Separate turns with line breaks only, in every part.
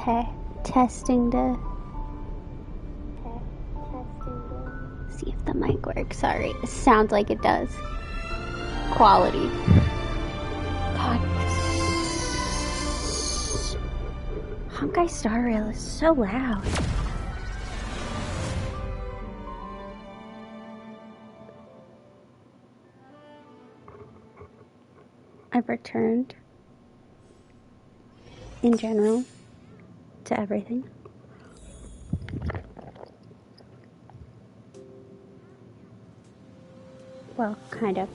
Okay, testing to see if the mic works. Sorry, it sounds like it does. Quality. God. Honkai Star Rail is so loud. I've returned in general to everything. Well, kind of.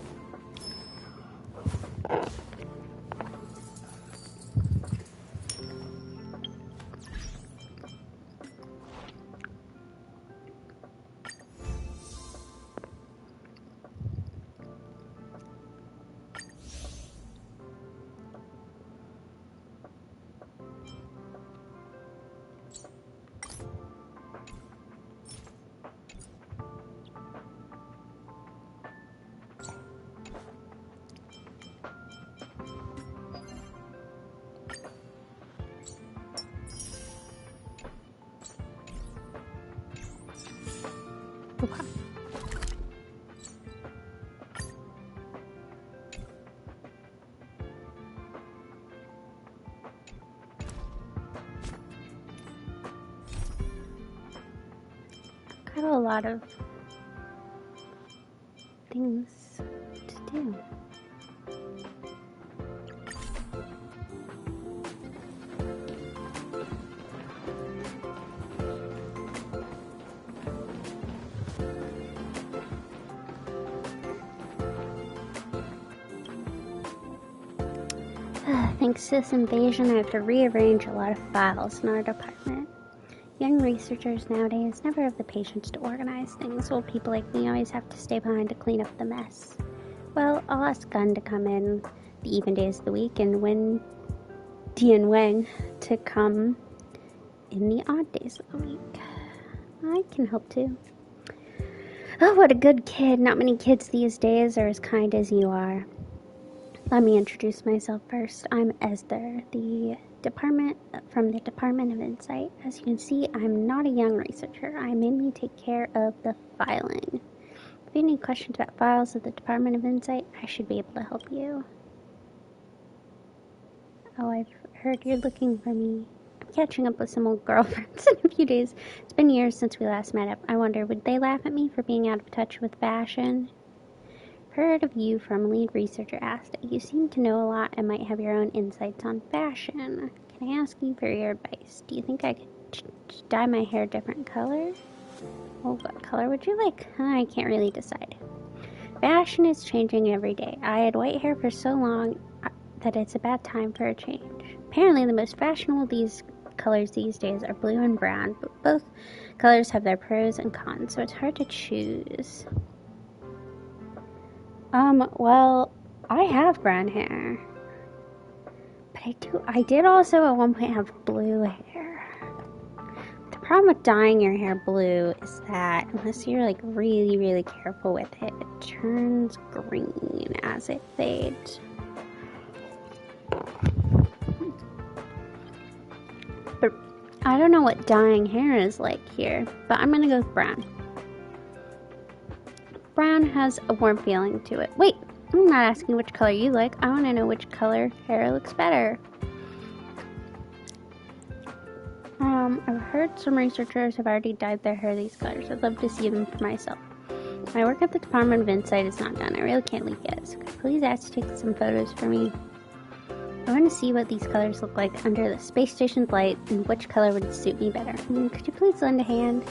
Okay. Got a lot of things to do. Thanks to this invasion, I have to rearrange a lot of files in our department. Young researchers nowadays never have the patience to organize things, while people like me always have to stay behind to clean up the mess. Well, I'll ask Gun to come in the even days of the week, and when Dian Wang to come in the odd days of the week. I can help too. Oh, what a good kid. Not many kids these days are as kind as you are. Let me introduce myself first. I'm Esther, from the Department of Insight. As you can see, I'm not a young researcher. I mainly take care of the filing. If you have any questions about files of the Department of Insight, I should be able to help you. Oh, I've heard you're looking for me. I'm catching up with some old girlfriends in a few days. It's been years since we last met up. I wonder, would they laugh at me for being out of touch with fashion? Heard of you from lead researcher Asta. You seem to know a lot and might have your own insights on fashion. Can I ask you for your advice? Do you think I could dye my hair a different color? Well, what color would you like? I can't really decide. Fashion is changing every day. I had white hair for so long that it's a bad time for a change. Apparently the most fashionable colors these days are blue and brown, but both colors have their pros and cons, so it's hard to choose. Well, I have brown hair. But I did also at one point have blue hair. The problem with dyeing your hair blue is that unless you're like really, really careful with it, it turns green as it fades. But I don't know what dyeing hair is like here, but I'm gonna go with brown. Brown has a warm feeling to it. Wait, I'm not asking which color you like. I want to know which color hair looks better. I've heard some researchers have already dyed their hair these colors. I'd love to see them for myself. My work at the Department of Insight is not done. I really can't leave yet, so could you please ask to take some photos for me? I want to see what these colors look like under the space station's light and which color would suit me better. Could you please lend a hand?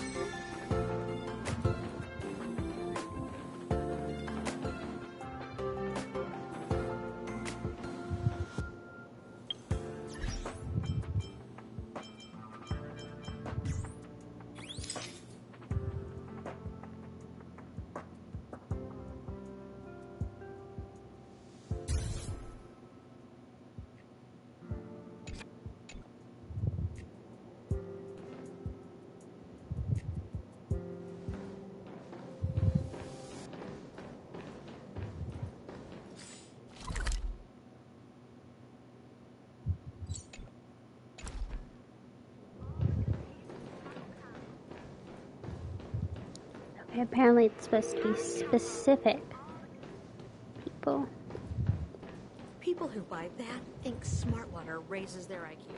Apparently it's supposed to be specific people.
People who buy that think smart water raises their IQ.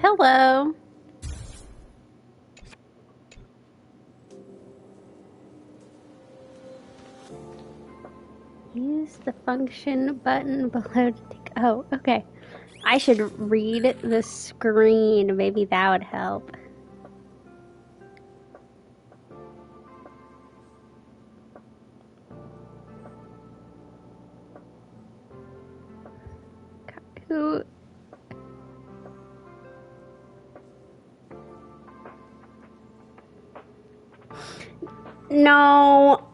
Hello. Use the function button below to take. Oh, okay. I should read the screen. Maybe that would help. Who? No.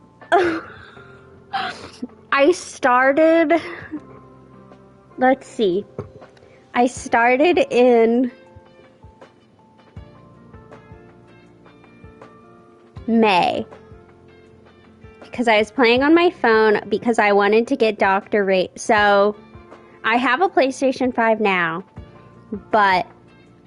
I started. Let's see. I started in May because I was playing on my phone because I wanted to get Dr. Ray. So I have a PlayStation 5 now, but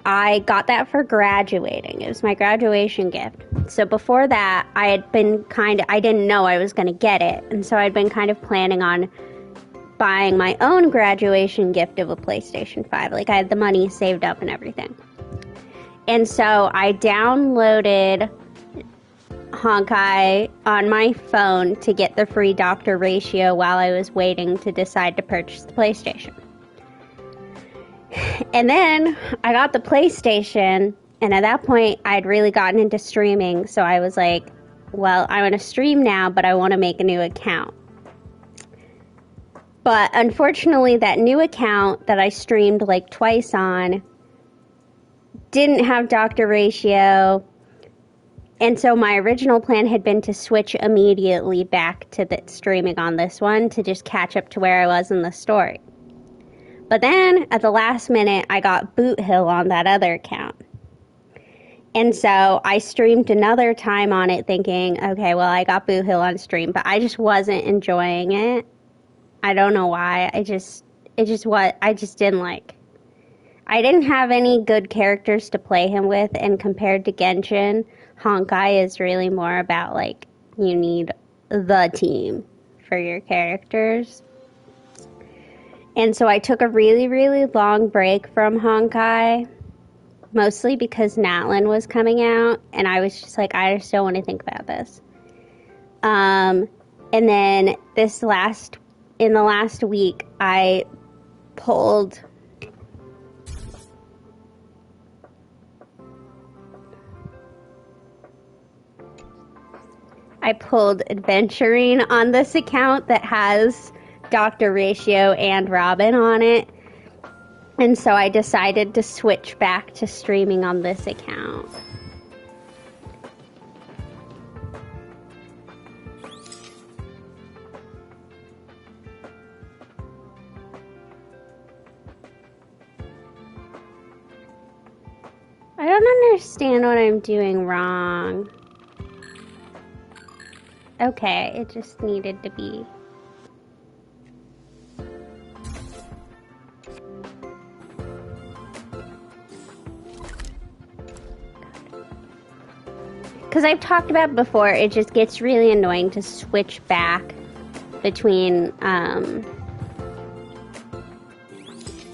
I got that for graduating. It was my graduation gift. So before that, I had been I didn't know I was going to get it. And so I'd been kind of planning on buying my own graduation gift of a PlayStation 5. Like, I had the money saved up and everything. And so I downloaded Honkai on my phone to get the free Doctor Ratio while I was waiting to decide to purchase the PlayStation. And then I got the PlayStation, and at that point I'd really gotten into streaming, so I was like, well, I'm going to stream now, but I want to make a new account. But unfortunately, that new account that I streamed like twice on didn't have Dr. Ratio. And so my original plan had been to switch immediately back to the streaming on this one to just catch up to where I was in the story. But then at the last minute, I got Boot Hill on that other account. And so I streamed another time on it thinking, okay, well, I got Boot Hill on stream, but I just wasn't enjoying it. I don't know why. I just didn't like. I didn't have any good characters to play him with, and compared to Genshin, Honkai is really more about, like, you need the team for your characters. And so I took a really, really long break from Honkai, mostly because Natlin was coming out, and I was just like, I just don't want to think about this. And then in the last week, I pulled Aventurine on this account that has Dr. Ratio and Robin on it. And so I decided to switch back to streaming on this account. I don't understand what I'm doing wrong. Okay, it just needed to be. Because I've talked about before, it just gets really annoying to switch back between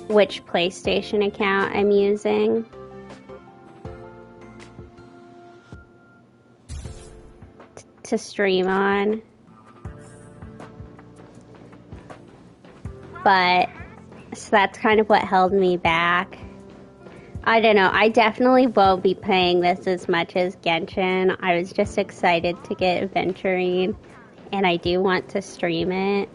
which PlayStation account I'm using. To stream on. But so that's kind of what held me back. I don't know. I definitely won't be playing this as much as Genshin. I was just excited to get Aventurine, and I do want to stream it.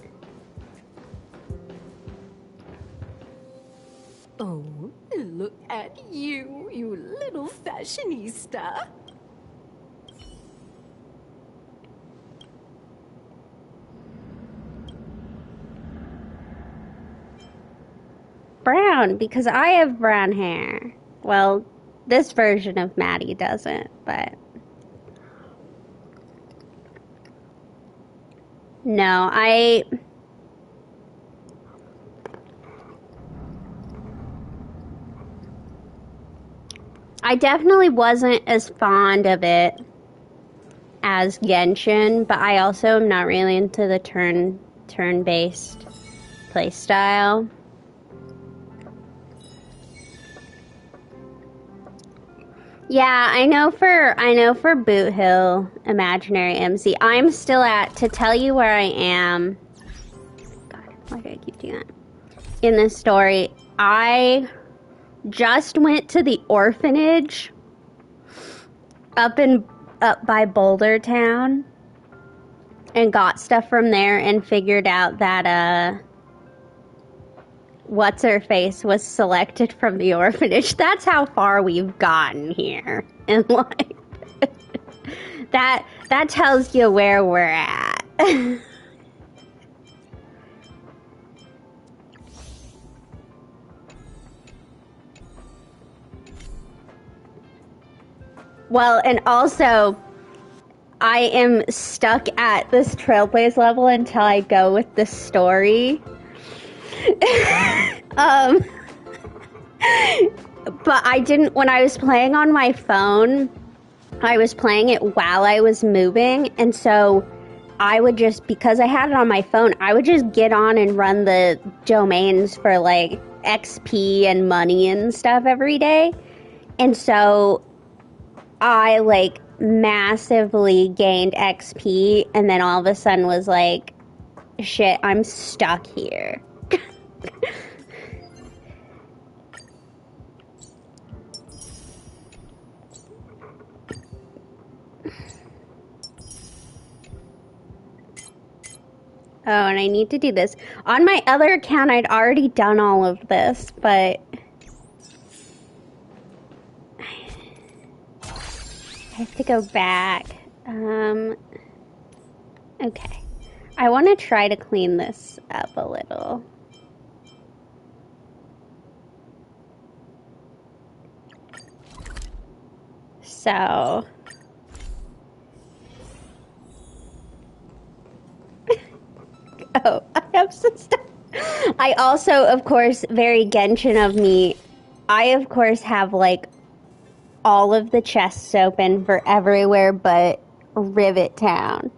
Oh, look at you, you little fashionista.
Brown, because I have brown hair. Well, This version of Maddie doesn't, but... No, I definitely wasn't as fond of it as Genshin, but I also am not really into the turn-based playstyle. Yeah, I know for Boot Hill Imaginary MC, I'm still at, to tell you where I am. God, why do I keep doing that? In this story, I just went to the orphanage up by Boulder Town and got stuff from there and figured out that what's her face was selected from the orphanage. That's how far we've gotten here in life. that tells you where we're at. Well, and also, I am stuck at this Trailblaze level until I go with the story. But I didn't, when I was playing on my phone, I was playing it while I was moving, and so I would just, because I had it on my phone, I would just get on and run the domains for, like, XP and money and stuff every day. And so I, like, massively gained XP, and then all of a sudden was like, shit, I'm stuck here. Oh, and I need to do this. On my other account, I'd already done all of this, but I have to go back. Okay. I want to try to clean this up a little. So... Oh, I have some stuff. I also, of course, very Genshin of me, I, of course, have, like, all of the chests open for everywhere but Rivet Town.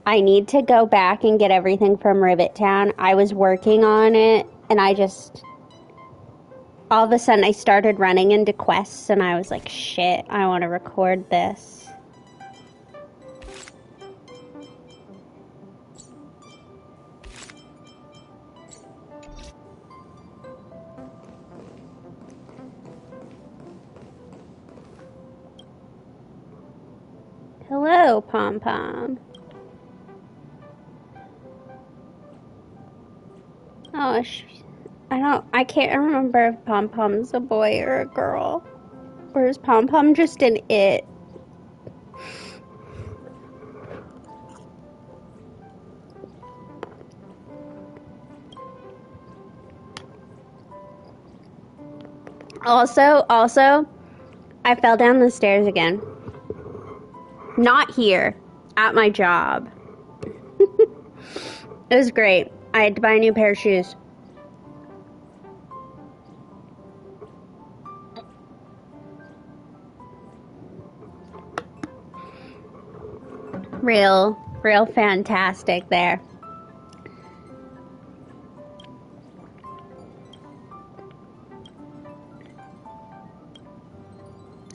I need to go back and get everything from Rivet Town. I was working on it, and I just... All of a sudden, I started running into quests, and I was like, shit, I want to record this. Hello, Pom Pom. Oh, I can't remember if Pom Pom's a boy or a girl. Or is Pom Pom just an it? Also, I fell down the stairs again. Not here, at my job. It was great. I had to buy a new pair of shoes. Real fantastic there.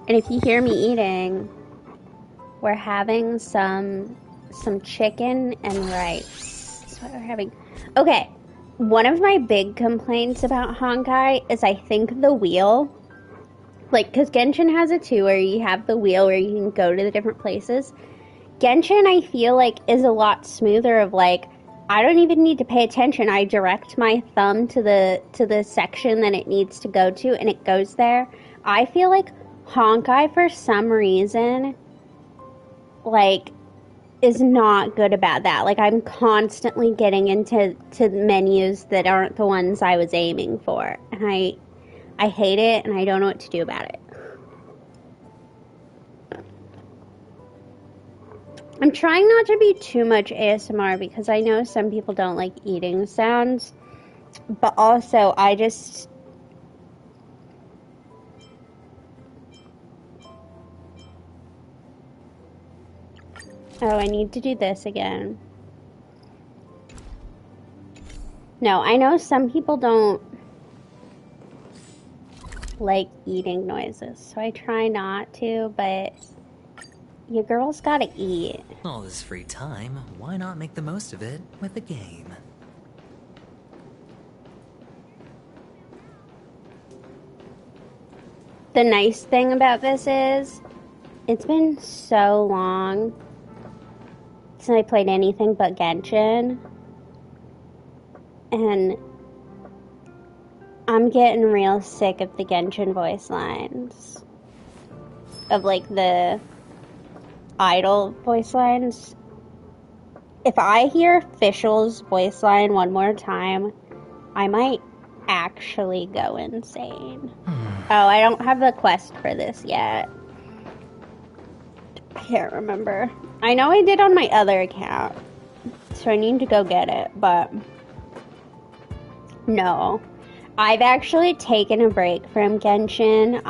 And if you hear me eating, we're having some chicken and rice. That's what we're having. Okay, one of my big complaints about Honkai is I think the wheel, like, because Genshin has it too, where you have the wheel where you can go to the different places. Genshin, I feel like, is a lot smoother of, like, I don't even need to pay attention. I direct my thumb to the section that it needs to go to, and it goes there. I feel like Honkai, for some reason, like, is not good about that. Like, I'm constantly getting into menus that aren't the ones I was aiming for. And I hate it, and I don't know what to do about it. I'm trying not to be too much ASMR because I know some people don't like eating sounds, but also I just... Oh, I need to do this again. No, I know some people don't like eating noises, so I try not to, but you girls gotta eat.
All this free time, why not make the most of it with a game?
The nice thing about this is, it's been so long since I played anything but Genshin, and I'm getting real sick of the Genshin voice lines. Of, like, the idol voice lines. If I hear Fischl's voice line one more time, I might actually go insane. Oh, I don't have the quest for this yet. I can't remember. I know I did on my other account, so I need to go get it, but no. I've actually taken a break from Genshin.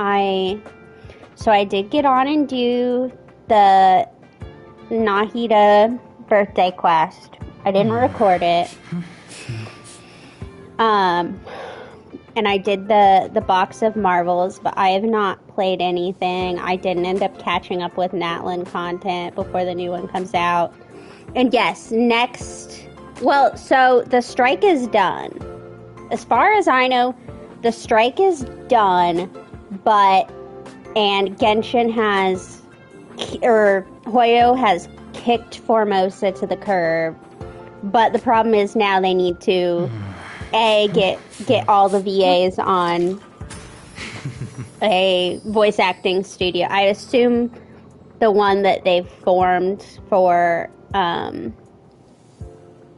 So I did get on and do the Nahida birthday quest. I didn't record it. And I did the box of marvels, but I have not played anything. I didn't end up catching up with Natlan content before the new one comes out. And yes, so the strike is done. As far as I know, the strike is done, and Genshin Hoyo has kicked Formosa to the curb. But the problem is now they need to get all the VAs on a voice acting studio. I assume the one that they've formed for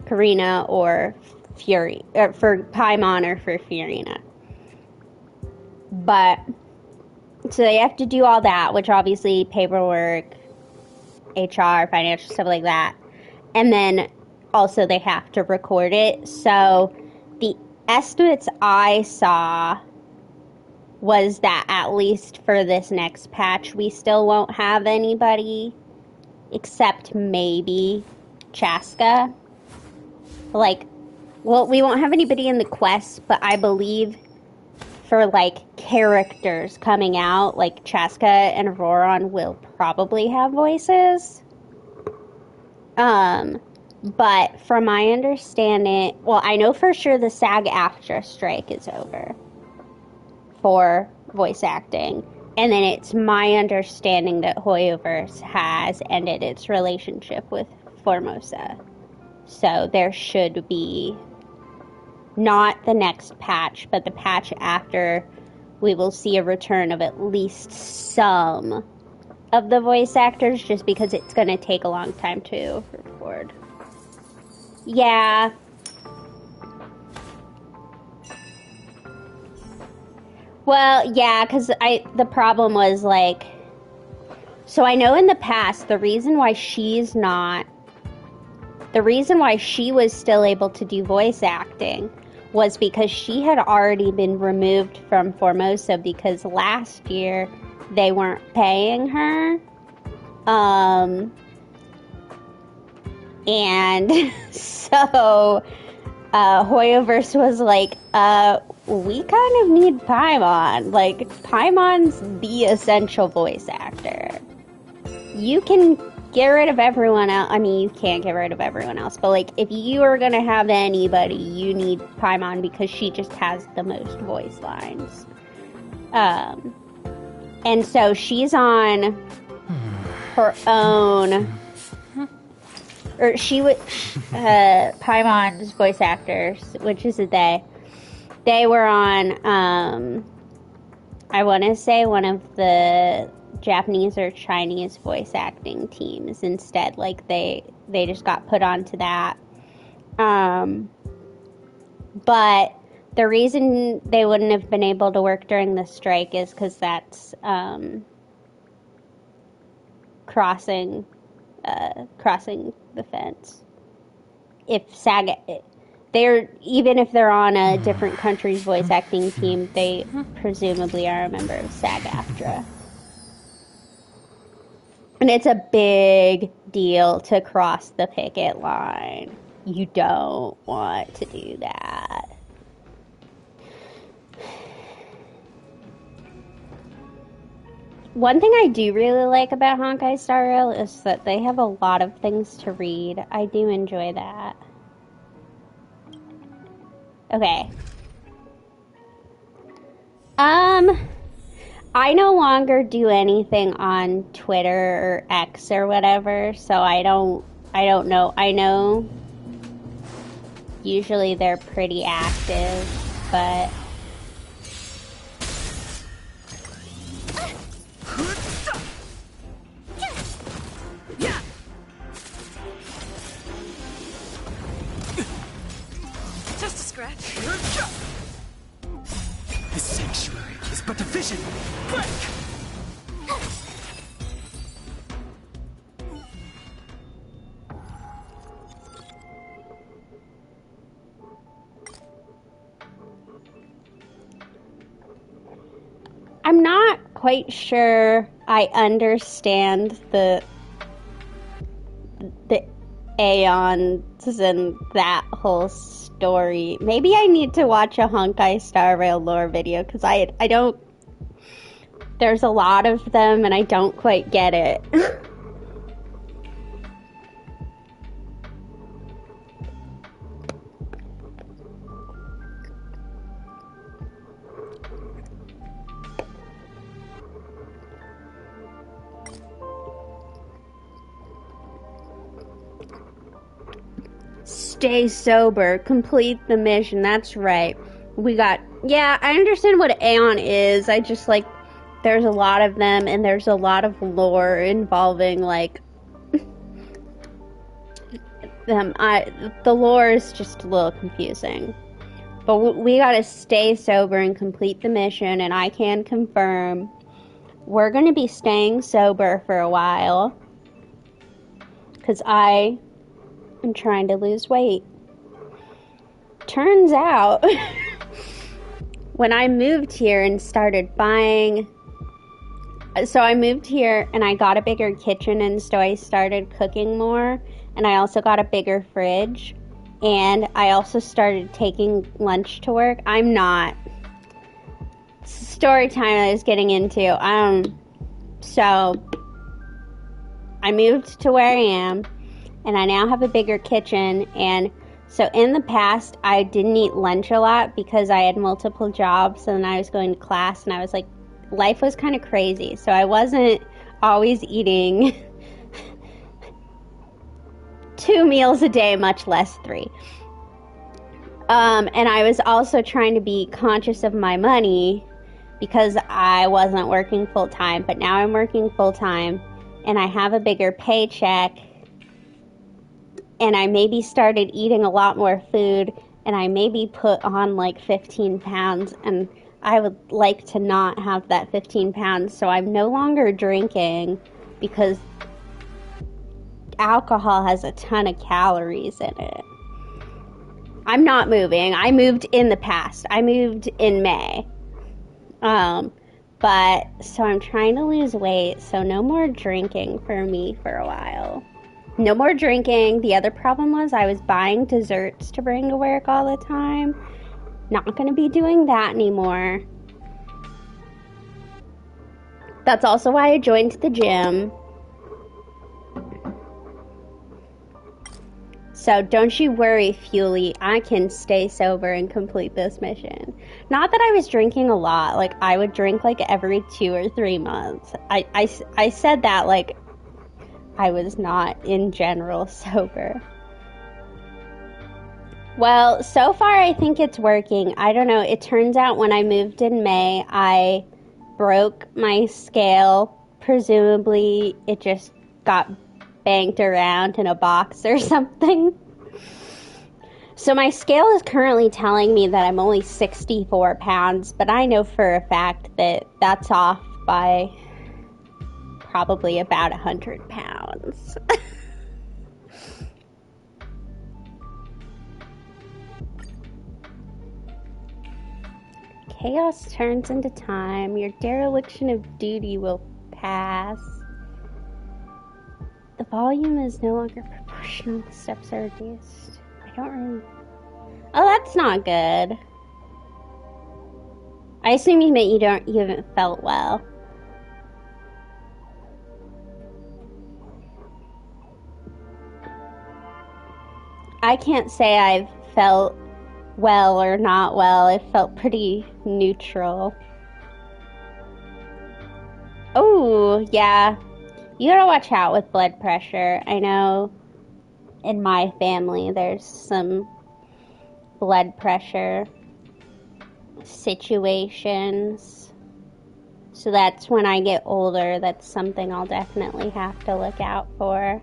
Karina or Fury, or for Paimon or for Fiorina. But so they have to do all that, which obviously paperwork, HR, financial stuff like that, and then also they have to record it. So the estimates I saw was that at least for this next patch, we still won't have anybody except maybe Chaska. We won't have anybody in the quest, but I believe for, characters coming out, Chaska and Auroron will probably have voices. But from my understanding, I know for sure the SAG-AFTRA strike is over for voice acting. And then it's my understanding that Hoyoverse has ended its relationship with Formosa. So there should be, not the next patch, but the patch after, we will see a return of at least some of the voice actors, just because it's going to take a long time to record. Yeah. Well, yeah, because the problem was, so I know in the past, the reason why she was still able to do voice acting was because she had already been removed from Formosa, because last year they weren't paying her. And so Hoyoverse was like, we kind of need Paimon. Paimon's the essential voice actor. You can get rid of everyone else. I mean, you can't get rid of everyone else, but if you are gonna have anybody, you need Paimon because she just has the most voice lines. And so she's on her own, or she would, Paimon's voice actors, which is they were on, I want to say one of the Japanese or Chinese voice acting teams instead. They just got put onto that. But the reason they wouldn't have been able to work during the strike is because that's crossing crossing the fence. If SAG, even if they're on a different country's voice acting team, they presumably are a member of SAG-AFTRA. And it's a big deal to cross the picket line. You don't want to do that. One thing I do really like about Honkai Star Rail is that they have a lot of things to read. I do enjoy that. Okay. I no longer do anything on Twitter or X or whatever, so I don't know. I know usually they're pretty active, but
Just a scratch.
This sanctuary is but a vision. Break!
I'm not quite sure I understand the Aeons and that whole story. Maybe I need to watch a Honkai Star Rail lore video, because I don't... There's a lot of them and I don't quite get it. Stay sober, complete the mission. That's right. Yeah, I understand what Aeon is. I just, like, there's a lot of them, and there's a lot of lore involving, like, them. The lore is just a little confusing. But we gotta stay sober and complete the mission, and I can confirm we're gonna be staying sober for a while. Because I'm trying to lose weight. Turns out, when I moved here and started buying... So I moved here and I got a bigger kitchen, and so I started cooking more. And I also got a bigger fridge. And I also started taking lunch to work. I'm not... Story time I was getting into. So, I moved to where I am. And I now have a bigger kitchen, and so in the past, I didn't eat lunch a lot because I had multiple jobs, and I was going to class, and I was like, life was kind of crazy, so I wasn't always eating 2 meals a day, much less 3. And I was also trying to be conscious of my money because I wasn't working full-time, but now I'm working full-time, and I have a bigger paycheck. And I maybe started eating a lot more food, and I maybe put on like 15 pounds, and I would like to not have that 15 pounds, so I'm no longer drinking because alcohol has a ton of calories in it. I'm not moving. I moved in the past. I moved in May. But, so I'm trying to lose weight, so no more drinking for me for a while. No more drinking. The other problem was I was buying desserts to bring to work all the time. Not going to be doing that anymore. That's also why I joined the gym. So don't you worry, Fuely. I can stay sober and complete this mission. Not that I was drinking a lot. Like, I would drink like every 2 or 3 months. I said that like I was not in general sober. Well, so far I think it's working. I don't know. It turns out when I moved in May, I broke my scale. Presumably it just got banked around in a box or something. So my scale is currently telling me that I'm only 64 pounds, but I know for a fact that that's off by probably about 100 pounds. Chaos turns into time. Your dereliction of duty will pass. The volume is no longer proportional. The steps are reduced. I don't really... Oh, that's not good. I assume you meant you haven't felt well. I can't say I've felt well or not well. It felt pretty neutral. Oh, yeah. You gotta watch out with blood pressure. I know in my family there's some blood pressure situations. So that's when I get older, that's something I'll definitely have to look out for.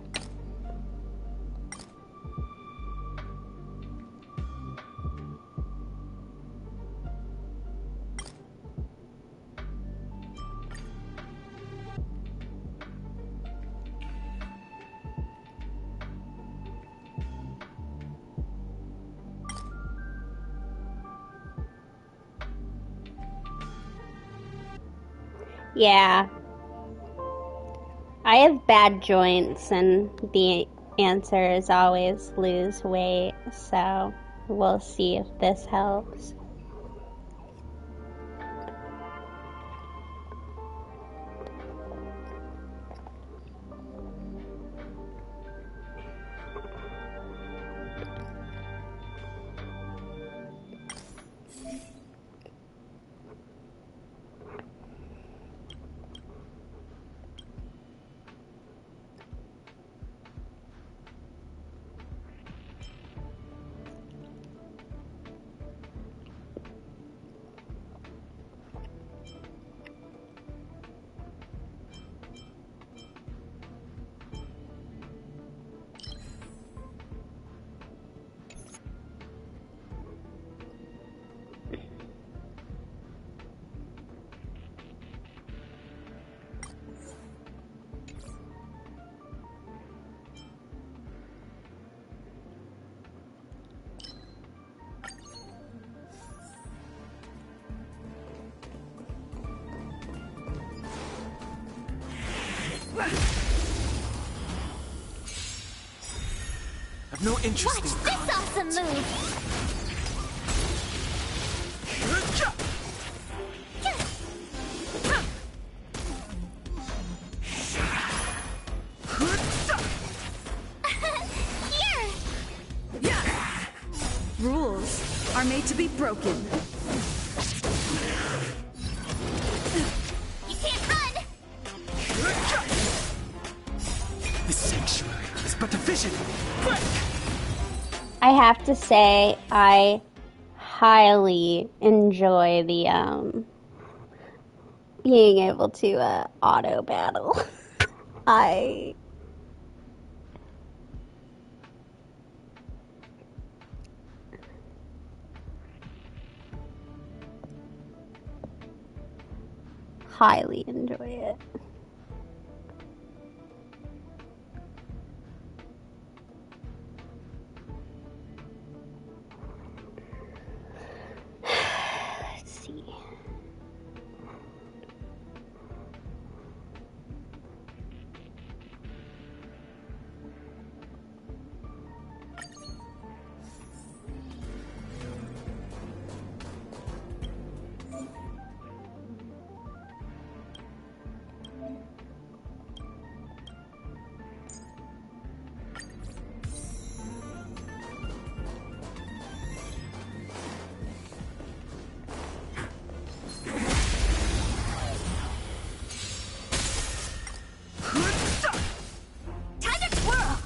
Yeah. I have bad joints, and the answer is always lose weight, so we'll see if this helps.
I've no interest
Watch
in
this awesome move!
Yeah. Rules are made to be broken.
You can't run!
This sanctuary is but a vision. Break!
I have to say, I highly enjoy the, being able to, auto battle. I highly enjoy it. Let's see.
Time to twirl!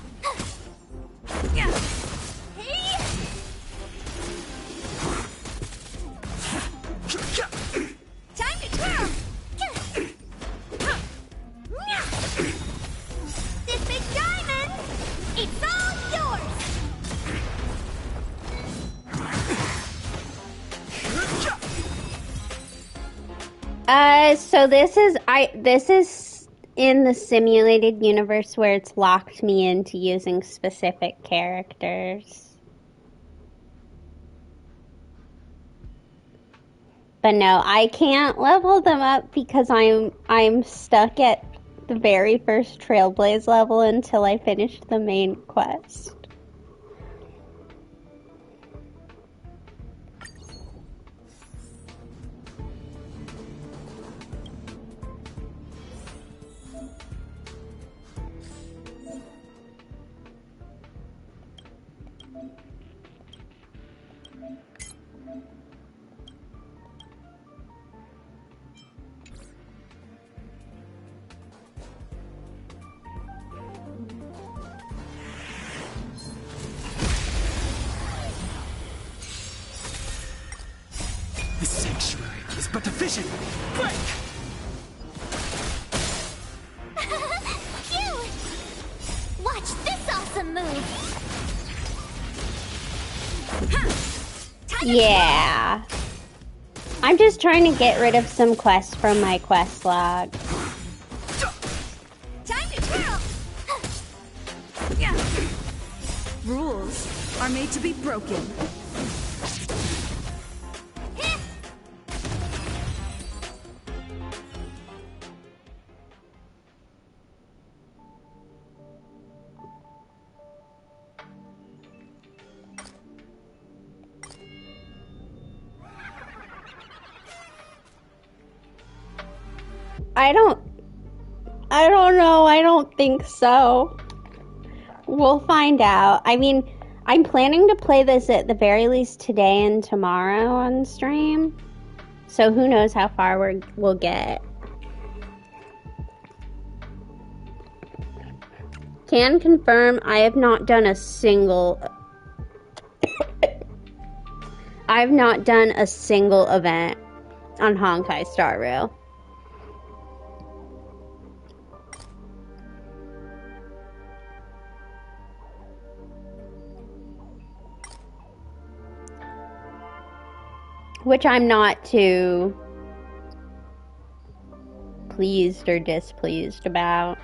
Time to twirl! This big diamond, it's all yours!
So this is in the simulated universe where it's locked me into using specific characters. But no, I can't level them up because I'm stuck at the very first Trailblaze level until I finish the main quest.
The sanctuary is but a vision. Break!
Cute! Watch this awesome move!
Yeah. I'm just trying to get rid of some quests from my quest log.
Time to twirl!
Rules are made to be broken.
I don't know. I don't think so. We'll find out. I mean, I'm planning to play this at the very least today and tomorrow on stream. So who knows how far we'll get. Can confirm I have not done a single event on Honkai Star Rail. Which I'm not too pleased or displeased about.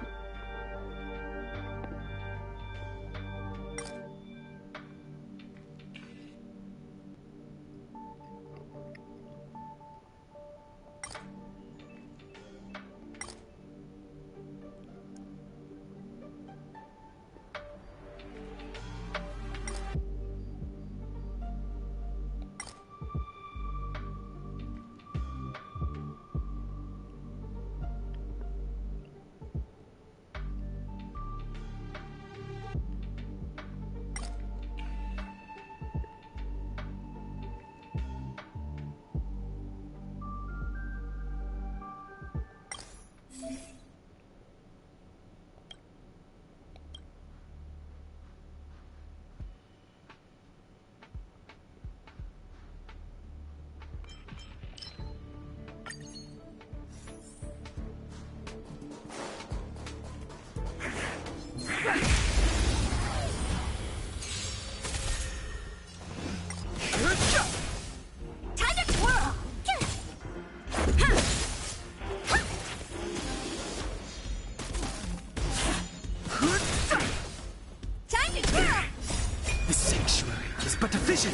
but a vision.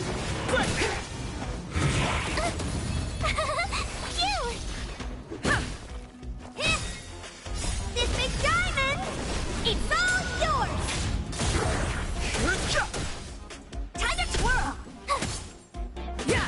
Break!
Cute! This big diamond, it's all yours! Time to twirl!
Yeah!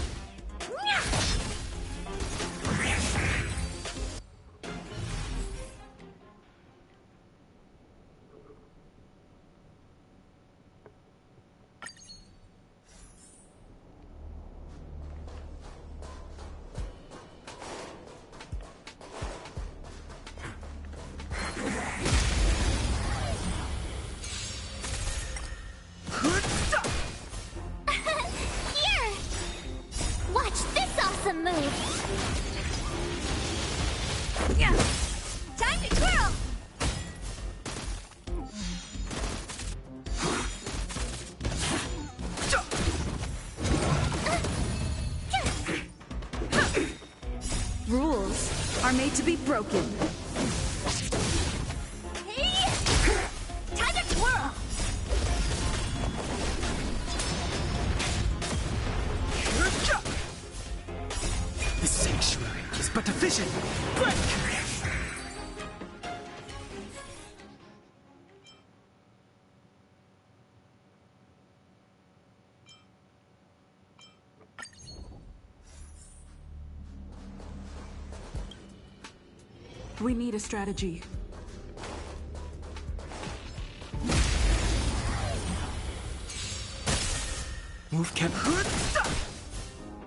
Here! Watch this awesome move! Yeah! Time to twirl!
Rules are made to be broken.
Hey! Time to twirl!
The efficient. Break!
We need a strategy.
Move cap.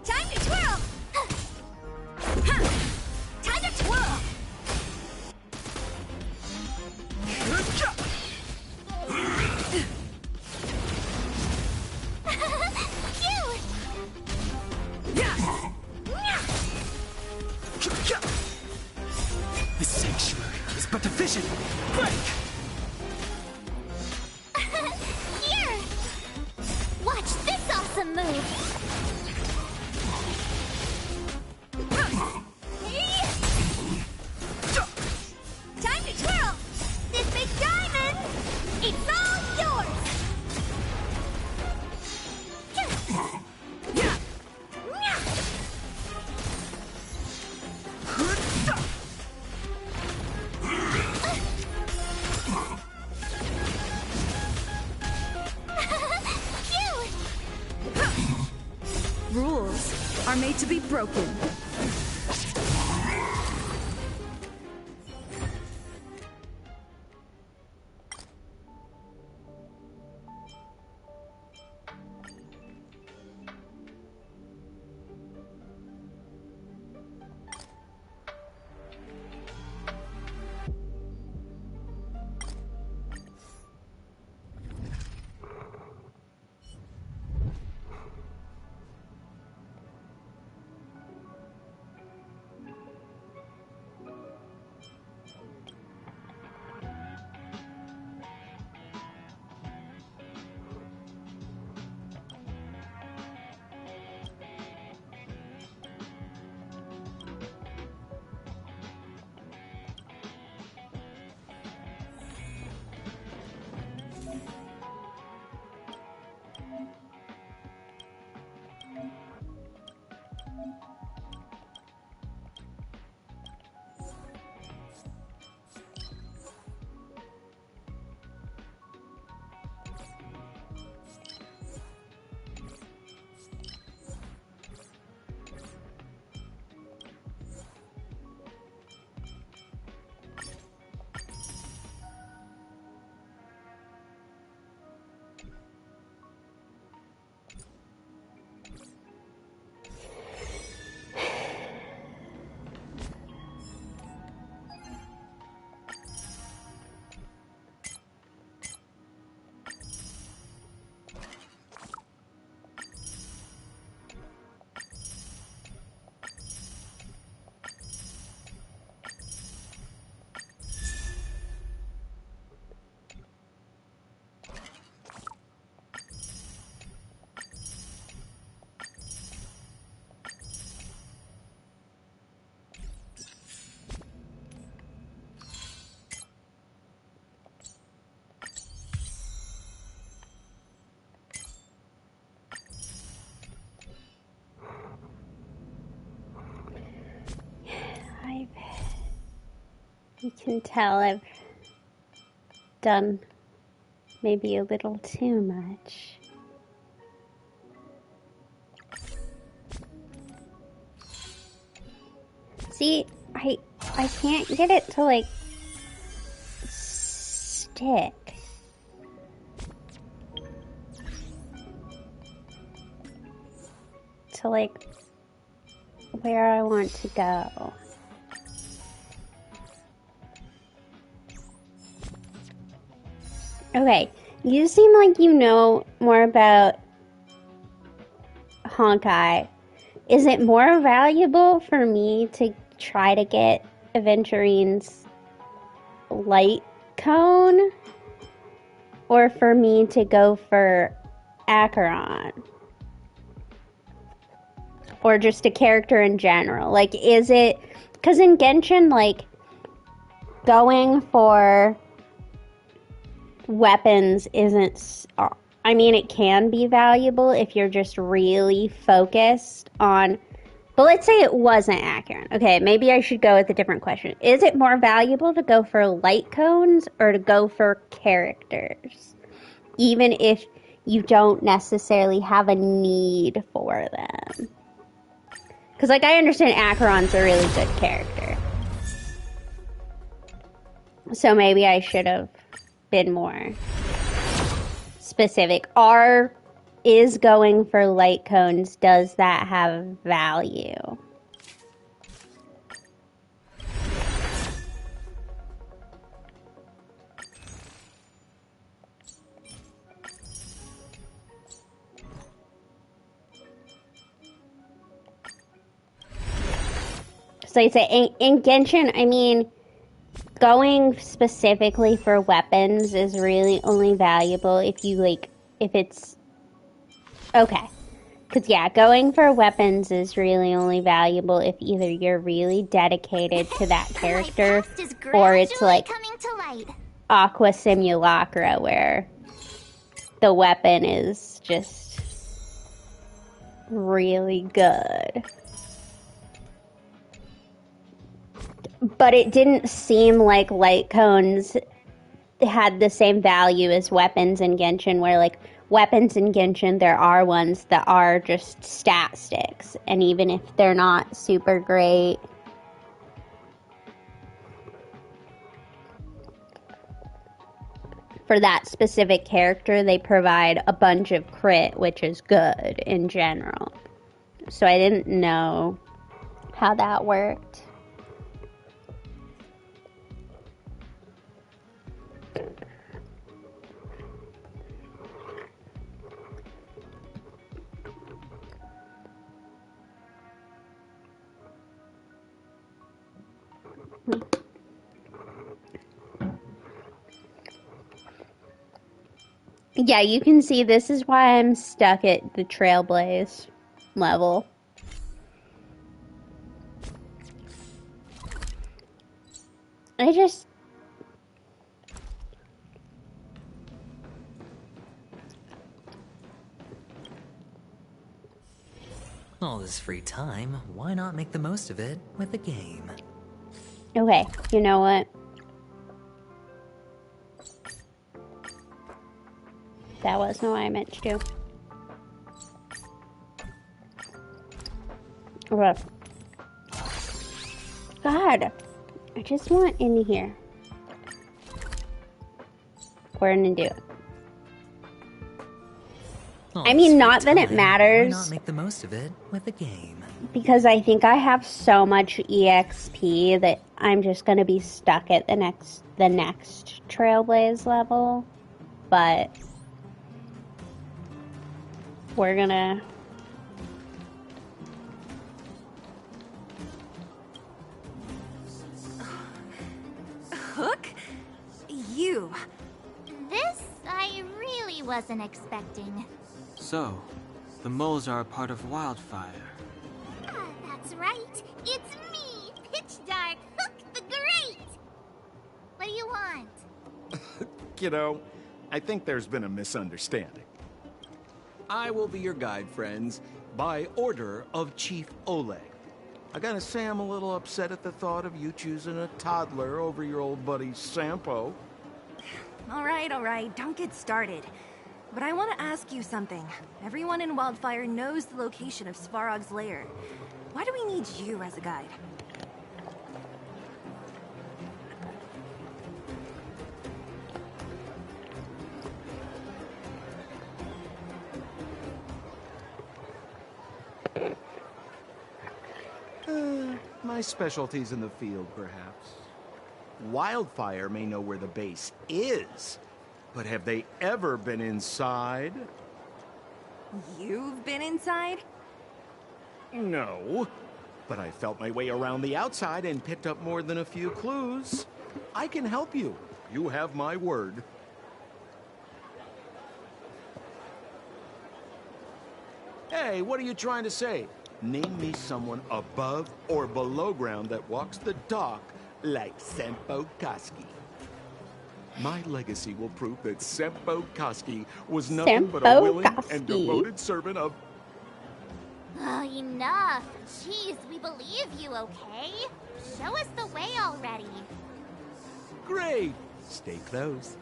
Time to twirl! Time to twirl! Cute!
The sanctuary is but efficient. Break!
Here! Watch this awesome move! Time to twirl! This big diamond! It's all yours! Cute!
Rules are made to be broken.
You can tell I've done maybe a little too much. See, I can't get it to like stick. To like where I want to go. Okay, you seem like you know more about Honkai. Is it more valuable for me to try to get Aventurine's light cone? Or for me to go for Acheron? Or just a character in general? Like, is it... Because in Genshin, like, going for weapons isn't... I mean, it can be valuable if you're just really focused on But let's say it wasn't Acheron. Okay, maybe I should go with a different question. Is it more valuable to go for light cones or to go for characters? Even if you don't necessarily have a need for them. Because, like, I understand Acheron's a really good character. So maybe I should have been more specific. Is going for light cones, does that have value? So I say in Genshin, I mean, going specifically for weapons is really only valuable if you, like, if it's... Okay. Because, yeah, going for weapons is really only valuable if either you're really dedicated to that character or it's, like, Aqua Simulacra, where the weapon is just really good. But it didn't seem like light cones had the same value as weapons in Genshin, where, like, weapons in Genshin, there are ones that are just stat sticks, and even if they're not super great, for that specific character, they provide a bunch of crit, which is good in general. So I didn't know how that worked. Yeah, you can see this is why I'm stuck at the Trailblaze level. I just...
All this free time, why not make the most of it with a game?
Okay, you know what? That wasn't what I meant to do. Okay. God, I just want in here. We're gonna do it. I mean, not that it matters.
Why not make the most of it with a game?
Because I think I have so much EXP that I'm just gonna be stuck at the next Trailblaze level. But we're gonna...
Hook? You.
This I really wasn't expecting.
So, the moles are a part of Wildfire.
That's right. It's me, Pitch Dark Hook the Great. What do you want?
Kiddo, I think there's been a misunderstanding. I will be your guide, friends, by order of Chief Oleg. I gotta say I'm a little upset at the thought of you choosing a toddler over your old buddy Sampo.
All right, don't get started. But I want to ask you something. Everyone in Wildfire knows the location of Svarog's lair. Why do we need you as a guide?
My specialty's in the field, perhaps. Wildfire may know where the base is, but have they ever been inside?
You've been inside?
No, but I felt my way around the outside and picked up more than a few clues. I can help you. You have my word. Hey, what are you trying to say? Name me someone above or below ground that walks the dock like Sempo Koski. My legacy will prove that Sempo Koski was nothing but a willing and devoted servant of...
Oh, enough. Jeez, we believe you, okay? Show us the way already.
Great! Stay close.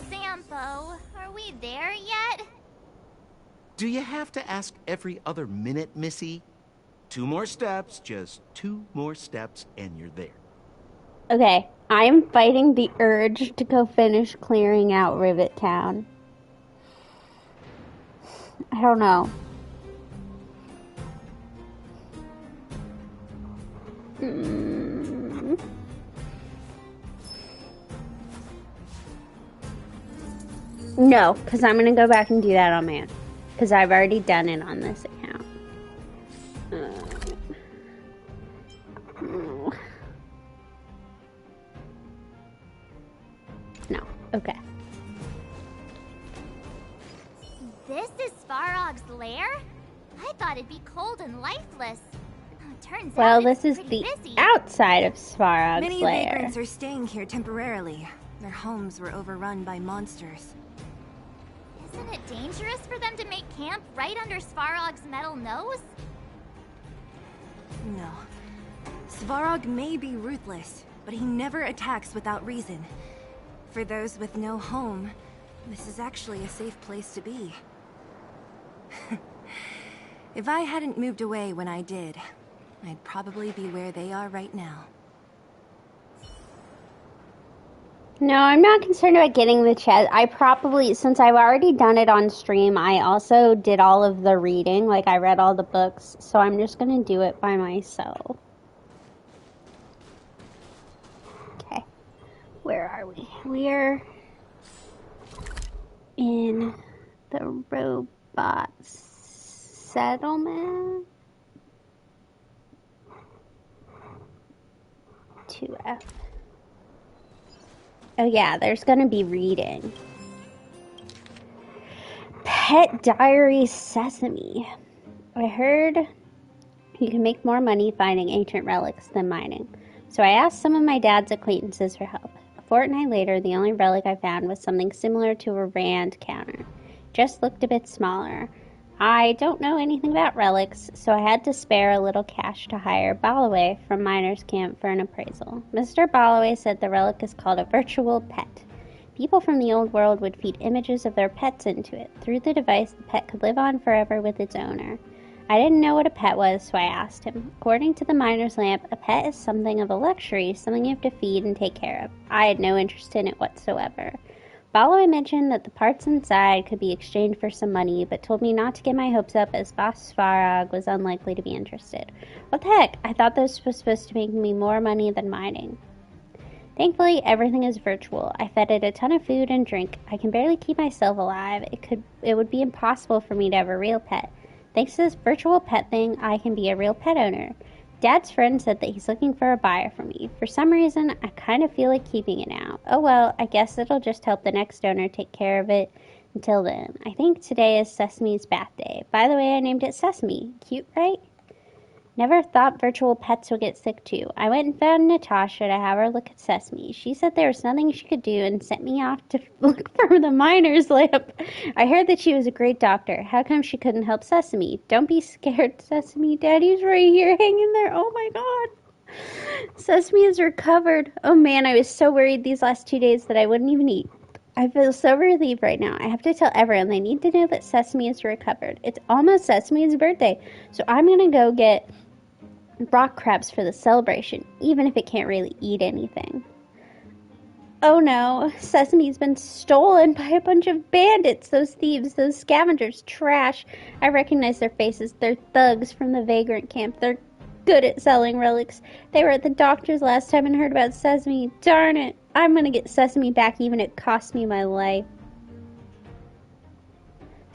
Sampo, are we there yet?
Do you have to ask every other minute, Missy? 2 more steps, just 2 more steps, and you're there.
Okay, I'm fighting the urge to go finish clearing out Rivet Town. I don't know. No, because I'm going to go back and do that on my own. Because I've already done it on this account. No, okay.
This is Svarog's lair? I thought it'd be cold and lifeless. Turns
Well,
out
this is
pretty
the
busy.
outside of Svarog's
Many
lair.
vagrants are staying here temporarily. Their homes were overrun by monsters.
Isn't it dangerous for them to make camp right under Svarog's metal nose?
No. Svarog may be ruthless, but he never attacks without reason. For those with no home, this is actually a safe place to be. If I hadn't moved away when I did, I'd probably be where they are right now.
No, I'm not concerned about getting the chest. I probably, since I've already done it on stream, I also did all of the reading. Like, I read all the books, so I'm just going to do it by myself. Okay. Where are we? We're in the robot settlement. 2F. Oh yeah, there's gonna be reading. Pet Diary Sesame. I heard you can make more money finding ancient relics than mining. So I asked some of my dad's acquaintances for help. A fortnight later, the only relic I found was something similar to a rand counter. Just looked a bit smaller. I don't know anything about relics, so I had to spare a little cash to hire Ballaway from Miners Camp for an appraisal. Mr. Ballaway said the relic is called a virtual pet. People from the old world would feed images of their pets into it. Through the device, the pet could live on forever with its owner. I didn't know what a pet was, so I asked him. According to the miner's lamp, a pet is something of a luxury, something you have to feed and take care of. I had no interest in it whatsoever. Ballaway mentioned that the parts inside could be exchanged for some money, but told me not to get my hopes up as Boss Svarog was unlikely to be interested. What the heck? I thought this was supposed to make me more money than mining. Thankfully, everything is virtual. I fed it a ton of food and drink. I can barely keep myself alive. It would be impossible for me to have a real pet. Thanks to this virtual pet thing, I can be a real pet owner. Dad's friend said that he's looking for a buyer for me. For some reason, I kind of feel like keeping it now. Oh well, I guess it'll just help the next owner take care of it until then. I think today is Sesame's bath day. By the way, I named it Sesame. Cute, right? Never thought virtual pets would get sick too. I went and found Natasha to have her look at Sesame. She said there was nothing she could do and sent me off to look for the miner's lamp. I heard that she was a great doctor. How come she couldn't help Sesame? Don't be scared, Sesame. Daddy's right here hanging there. Oh my god. Sesame is recovered. Oh man, I was so worried these last 2 days that I wouldn't even eat. I feel so relieved right now. I have to tell everyone they need to know that Sesame is recovered. It's almost Sesame's birthday, so I'm gonna go get rock crabs for the celebration, even if it can't really eat anything. Oh no, Sesame's been stolen by a bunch of bandits, those thieves, those scavengers, trash. I recognize their faces. They're thugs from the vagrant camp. They're good at selling relics. They were at the doctor's last time and heard about Sesame. Darn it, I'm gonna get Sesame back even if it costs me my life.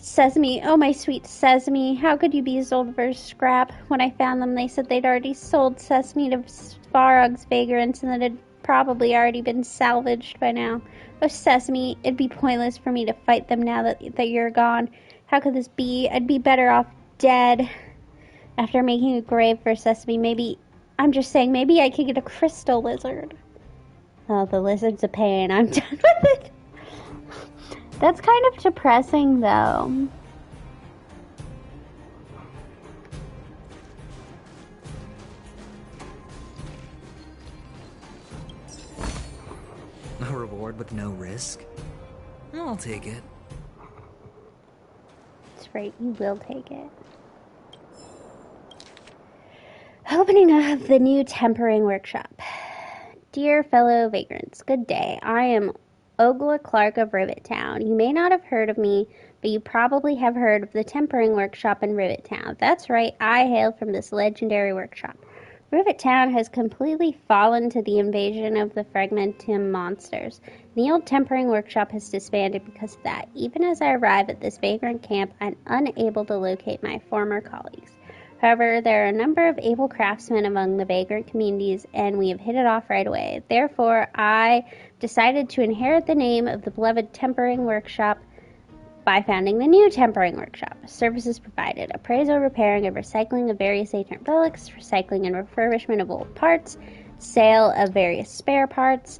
Sesame, oh my sweet Sesame, how could you be sold for scrap? When I found them, they said they'd already sold Sesame to Svarog's vagrants and that it had probably already been salvaged by now. Oh Sesame, it'd be pointless for me to fight them now that you're gone. How could this be? I'd be better off dead. After making a grave for Sesame, I'm just saying, maybe I could get a crystal lizard. Oh, the lizard's a pain. I'm done with it. That's kind of depressing, though.
A reward with no risk? I'll take it.
That's right, you will take it. Opening of the new tempering workshop. Dear fellow vagrants, good day. I am Ogla Clark of Rivet Town. You may not have heard of me, but you probably have heard of the tempering workshop in Rivet Town. That's right, I hail from this legendary workshop. Rivet Town has completely fallen to the invasion of the Fragmentum monsters. The old tempering workshop has disbanded because of that. Even as I arrive at this vagrant camp, I'm unable to locate my former colleagues. However, there are a number of able craftsmen among the vagrant communities, and we have hit it off right away. Therefore, I decided to inherit the name of the beloved tempering workshop by founding the new tempering workshop. Services provided: appraisal, repairing, and recycling of various ancient relics, recycling and refurbishment of old parts, sale of various spare parts.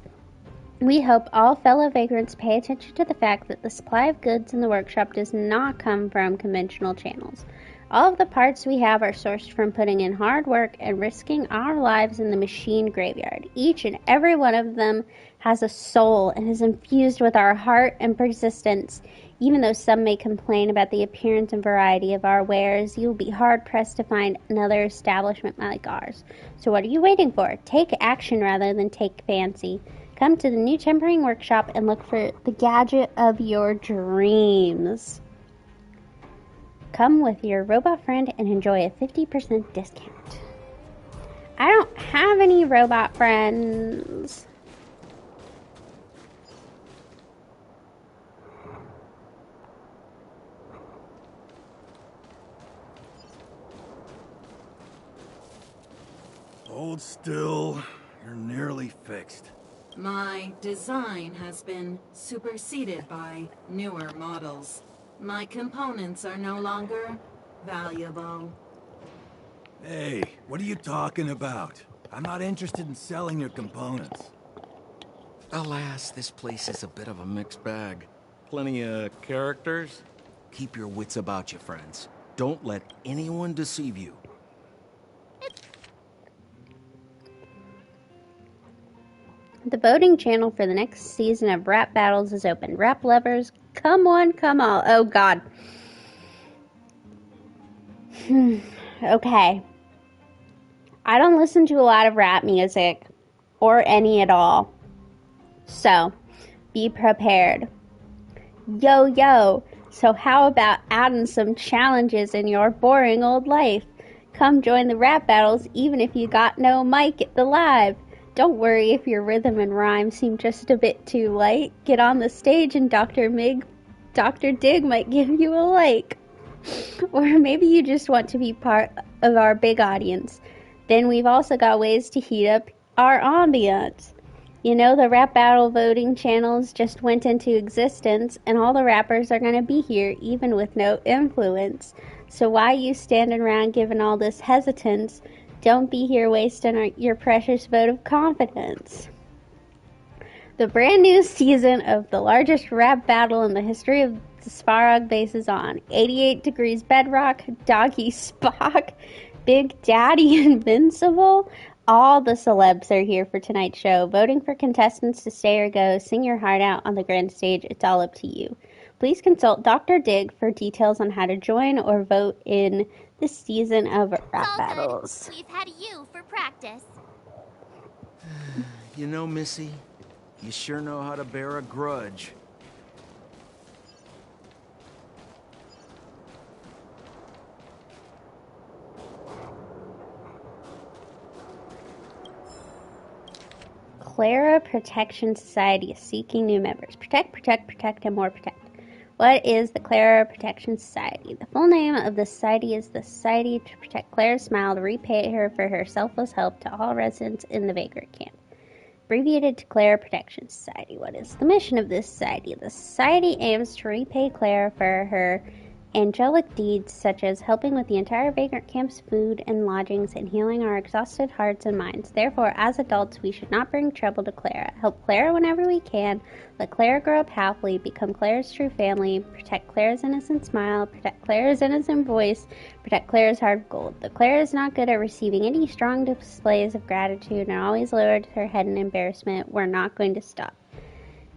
We hope all fellow vagrants pay attention to the fact that the supply of goods in the workshop does not come from conventional channels. All of the parts we have are sourced from putting in hard work and risking our lives in the machine graveyard. Each and every one of them has a soul and is infused with our heart and persistence. Even though some may complain about the appearance and variety of our wares, you will be hard-pressed to find another establishment like ours. So what are you waiting for? Take action rather than take fancy. Come to the new tempering workshop and look for the gadget of your dreams. Come with your robot friend and enjoy a 50% discount. I don't have any robot friends.
Hold still. You're nearly fixed.
My design has been superseded by newer models. My components are no longer valuable.
Hey, what are you talking about? I'm not interested in selling your components.
Alas, this place is a bit of a mixed bag. Plenty of characters. Keep your wits about you, friends. Don't let anyone deceive you.
The voting channel for the next season of Rap Battles is open. Rap lovers, come one, come all. Oh, God. Okay. I don't listen to a lot of rap music, or any at all. So, be prepared. Yo, yo. So how about adding some challenges in your boring old life? Come join the Rap Battles even if you got no mic at the live. Don't worry if your rhythm and rhyme seem just a bit too light. Get on the stage and Dr. Dig might give you a like. Or maybe you just want to be part of our big audience. Then we've also got ways to heat up our ambiance. You know, the rap battle voting channels just went into existence, and all the rappers are going to be here, even with no influence. So why you standing around giving all this hesitance? Don't be here wasting your precious vote of confidence. The brand new season of the largest rap battle in the history of the Svarog base is on. 88 Degrees Bedrock, Doggy Spock, Big Daddy Invincible. All the celebs are here for tonight's show, voting for contestants to stay or go. Sing your heart out on the grand stage. It's all up to you. Please consult Dr. Dig for details on how to join or vote in this season of Rap Battles.
We've had you for practice.
You know, Missy, you sure know how to bear a grudge.
Clara Protection Society is seeking new members. Protect, protect, protect, and more protect. What is the Clara Protection Society? The full name of the society is the Society to Protect Clara's Smile to repay her for her selfless help to all residents in the vagrant camp. Abbreviated to Clara Protection Society. What is the mission of this society? The society aims to repay Clara for her angelic deeds such as helping with the entire vagrant camp's food and lodgings and healing our exhausted hearts and minds. Therefore, as adults, we should not bring trouble to Clara. Help Clara whenever we can. Let Clara grow up happily, become Clara's true family, protect Clara's innocent smile, protect Clara's innocent voice, protect Clara's heart of gold. Though Clara is not good at receiving any strong displays of gratitude and always lowers her head in embarrassment, we're not going to stop.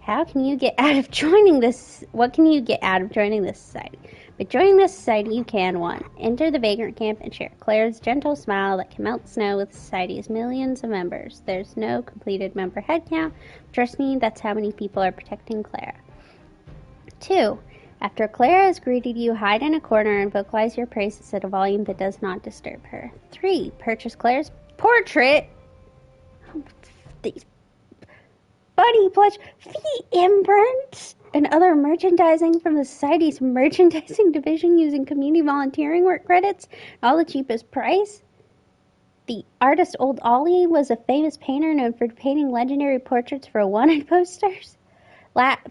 How can you get out of joining this? What can you get out of joining this society? But joining this society, you can, 1. Enter the vagrant camp and share Clara's gentle smile that can melt snow with society's millions of members. There's no completed member head count. Trust me, that's how many people are protecting Clara. 2. After Clara has greeted you, hide in a corner and vocalize your praises at a volume that does not disturb her. 3. Purchase Clara's portrait. These bunny plush feet imprints and other merchandising from the Society's merchandising division using community volunteering work credits, all the cheapest price. The artist Old Ollie was a famous painter known for painting legendary portraits for wanted posters.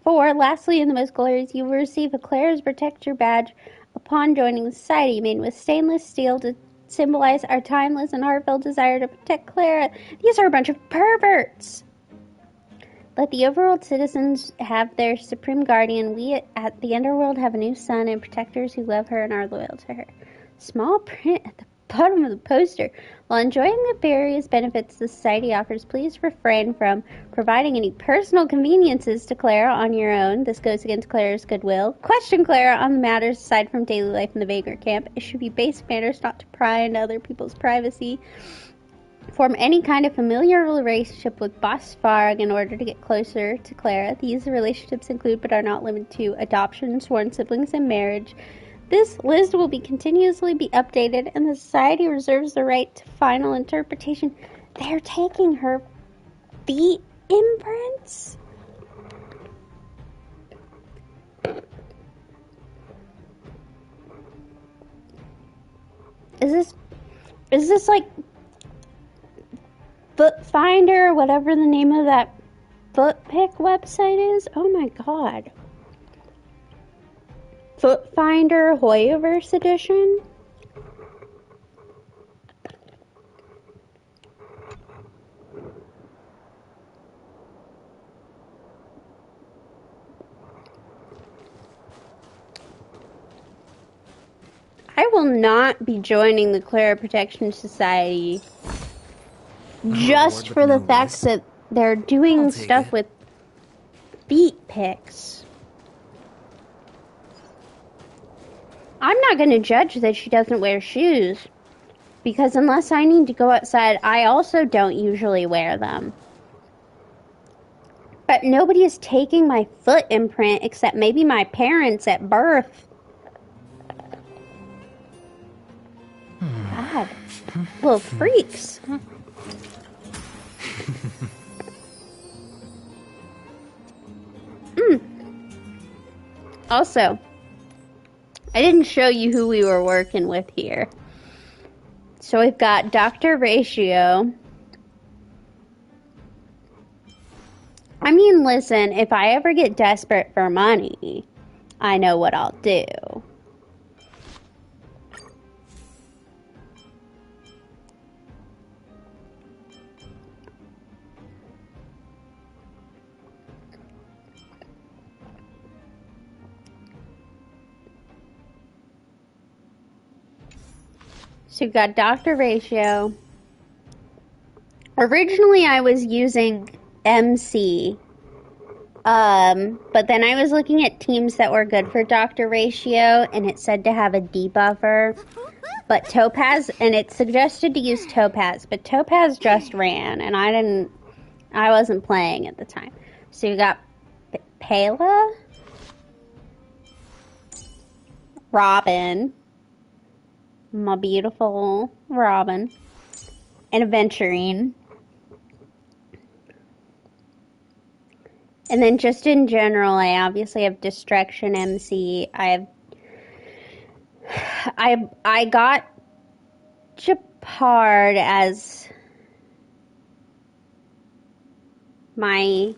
4. Lastly, and the most glorious, you will receive a Clara's Protector badge upon joining the Society, made with stainless steel to symbolize our timeless and heartfelt desire to protect Clara. These are a bunch of perverts! Let the overworld citizens have their supreme guardian. We at the underworld have a new son and protectors who love her and are loyal to her. Small print at the bottom of the poster. While enjoying the various benefits the society offers, please refrain from providing any personal conveniences to Clara on your own. This goes against Clara's goodwill. Question Clara on the matters aside from daily life in the vagrant camp. It should be basic manners not to pry into other people's privacy. Form any kind of familiar relationship with Boss Farg in order to get closer to Clara. These relationships include but are not limited to adoption, sworn siblings, and marriage. This list will be continuously be updated, and the Society reserves the right to final interpretation. They're taking her feet imprints? Is this like Foot Finder, whatever the name of that foot pick website is? Oh my god. Foot Finder Hoyoverse edition? I will not be joining the Clara Protection Society just for the fact that they're doing stuff with feet pics. I'm not going to judge that she doesn't wear shoes, because unless I need to go outside, I also don't usually wear them. But nobody is taking my foot imprint except maybe my parents at birth. God, little freaks. Also, I didn't show you who we were working with here. So we've got Dr. Ratio. I mean, listen, if I ever get desperate for money, I know what I'll do. So you've got Dr. Ratio. Originally I was using MC. But then I was looking at teams that were good for Dr. Ratio, and it said to have a debuffer. But Topaz, and it suggested to use Topaz, but Topaz just ran, and I wasn't playing at the time. So you got Pela, Robin, my beautiful Robin, and Aventurine. And then just in general, I obviously have Distraction MC. I got Japard as my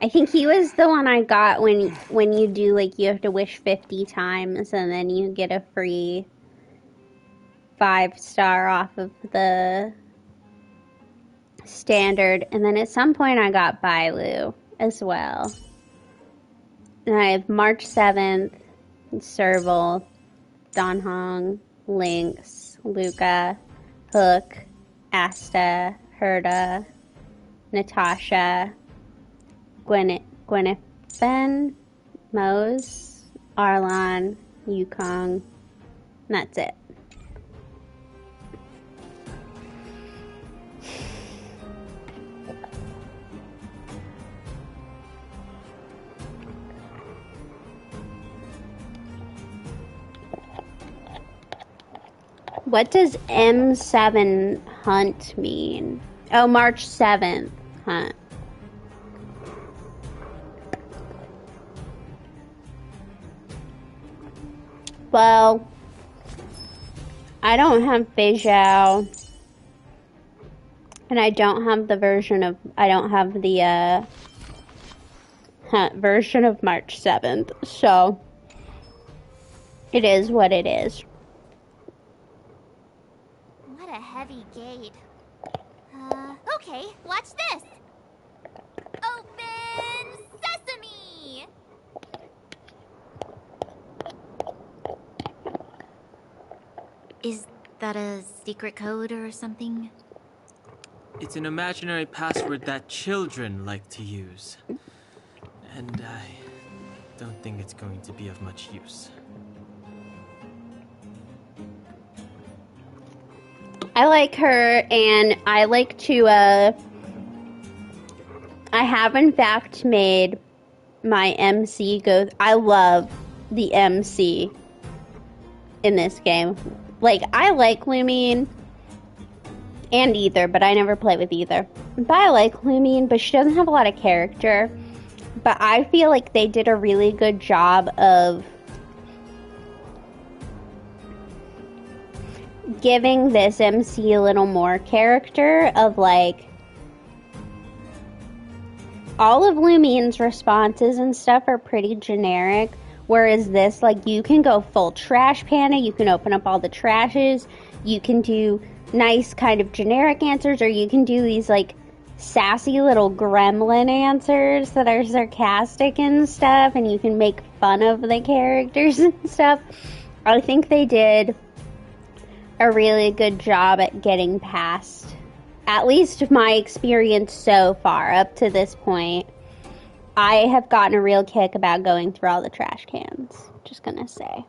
I think he was the one I got when you do, like, you have to wish 50 times and then you get a free 5-star off of the standard. And then at some point I got Bailu as well. And I have March 7th, Serval, Don Hong, Lynx, Luca, Hook, Asta, Herda, Natasha, Gwenethen, Mose, Arlon, Yukong, and that's it. What does M7 hunt mean? Oh, March 7th hunt. Well, I don't have Beijao, and I don't have the version of, I don't have the version of March 7th, so it is what it is.
What a heavy gate. Okay, watch this. Open sesame!
Is that a secret code or something?
It's an imaginary password that children like to use. And I don't think it's going to be of much use.
I like her, and I like to, I have in fact made my MC go, I love the MC in this game. Like, I like Lumine and Ether, but I never play with Ether. But I like Lumine, but she doesn't have a lot of character. But I feel like they did a really good job of giving this MC a little more character of, like, all of Lumine's responses and stuff are pretty generic, whereas this, like, you can go full trash panda, you can open up all the trashes, you can do nice kind of generic answers, or you can do these, like, sassy little gremlin answers that are sarcastic and stuff, and you can make fun of the characters and stuff. I think they did a really good job at getting past, at least my experience so far up to this point. I have gotten a real kick about going through all the trash cans. Just gonna say.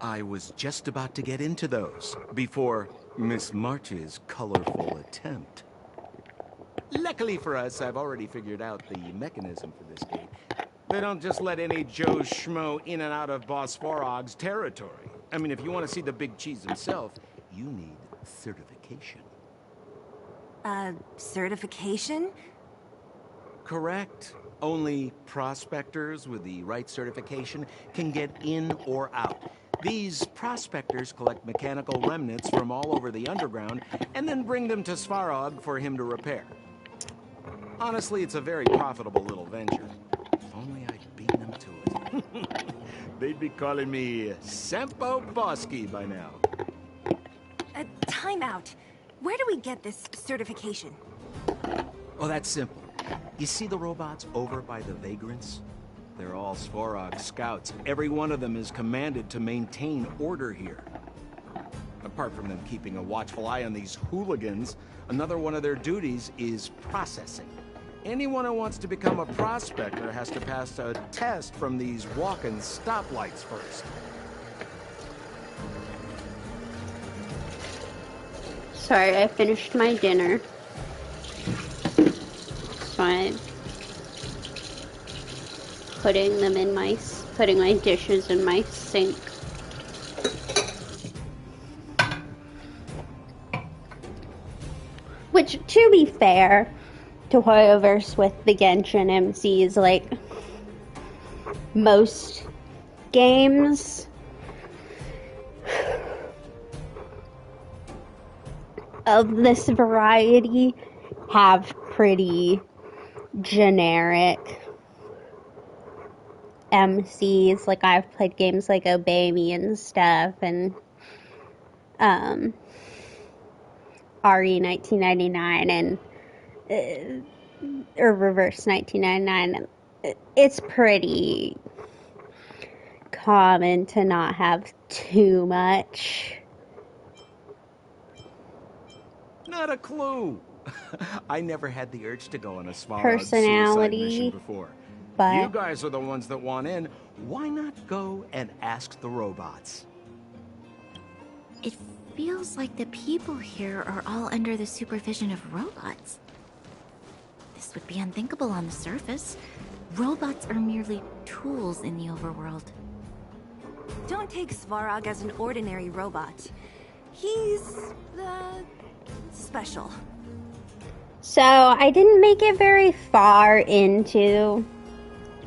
I was just about to get into those before Miss March's colorful attempt. Luckily for us, I've already figured out the mechanism for this gate. They don't just let any Joe Schmo in and out of Boss Farog's territory. I mean, if you want to see the big cheese himself, you need certification.
Certification?
Correct. Only prospectors with the right certification can get in or out. These prospectors collect mechanical remnants from all over the underground and then bring them to Svarog for him to repair. Honestly, it's a very profitable little venture. If only I'd beaten them to it. They'd be calling me Sempo Bosky by now.
Time out. Where do we get this certification?
Oh, that's simple. You see the robots over by the vagrants? They're all Svarog scouts. Every one of them is commanded to maintain order here. Apart from them keeping a watchful eye on these hooligans, another one of their duties is processing. Anyone who wants to become a prospector has to pass a test from these walk-in stoplights first.
Sorry, I finished my dinner. So I'm putting my dishes in my sink. Which, to be fair to Hoyoverse with the Genshin MCs, like, most games, of this variety have pretty generic MCs. Like, I've played games like Obey Me and stuff, and RE 1999 and or Reverse 1999. It's pretty common to not have too much.
Not a clue. I never had the urge to go on a Svarog
Personality,
suicide mission before.
but
You guys are the ones that want in. Why not go and ask the robots?
It feels like the people here are all under the supervision of robots. This would be unthinkable on the surface. Robots are merely tools in the overworld.
Don't take Svarog as an ordinary robot. He's, special.
so I didn't make it very far into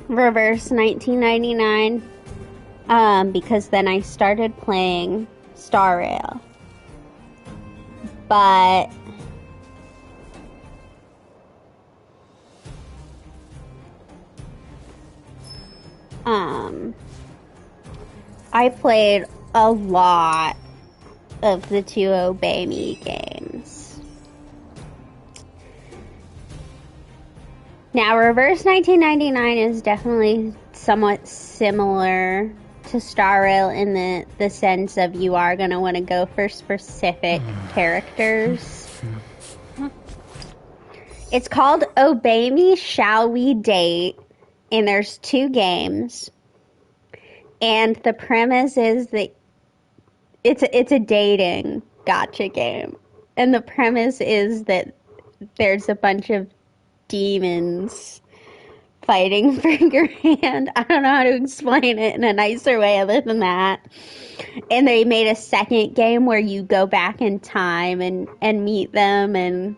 Reverse 1999 because then I started playing Star Rail. But I played a lot of the two Obey Me games. Now, Reverse 1999 is definitely somewhat similar to Star Rail in the sense of you are going to want to go for specific characters. It's called Obey Me, Shall We Date? And there's 2 games. And the premise is that it's a dating gotcha game. And the premise is that there's a bunch of demons fighting for your hand. I don't know how to explain it in a nicer way other than that. And they made a second game where you go back in time and meet them, and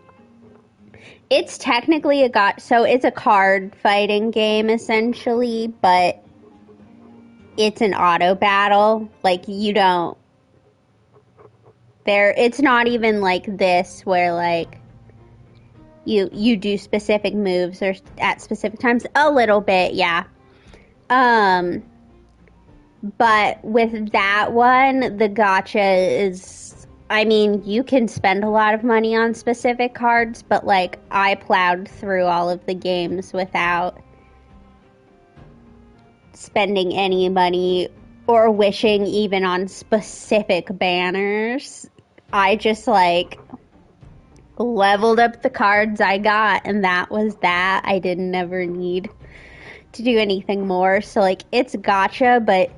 it's technically so it's a card fighting game essentially, but it's an auto battle. Like, you don't it's not even like this where like you do specific moves or at specific times. A little bit, yeah. But with that one, the gotcha is, I mean, you can spend a lot of money on specific cards, but like I plowed through all of the games without spending any money or wishing even on specific banners. I just like leveled up the cards I got, and that was that. I didn't ever need to do anything more. So like, it's gotcha, but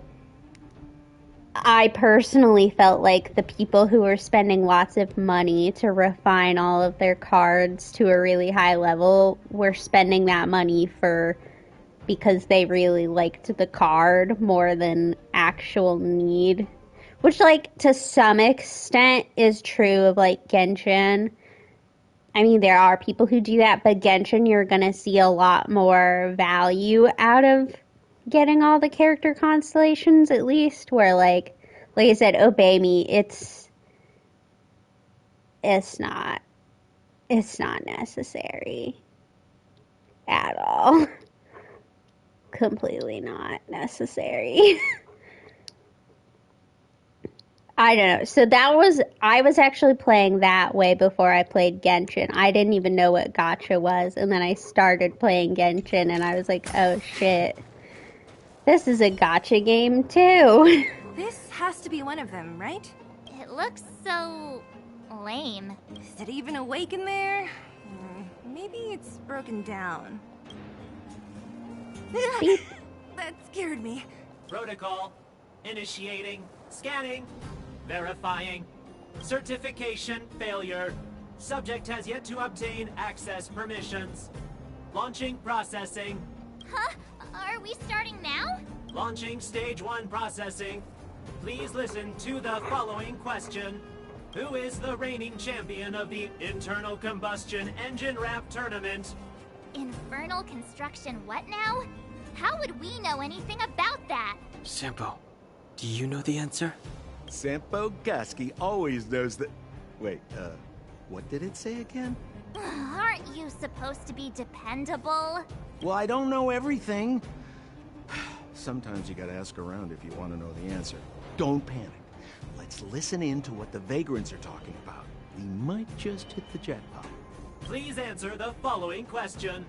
I personally felt like the people who were spending lots of money to refine all of their cards to a really high level were spending that money because they really liked the card more than actual need. Which, like, to some extent is true of, like, Genshin. I mean, there are people who do that, but Genshin, you're gonna see a lot more value out of getting all the character constellations, at least, where, like I said, Obey Me, it's not necessary at all. Completely not necessary. I don't know. So I was actually playing that way before I played Genshin. I didn't even know what gacha was, and then I started playing Genshin, and I was like, oh shit. This is a gacha game too.
This has to be one of them, right?
It looks so lame.
Is it even awake in there? Maybe it's broken down. That scared me.
Protocol. Initiating. Scanning. Verifying. Certification failure. Subject has yet to obtain access permissions. Launching processing.
Huh? Are we starting now?
Launching stage 1 processing. Please listen to the following question. Who is the reigning champion of the Internal Combustion Engine Wrap Tournament?
Infernal construction what now? How would we know anything about that?
Sampo, do you know the answer?
Sampo Gasky always knows that... Wait, What did it say again?
Aren't you supposed to be dependable?
Well, I don't know everything. Sometimes you gotta ask around if you want to know the answer. Don't panic. Let's listen in to what the vagrants are talking about. We might just hit the jackpot.
Please answer the following question.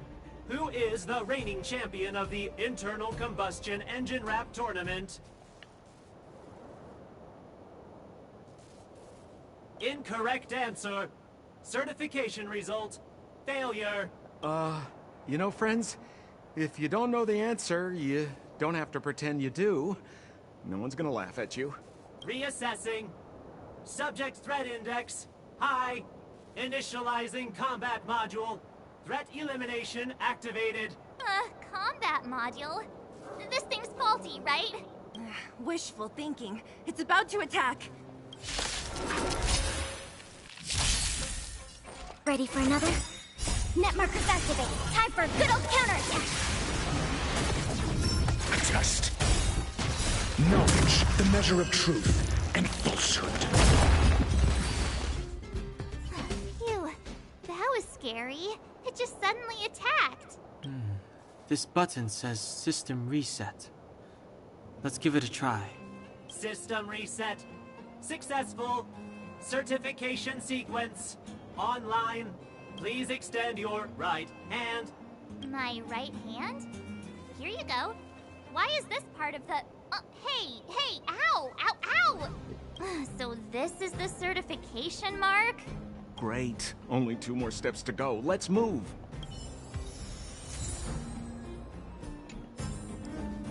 Who is the reigning champion of the Internal Combustion Engine Wrap Tournament? Incorrect answer. Certification result. Failure.
You know, friends, if you don't know the answer, you don't have to pretend you do. No one's gonna laugh at you.
Reassessing. Subject threat index. High. Initializing combat module. Threat elimination activated.
Combat module? This thing's faulty, right?
Wishful thinking. It's about to attack.
Ready for another? Net markers activated. Time for a good old counterattack.
A test. Knowledge, the measure of truth and falsehood.
Phew, that was scary. It just suddenly attacked.
This button says system reset. Let's give it a try.
System reset. Successful. Certification sequence. Online. Please extend your right hand.
My right hand? Here you go. Why is this part of the... hey, ow, ow, ow! So this is the certification mark?
Great. Only 2 more steps to go. Let's move.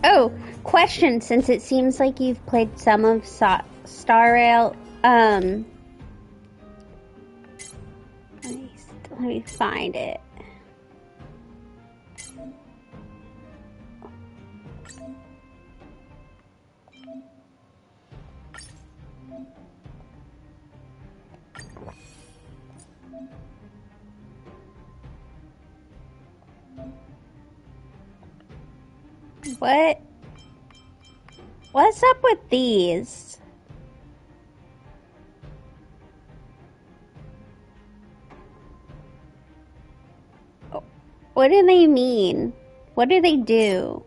Oh, question, since it seems like you've played some of Star Rail, let me find it. What's up with these? What do they mean? What do they do?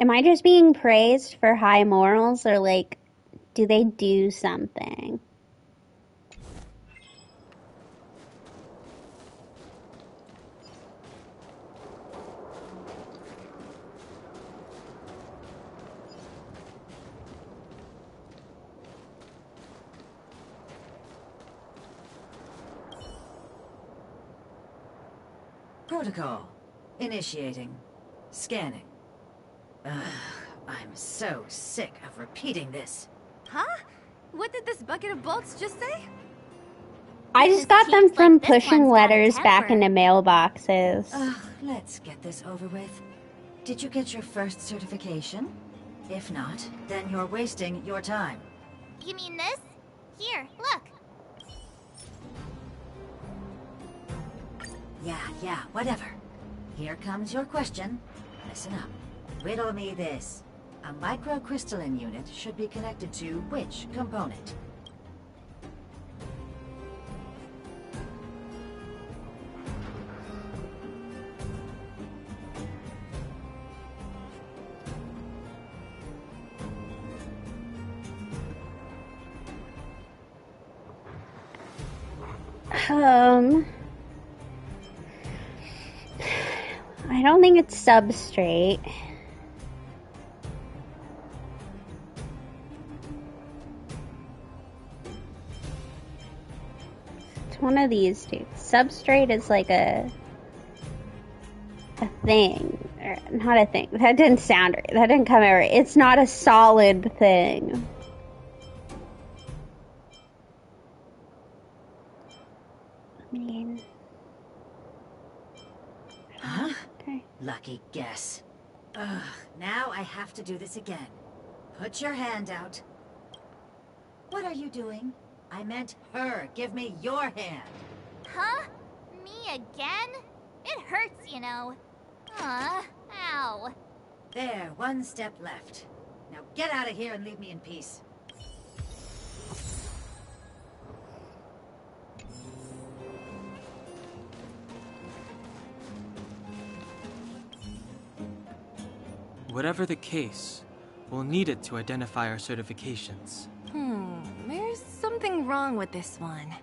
Am I just being praised for high morals, or like, do they do something?
Protocol. Initiating. Scanning. Ugh, I'm so sick of repeating this.
Huh? What did this bucket of bolts just say?
I just got them from pushing letters back into mailboxes.
Ugh, let's get this over with. Did you get your first certification? If not, then you're wasting your time.
You mean this? Here, look.
Yeah, whatever. Here comes your question. Listen up. Riddle me this. A microcrystalline unit should be connected to which component?
I don't think it's substrate. It's one of these two. Substrate is like a thing. Or not a thing. That didn't sound right. That didn't come out right. It's not a solid thing. I mean...
Huh? Lucky guess. Ugh, now I have to do this again. Put your hand out. What are you doing? I meant her. Give me your hand.
Huh? Me again? It hurts, you know. Ow.
There, one step left. Now get out of here and leave me in peace.
Whatever the case, we'll need it to identify our certifications.
There's something wrong with this one.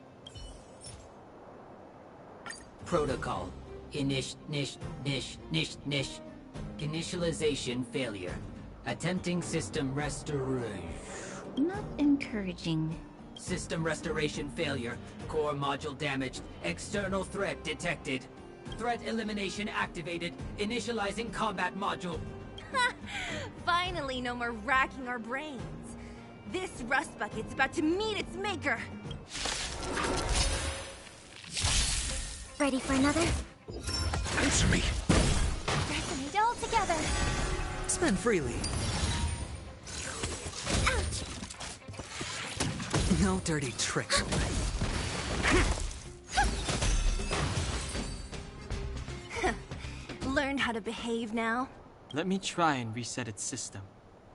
Protocol. Initialization failure. Attempting system restoration.
Not encouraging.
System restoration failure. Core module damaged. External threat detected. Threat elimination activated. Initializing combat module.
Finally, no more racking our brains. This rust bucket's about to meet its maker.
Ready for another?
Answer me.
Resonate all together.
Spend freely.
Ouch!
No dirty tricks.
Learned how to behave now?
Let me try and reset its system.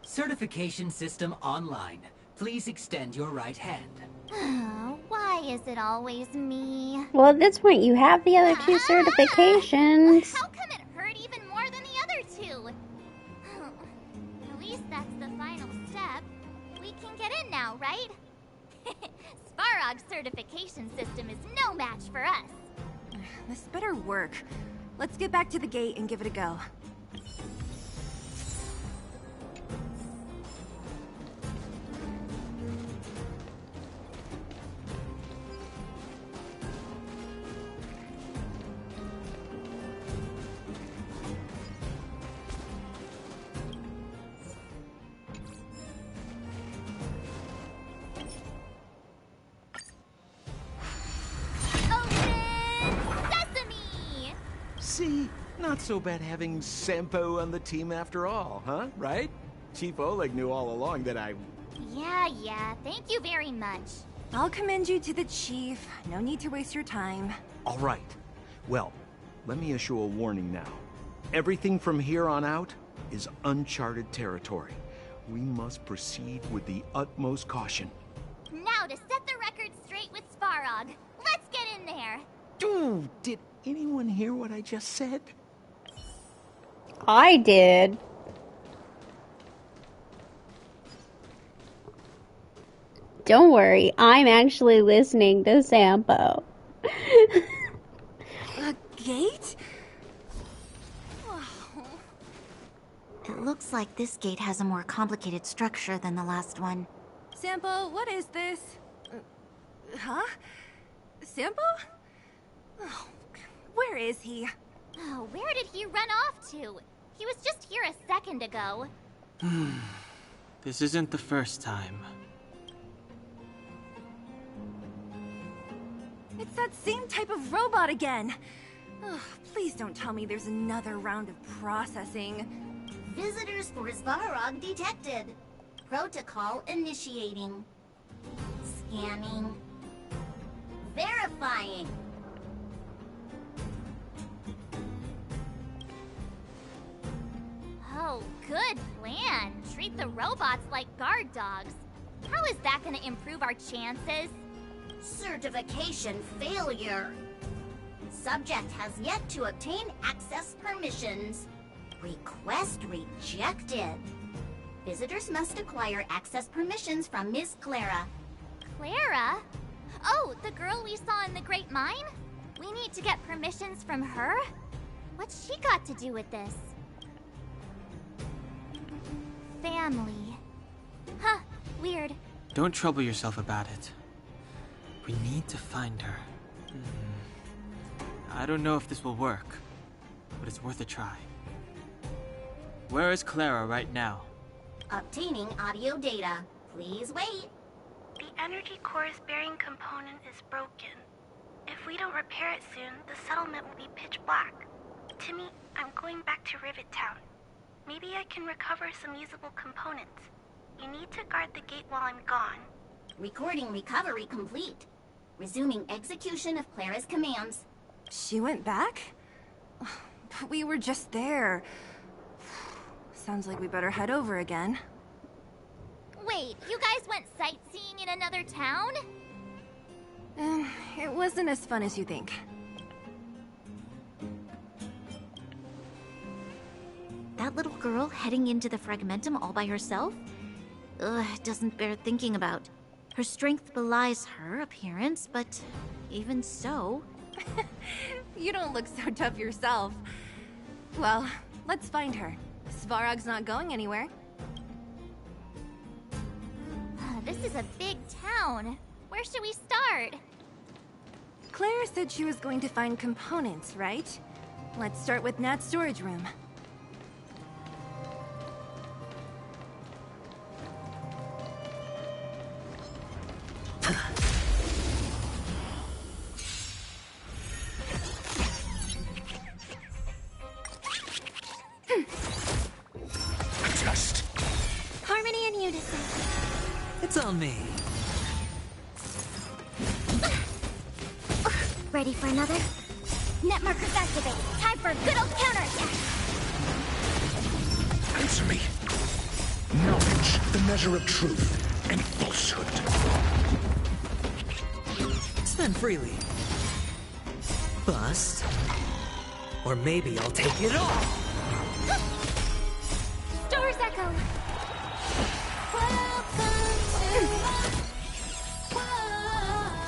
Certification system online. Please extend your right hand.
Why is it always me?
Well, at this point, you have the other two certifications.
How come it hurt even more than the other two? At least that's the final step. We can get in now, right? Svarog's certification system is no match for us.
This better work. Let's get back to the gate and give it a go.
See? Not so bad having Sampo on the team after all, huh? Right? Chief Oleg knew all along that I...
Yeah, thank you very much.
I'll commend you to the chief. No need to waste your time.
All right. Well, let me issue a warning now. Everything from here on out is uncharted territory. We must proceed with the utmost caution.
Now to set the record straight with Svarog. Let's get in there.
Dude, did anyone hear what I just said?
I did. Don't worry, I'm actually listening to Sampo.
A gate?
It looks like this gate has a more complicated structure than the last one.
Sampo, what is this? Huh? Sampo? Oh, where is he?
Oh, where did he run off to? He was just here a second ago.
This isn't the first time.
It's that same type of robot again. Ugh, please don't tell me there's another round of processing.
Visitors for Svarog detected. Protocol initiating. Scanning. Verifying.
Oh, good plan. Treat the robots like guard dogs. How is that gonna improve our chances?
Certification failure. Subject has yet to obtain access permissions. Request rejected. Visitors must acquire access permissions from Miss Clara.
Clara? Oh, the girl we saw in the Great Mine? We need to get permissions from her? What's she got to do with this? Family. Huh, weird.
Don't trouble yourself about it. We need to find her. I don't know if this will work, but it's worth a try. Where is Clara right now?
Obtaining audio data. Please wait.
The energy core's bearing component is broken. If we don't repair it soon, the settlement will be pitch black. Timmy, I'm going back to Rivet Town. Maybe I can recover some usable components. You need to guard the gate while I'm gone.
Recording recovery complete. Resuming execution of Clara's commands.
She went back? But we were just there. Sounds like we better head over again.
Wait, you guys went sightseeing in another town?
It wasn't as fun as you think.
That little girl heading into the Fragmentum all by herself? Ugh, doesn't bear thinking about. Her strength belies her appearance, but even so...
You don't look so tough yourself. Well, let's find her. Svarog's not going anywhere.
This is a big town. Where should we start?
Claire said she was going to find components, right? Let's start with Nat's storage room.
Just.
Harmony and unison.
It's on me.
Ready for another? Net markers activated. Time for a good old counterattack.
Answer me. Knowledge, the measure of truth, and falsehood.
Spend freely. Bust. Or maybe I'll take it all.
Doors echo.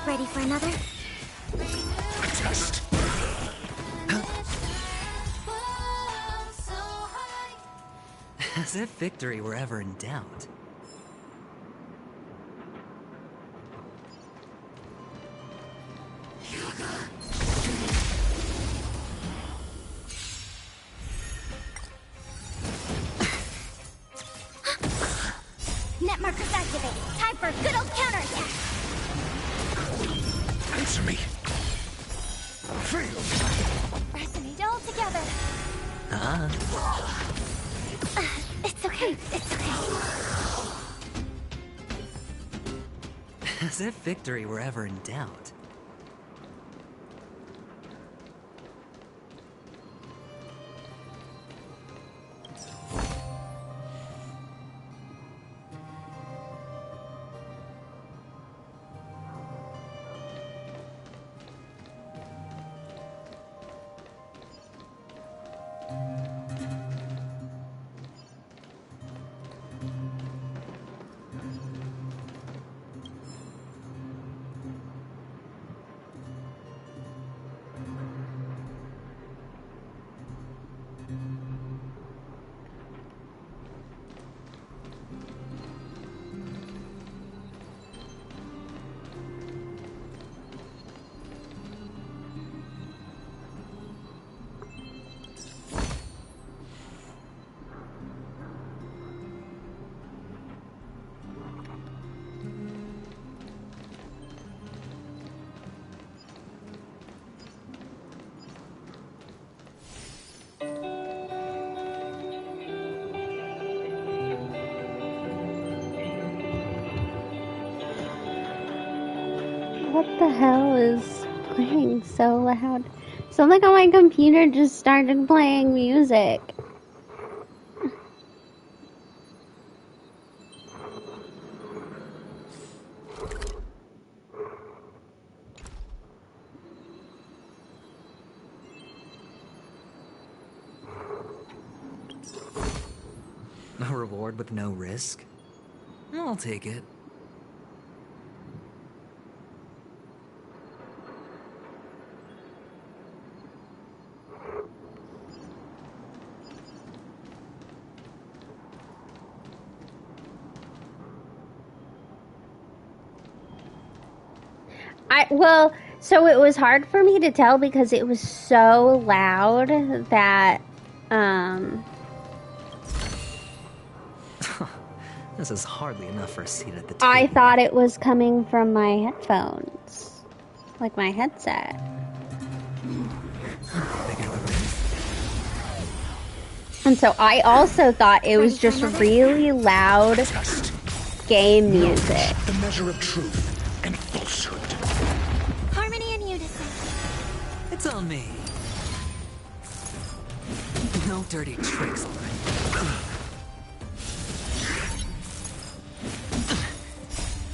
Ready for another?
Just.
As if victory were ever in doubt.
Net markers activated. Time for a good old counterattack.
Answer me. Feel.
Resonate all together. It's okay. It's okay.
As if victory were ever in doubt.
What the hell is playing so loud? Something on my computer just started playing music.
A reward with no risk? I'll take it.
Well, so it was hard for me to tell because it was so loud that,
This is hardly enough for a seat at the table.
I thought it was coming from my headphones. Like my headset. And so I also thought it was just really loud game music.
The measure of truth and falsehood.
Harmony and unison.
It's on me. No dirty tricks, alright?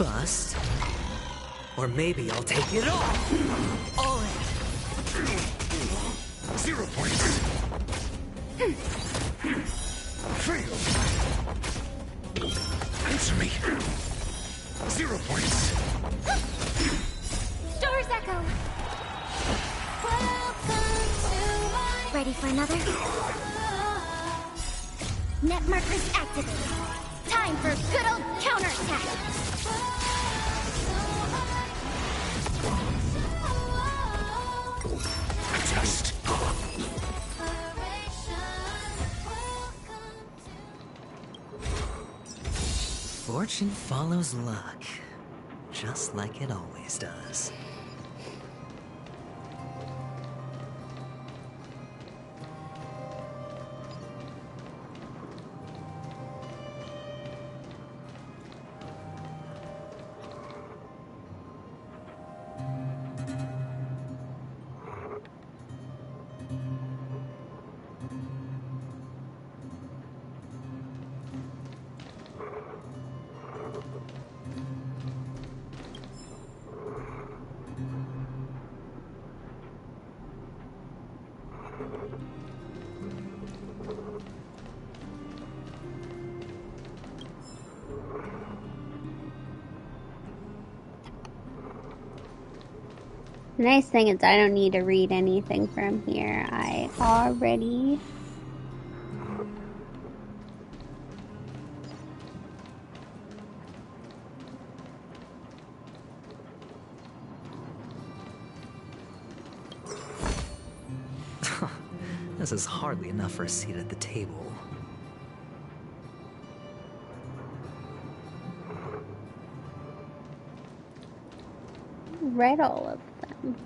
Bust. Or maybe I'll take it all. All in.
0 points. Fail. Answer me. 0 points.
Stars Echo! Ready for another? Net markers activated. Time for good old counterattack!
Test.
Fortune follows luck, just like it always does.
The nice thing is I don't need to read anything from here. I already...
This is hardly enough for a seat at the table.
Read all of them.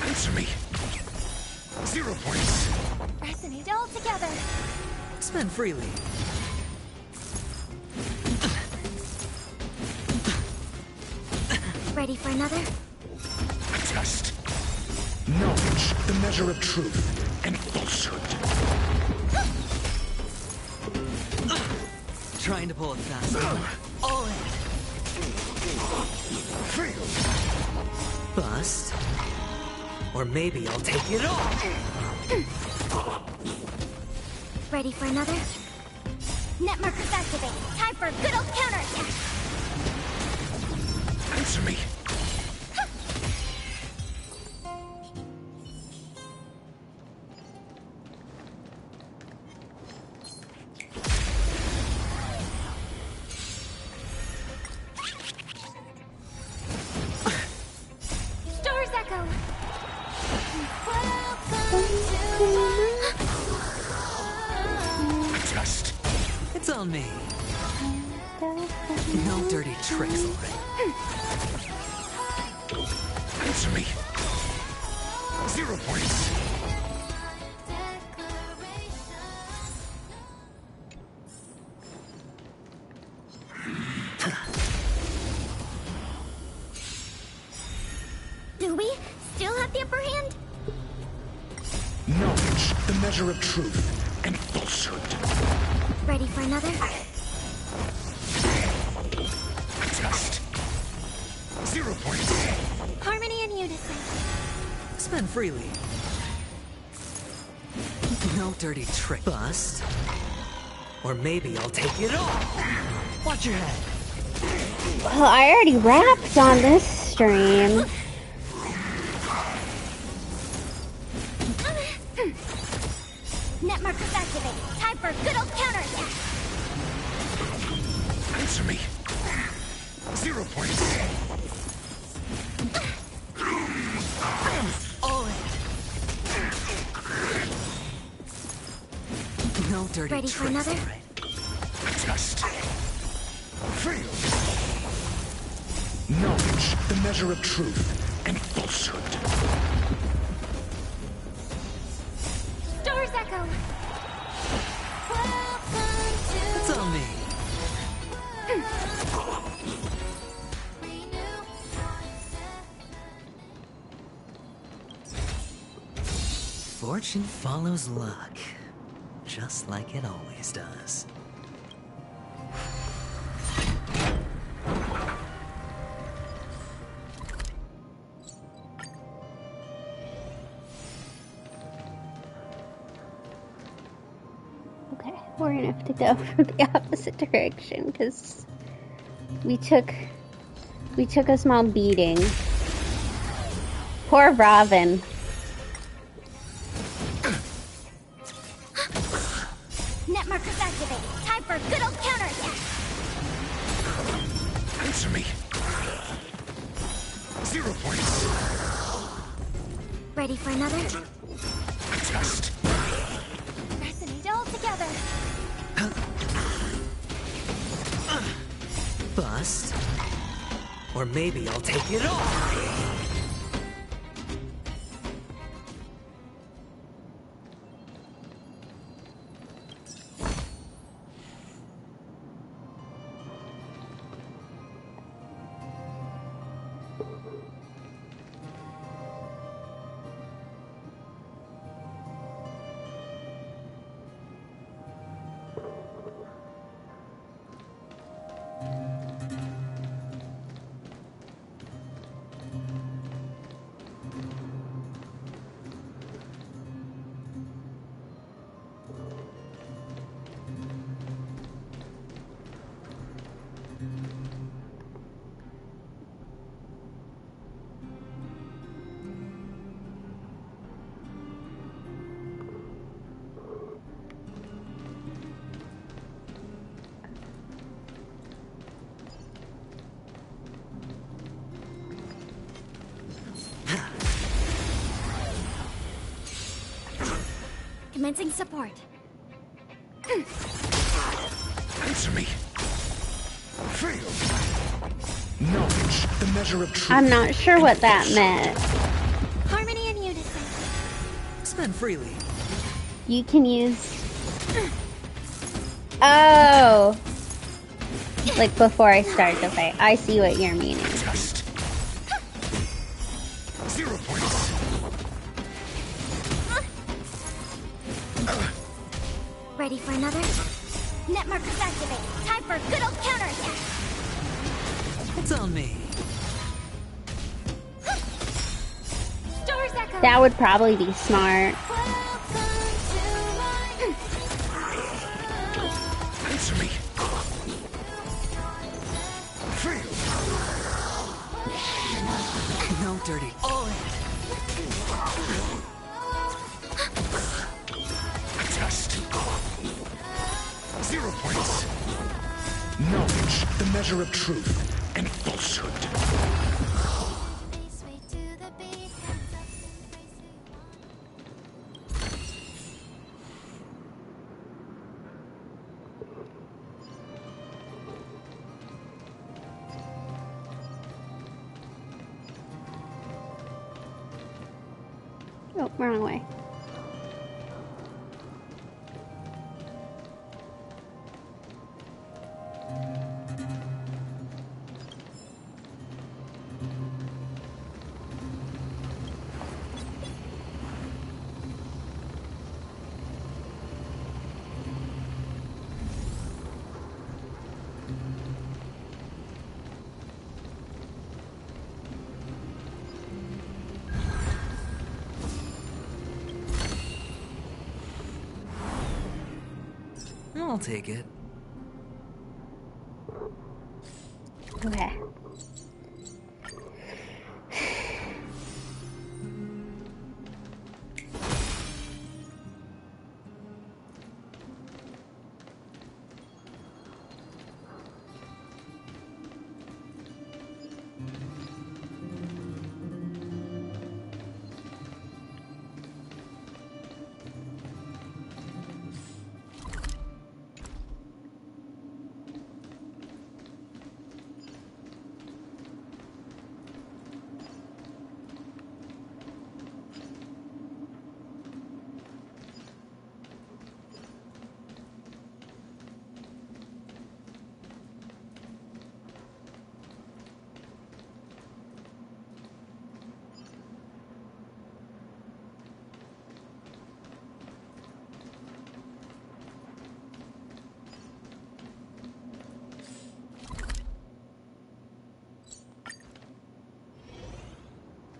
Answer me. 0 points.
Resonate all together.
Spend freely.
Ready for another?
Test. Knowledge, the measure of truth and falsehood.
Trying to pull it fast. All in.
Fail.
Bust. Or maybe I'll take it all.
Ready for another? Net markers activated. Time for a good old counterattack.
Answer me.
Stars Echo.
Test.
It's on me. No dirty tricks, alright?
Answer me. 0 points.
Do we still have the upper hand?
Knowledge, the measure of truth and falsehood.
Ready for another?
Test. 0 points.
Harmony and unison.
Spend freely. No dirty trick. Bust. Or maybe I'll take it all. Watch your head.
Well, I already rapped on this stream.
Net markers activated. Time for a good old counterattack.
Answer me. 0 points.
All in. No dirty
Ready for another?
Test. Fail. Knowledge, the measure of truth and falsehood.
Doors echo.
It's on me. Fortune follows luck, just like it always does.
Okay, we're gonna have to go from the opposite direction because we took a small beating. Poor Robin.
Net markers activated. Time for a good old counterattack.
Answer me. 0 points.
Ready for another?
Test.
Resonate all together.
Bust. Or maybe I'll take it all.
Commencing support.
Answer me. Fail. Knowledge, the measure of truth.
I'm not sure what that meant.
Harmony and unison.
Spend freely.
You can use... Oh! Like before I start the fight. I see what you're meaning.
Test. 0 points.
Ready for another? Net markers activated. Time for a good old counterattack.
It's on me.
Doors echo.
That would probably be smart.
Answer me. Fail.
No dirty. All in.
Test. 0 points. Knowledge, the measure of truth and falsehood.
Oh, wrong way.
I'll take it.
Okay.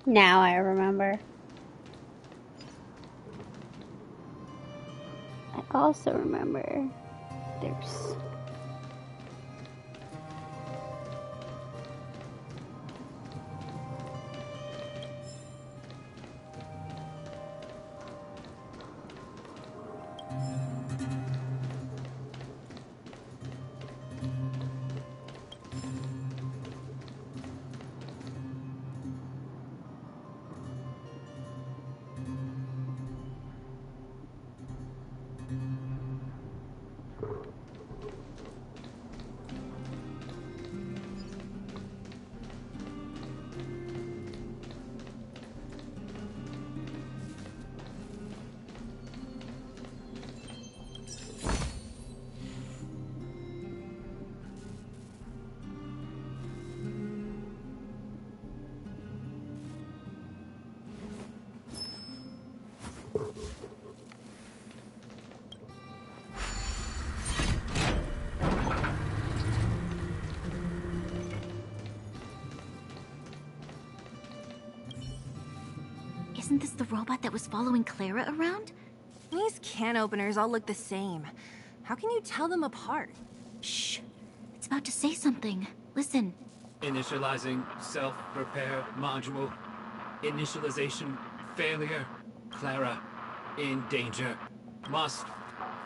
Now I remember. I also remember there's...
Isn't this the robot that was following Clara around?
These can openers all look the same. How can you tell them apart?
Shh. It's about to say something. Listen.
Initializing self-repair module. Initialization failure. Clara, in danger. Must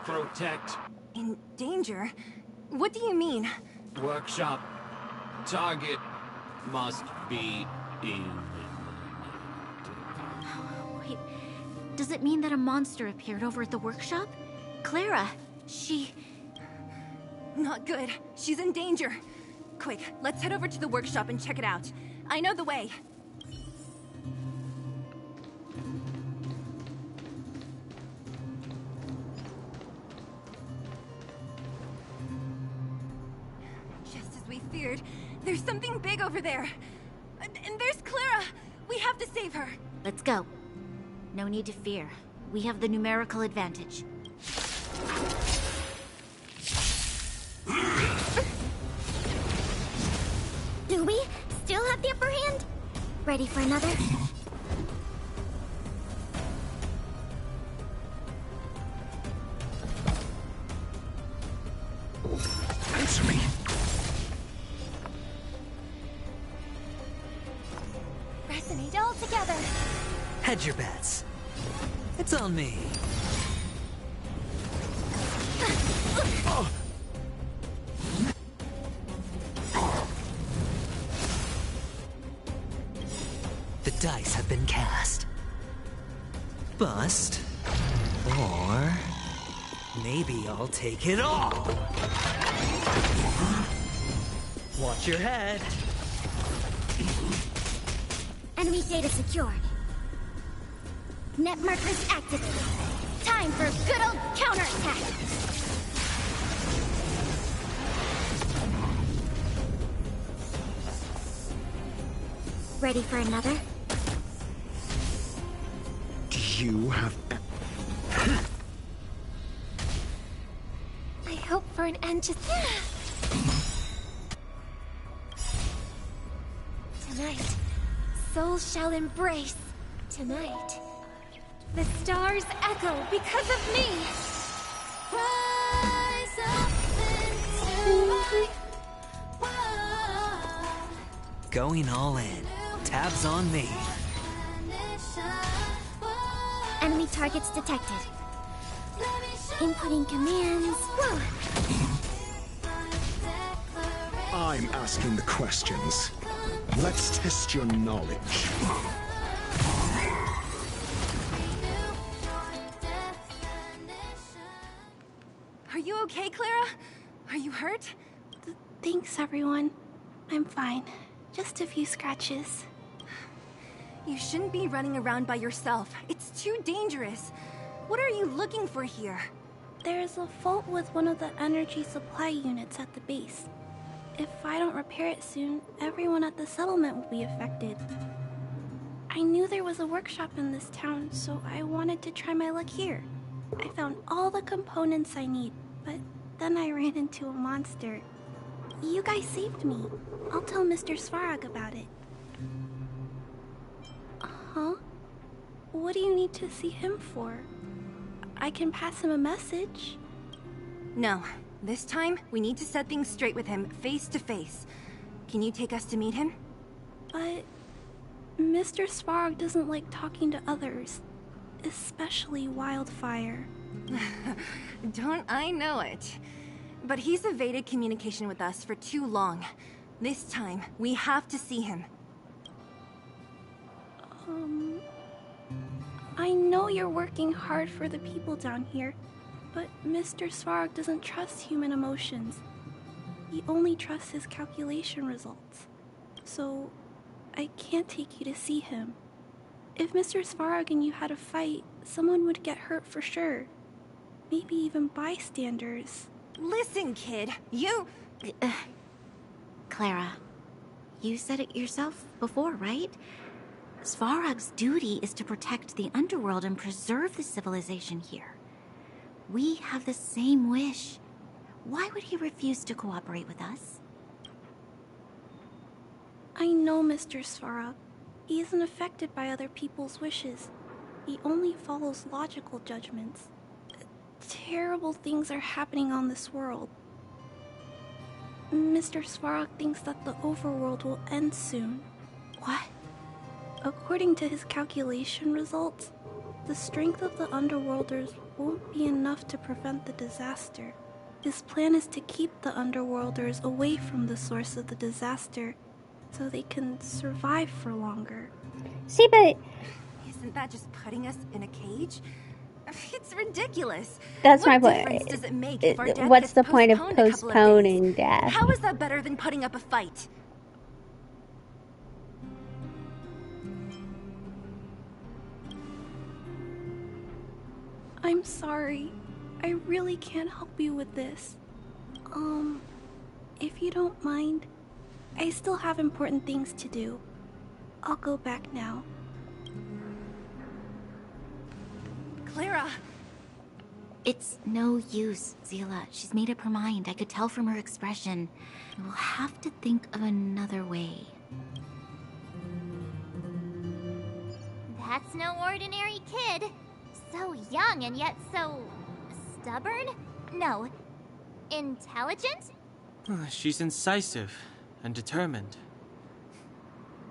protect.
In danger? What do you mean?
Workshop. Target must be in.
Wait, does it mean that a monster appeared over at the workshop? Clara, she...
Not good. She's in danger. Quick, let's head over to the workshop and check it out. I know the way. Just as we feared, there's something big over there. And there's Clara! We have to save her!
Let's go. No need to fear. We have the numerical advantage.
Do we still have the upper hand? Ready for another?
Answer me.
Resonate all together.
Hedge your bets. It's on me. The dice have been cast. Bust. Or... maybe I'll take it all. Watch your head.
Enemy data secured. Net markers activated. Time for a good old counterattack. Ready for another?
Do you have...
I hope for an end to... Tonight, souls shall embrace. Tonight, the stars echo because of me. Rise up into light. Whoa.
Going all in. Tabs on me.
Enemy targets detected. Inputting commands. Whoa.
I'm asking the questions. Let's test your knowledge.
Are you okay, Clara? Are you hurt?
Thanks, everyone. I'm fine. Just a few scratches.
You shouldn't be running around by yourself. It's too dangerous. What are you looking for here?
There's a fault with one of the energy supply units at the base. If I don't repair it soon, everyone at the settlement will be affected. I knew there was a workshop in this town, so I wanted to try my luck here. I found all the components I need, but then I ran into a monster. You guys saved me. I'll tell Mr. Svarog about it. Huh? What do you need to see him for? I can pass him a message.
No. This time, we need to set things straight with him, face to face. Can you take us to meet him?
But Mr. Svarog doesn't like talking to others, especially Wildfire.
Don't I know it? But he's evaded communication with us for too long. This time, we have to see him.
I know you're working hard for the people down here, but Mr. Svarog doesn't trust human emotions. He only trusts his calculation results. So, I can't take you to see him. If Mr. Svarog and you had a fight, someone would get hurt for sure. Maybe even bystanders.
Listen, kid, you...
Clara, you said it yourself before, right? Svarog's duty is to protect the underworld and preserve the civilization here. We have the same wish. Why would he refuse to cooperate with us?
I know Mr. Svarog. He isn't affected by other people's wishes. He only follows logical judgments. Terrible things are happening on this world. Mr. Svarog thinks that the overworld will end soon.
What?
According to his calculation results, the strength of the Underworlders won't be enough to prevent the disaster. His plan is to keep the Underworlders away from the source of the disaster, so they can survive for longer.
See, but...
Isn't that just putting us in a cage? It's ridiculous.
That's
what
my
difference
point.
Does it make if our death
What's
gets
the point of
postponed a couple of
postponing
days?
death?
How is that better than putting up a fight?
I'm sorry. I really can't help you with this. If you don't mind, I still have important things to do. I'll go back now.
Clara!
It's no use, Zila. She's made up her mind. I could tell from her expression. We'll have to think of another way.
That's no ordinary kid. So young and yet so... stubborn? No. Intelligent?
She's incisive and determined.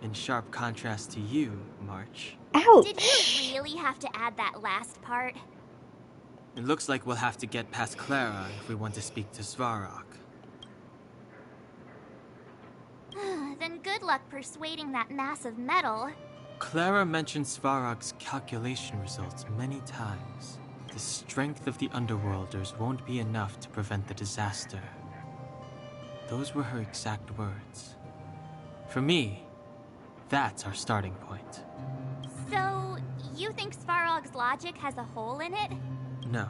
In sharp contrast to you, March.
Ouch!
Did you really have to add that last part?
It looks like we'll have to get past Clara if we want to speak to Svarog.
Then good luck persuading that mass of metal.
Clara mentioned Svarog's calculation results many times. The strength of the Underworlders won't be enough to prevent the disaster. Those were her exact words. For me, that's our starting point.
So, you think Svarog's logic has a hole in it?
No.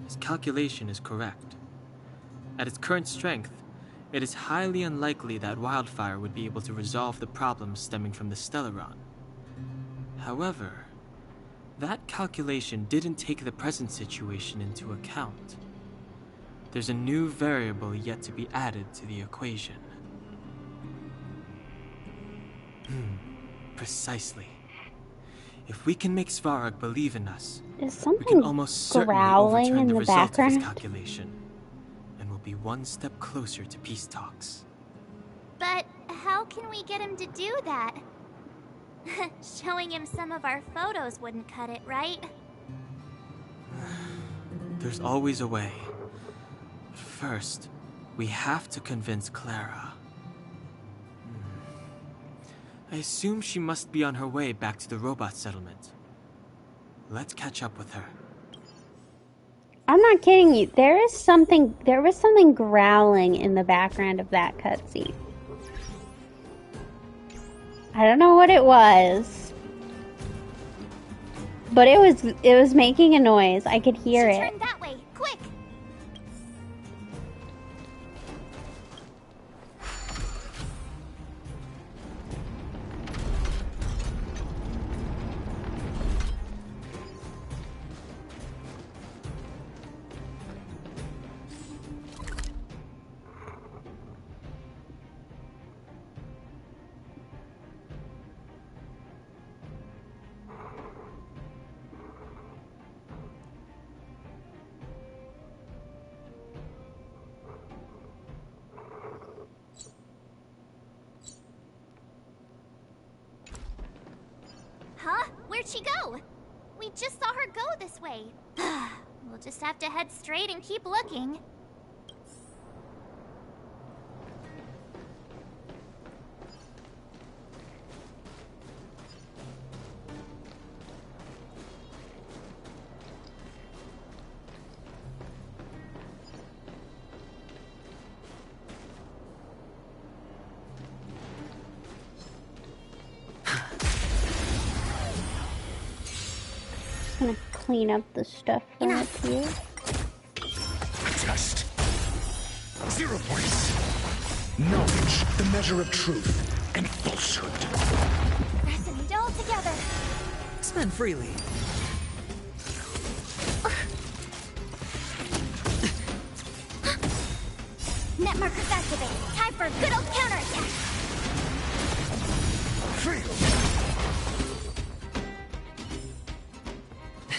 His calculation is correct. At its current strength, it is highly unlikely that Wildfire would be able to resolve the problems stemming from the Stellaron. However, that calculation didn't take the present situation into account. There's a new variable yet to be added to the equation. Precisely. If we can make Svarog believe in us,
Is
we can
something
almost certainly
growling
overturn
in
the
the
result of his
background?
calculation, and we'll be one step closer to peace talks.
But how can we get him to do that? Showing him some of our photos wouldn't cut it, right?
There's always a way. But first, we have to convince Clara. I assume she must be on her way back to the robot settlement. Let's catch up with her.
I'm not kidding you. There was something growling in the background of that cutscene. I don't know what it was, but it was making a noise. I could hear it.
Turn that way, quick! Huh? Where'd she go? We just saw her go this way. We'll just have to head straight and keep looking.
Gonna clean up the stuff from up here.
Test. 0 points. Knowledge, the measure of truth and falsehood.
Resonate all together.
Spend freely.
Net markers activated. Time for a good old counterattack.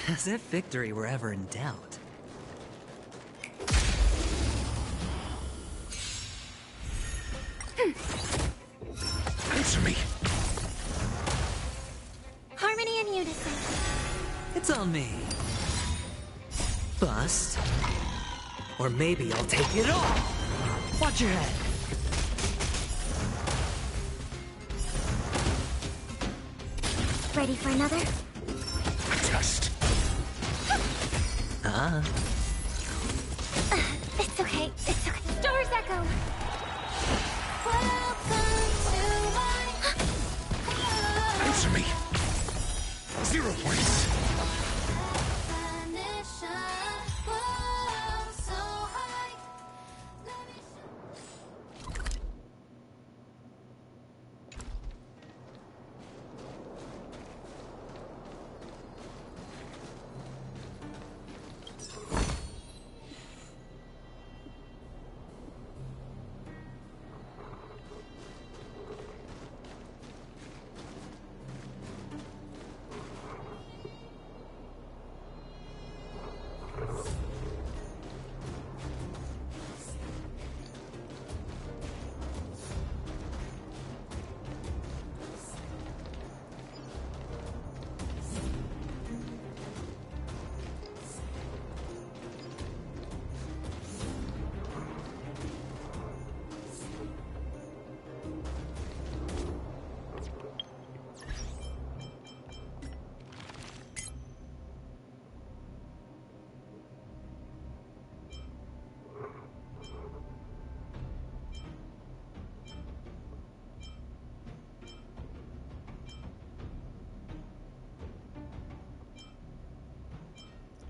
As if victory were ever in doubt.
Answer me.
Harmony and unison.
It's on me. Bust. Or maybe I'll take it all. Watch your head.
Ready for another?
Test.
It's okay. It's okay.
Doors echo.
Answer me. 0 points.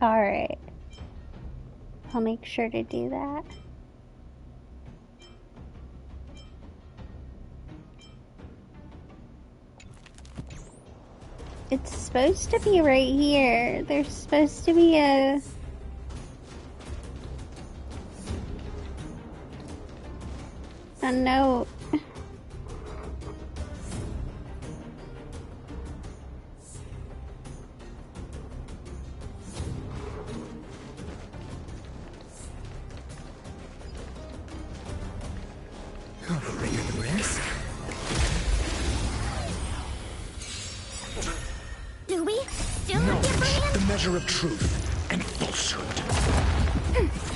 Alright. I'll make sure to do that. It's supposed to be right here. There's supposed to be a note.
Bigger the risk,
measure of truth and falsehood.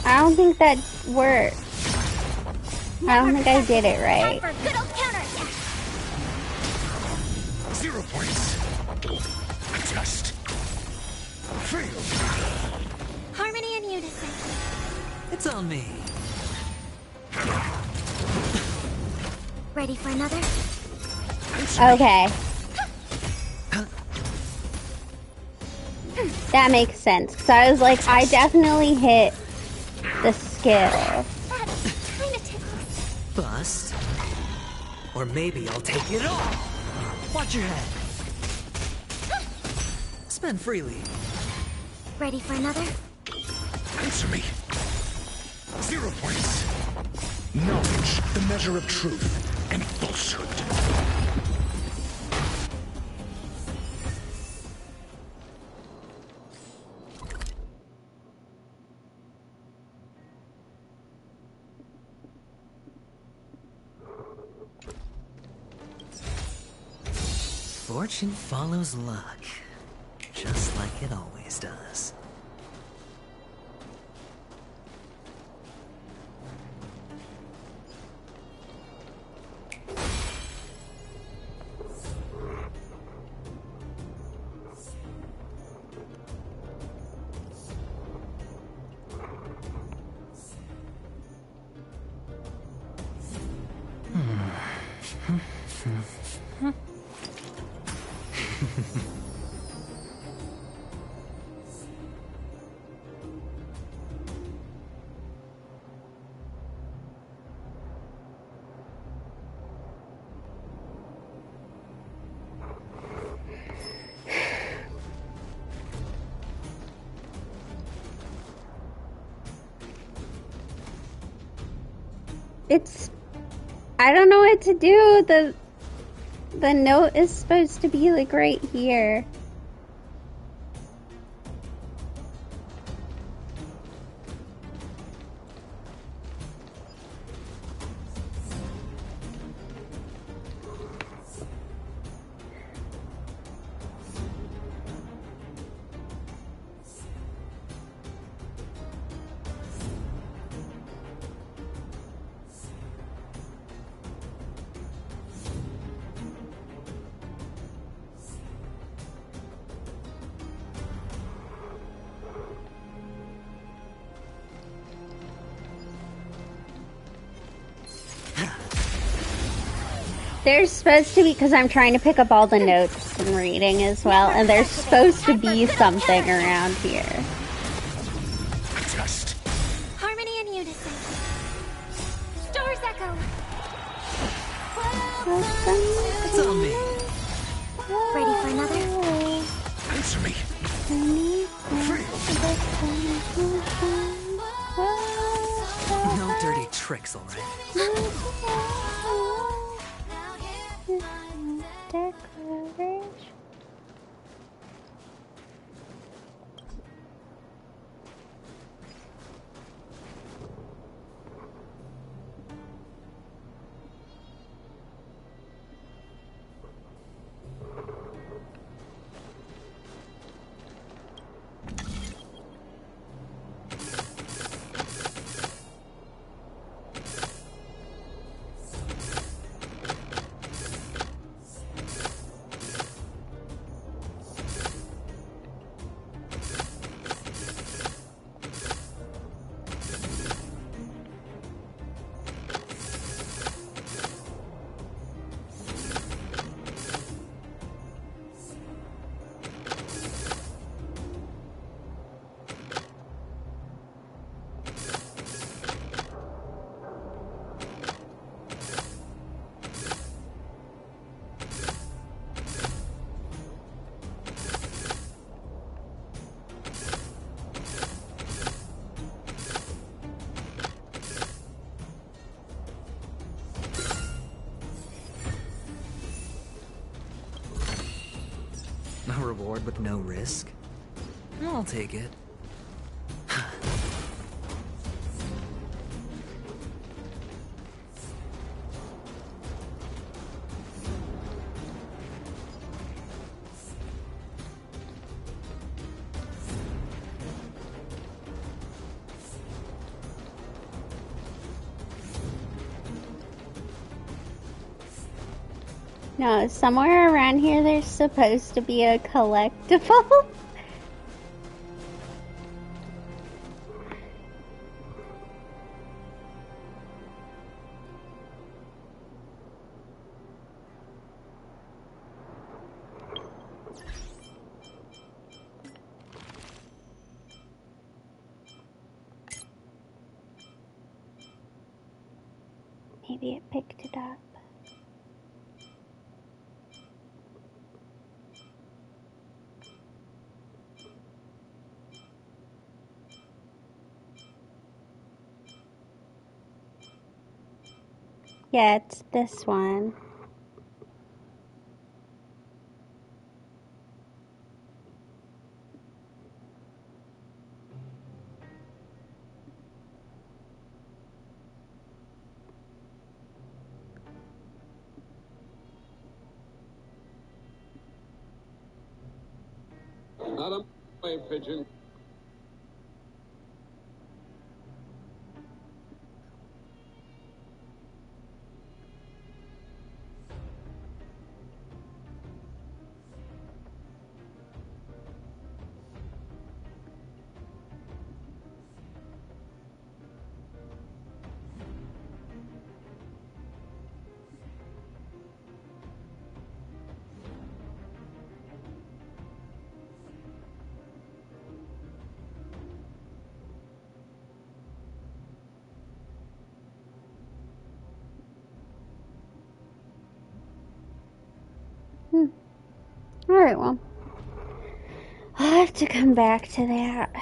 I don't think that worked. I don't think I did it right.
For good old counterattack.
0 points. Test. Fail.
Harmony and unison.
It's on me.
Ready for another?
Okay. That makes sense. Because I was like, I definitely hit the skill.
Bust. Or maybe I'll take it all. Watch your head. Spend freely.
Ready for another?
Answer me. 0 points. Knowledge, the measure of truth and falsehood.
Fortune follows luck, just like it always does.
It's... I don't know what to do. The note is supposed to be like right here. There's supposed to be, because I'm trying to pick up all the notes and reading as well, and there's supposed to be something around here.
Test.
Harmony and unison. Stars echo.
It's on me.
Ready for another?
Answer me.
No dirty tricks, alright?
Declaration.
A reward with no risk? I'll take it.
No, somewhere around here there's supposed to be a collectible. Maybe it picked it up. Yeah, it's this one.
Not a way, pigeon.
Alright, well. I'll have to come back to that.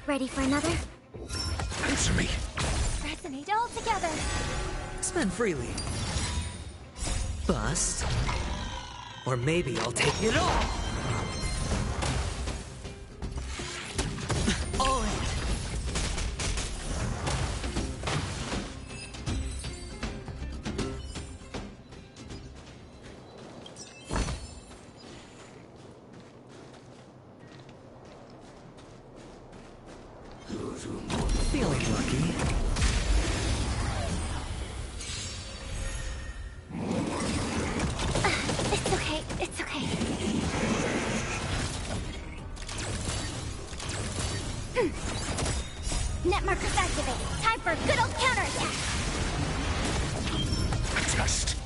Ready for another?
Answer me.
Resonate all together.
Spend freely. Bust. Or maybe I'll take it all. All in. Feeling lucky.
It's okay, it's okay. Net markers activated. Time for a good old counterattack.
Test.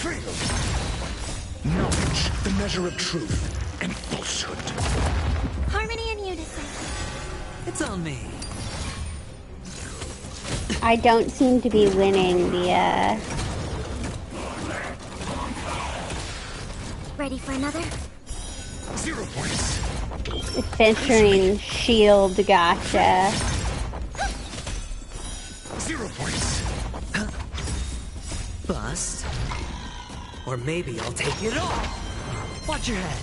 Freedom. Knowledge, the measure of truth and falsehood.
Harmony and unison.
It's on me.
I don't seem to be winning the,
Ready for another?
0 points.
Aventurine shield gotcha.
0 points.
Bust. Or maybe I'll take it all. Watch your head.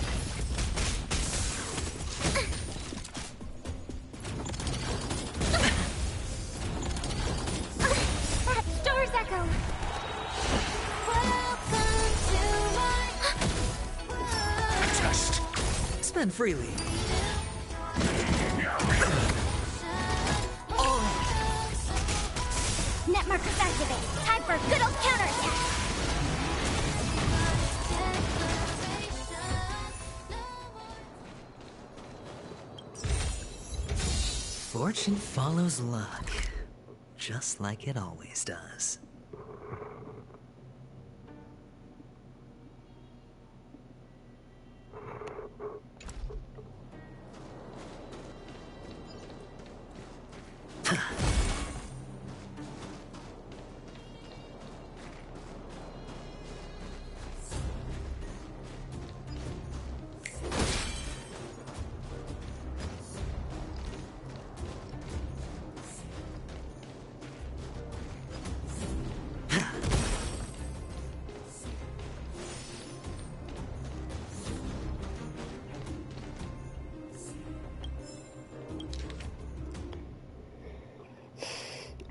That store's echo.
Test.
Spend freely.
Net markers activated. Time for a good old counterattack.
Fortune follows luck. Just like it always does.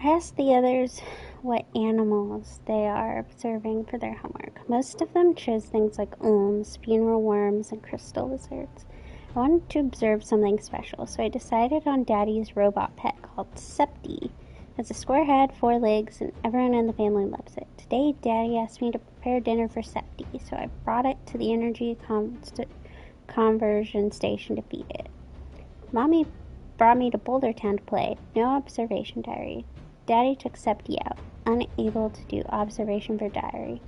I asked the others what animals they are observing for their homework. Most of them chose things like ulms, funeral worms, and crystal lizards. I wanted to observe something special, so I decided on Daddy's robot pet called Septi. It's a square head, 4 legs, and everyone in the family loves it. Today, Daddy asked me to prepare dinner for Septi, so I brought it to the energy conversion station to feed it. Mommy brought me to Boulder Town to play. No observation diary. Daddy took Septi out, unable to do observation for diary.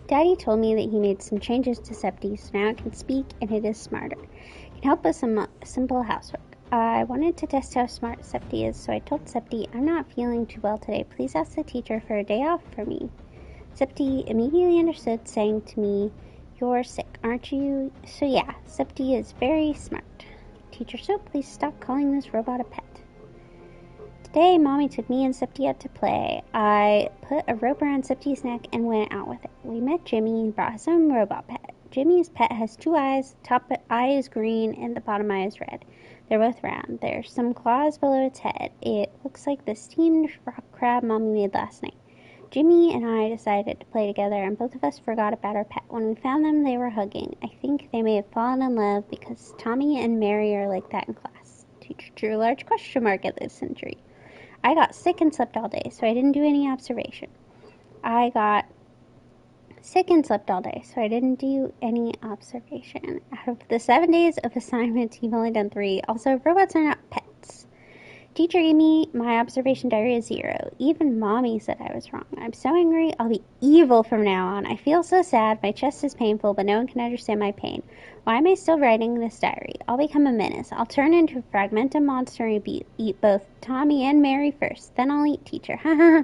Daddy told me that he made some changes to Septi, so now it can speak and it is smarter. It can help with some simple housework. I wanted to test how smart Septi is, so I told Septi, I'm not feeling too well today. Please ask the teacher for a day off for me. Septi immediately understood, saying to me, You're sick, aren't you? So yeah, Septi is very smart. Teacher, so please stop calling this robot a pet. Today, Mommy took me and Septi out to play. I put a rope around Septi's neck and went out with it. We met Jimmy and brought his own robot pet. Jimmy's pet has 2 eyes. The top eye is green and the bottom eye is red. They're both round. There's some claws below its head. It looks like the steamed rock crab Mommy made last night. Jimmy and I decided to play together, and both of us forgot about our pet. When we found them, they were hugging. I think they may have fallen in love because Tommy and Mary are like that in class. Teacher drew a large question mark at this entry. I got sick and slept all day, so I didn't do any observation. Out of the 7 days of assignments, you've only done 3. Also, robots are not pets. Teacher gave me my observation diary as 0. Even Mommy said I was wrong. I'm so angry, I'll be evil from now on. I feel so sad, my chest is painful, but no one can understand my pain. Why am I still writing this diary? I'll become a menace. I'll turn into a fragmentum monster and eat both Tommy and Mary first. Then I'll eat Teacher. Ha ha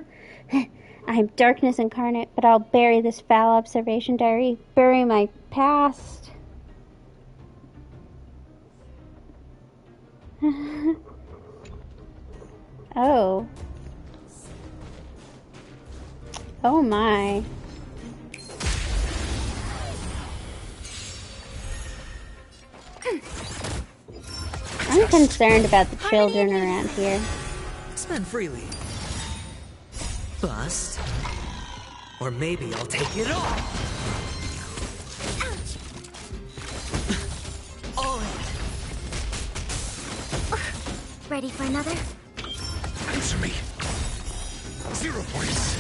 ha. I'm darkness incarnate, but I'll bury this foul observation diary. Bury my past. Oh. Oh my. I'm concerned about the children around here.
Spend freely. Bust. Or maybe I'll take it all. All in.
Ready for another?
Answer me. 0 points.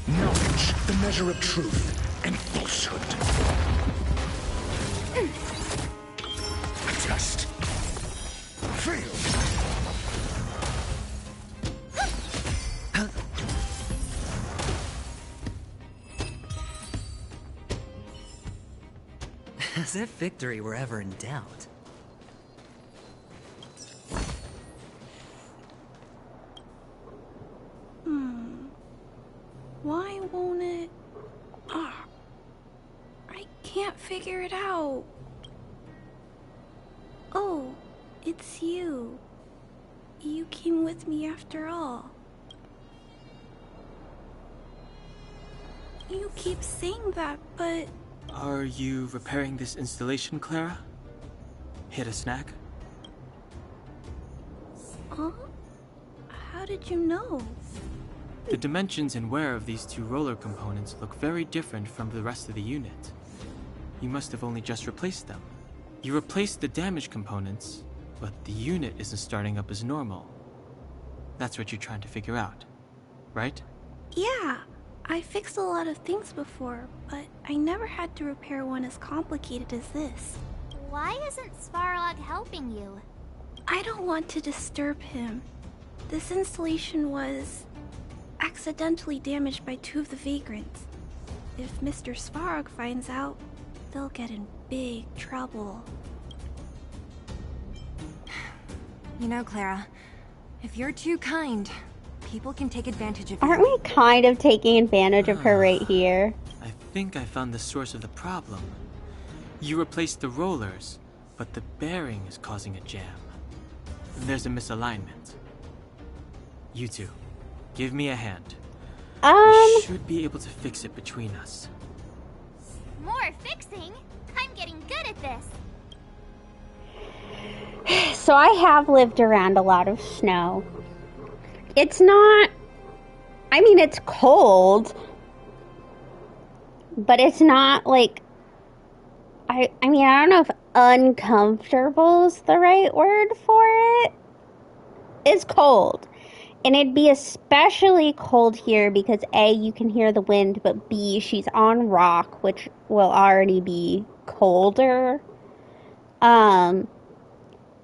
Knowledge, the measure of truth and falsehood. Test. Fail.
As if victory were ever in doubt.
Why won't it... I can't figure it out. Oh, it's you. You came with me after all. You keep saying that, but...
Are you repairing this installation, Clara? Hit a snack?
Huh? How did you know?
The dimensions and wear of these 2 roller components look very different from the rest of the unit. You must have only just replaced them. You replaced the damaged components, but the unit isn't starting up as normal. That's what you're trying to figure out, right?
Yeah, I fixed a lot of things before, but I never had to repair one as complicated as this.
Why isn't Svarog helping you?
I don't want to disturb him. This installation was accidentally damaged by 2 of the vagrants. If Mr. Svarog finds out, they'll get in big trouble.
You know, Clara, if you're too kind, people can take advantage of you.
Aren't we kind of taking advantage of her right here?
I think I found the source of the problem. You replaced the rollers, but the bearing is causing a jam. There's a misalignment. You two, give me a hand. We should be able to fix it between us.
More fixing? I'm getting good at this.
So I have lived around a lot of snow. It's not... I mean, it's cold. But it's not like... I mean, I don't know if uncomfortable is the right word for it. It's cold. And it'd be especially cold here because A, you can hear the wind, but B, she's on rock, which will already be colder.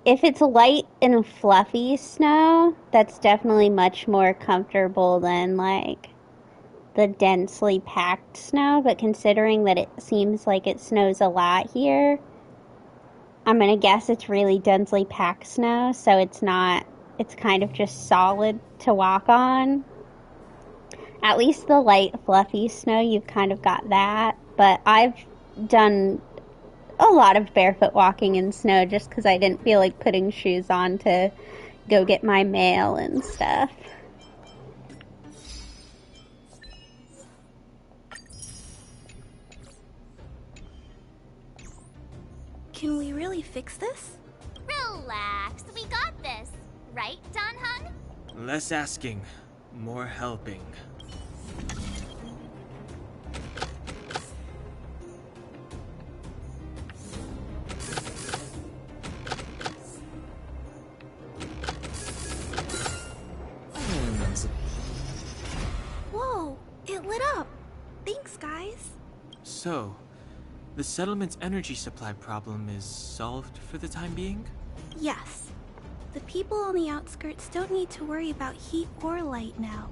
If it's light and fluffy snow, that's definitely much more comfortable than, like, the densely packed snow. But considering that it seems like it snows a lot here, I'm gonna guess it's really densely packed snow, so it's not, it's kind of just solid to walk on. At least the light, fluffy snow, you've kind of got that. But I've done a lot of barefoot walking in snow just because I didn't feel like putting shoes on to go get my mail and stuff.
Can we really fix this?
Relax, we got this. Right, Don Hung?
Less asking, more helping.
Whoa, it lit up. Thanks, guys.
So, the settlement's energy supply problem is solved for the time being?
Yes. The people on the outskirts don't need to worry about heat or light now.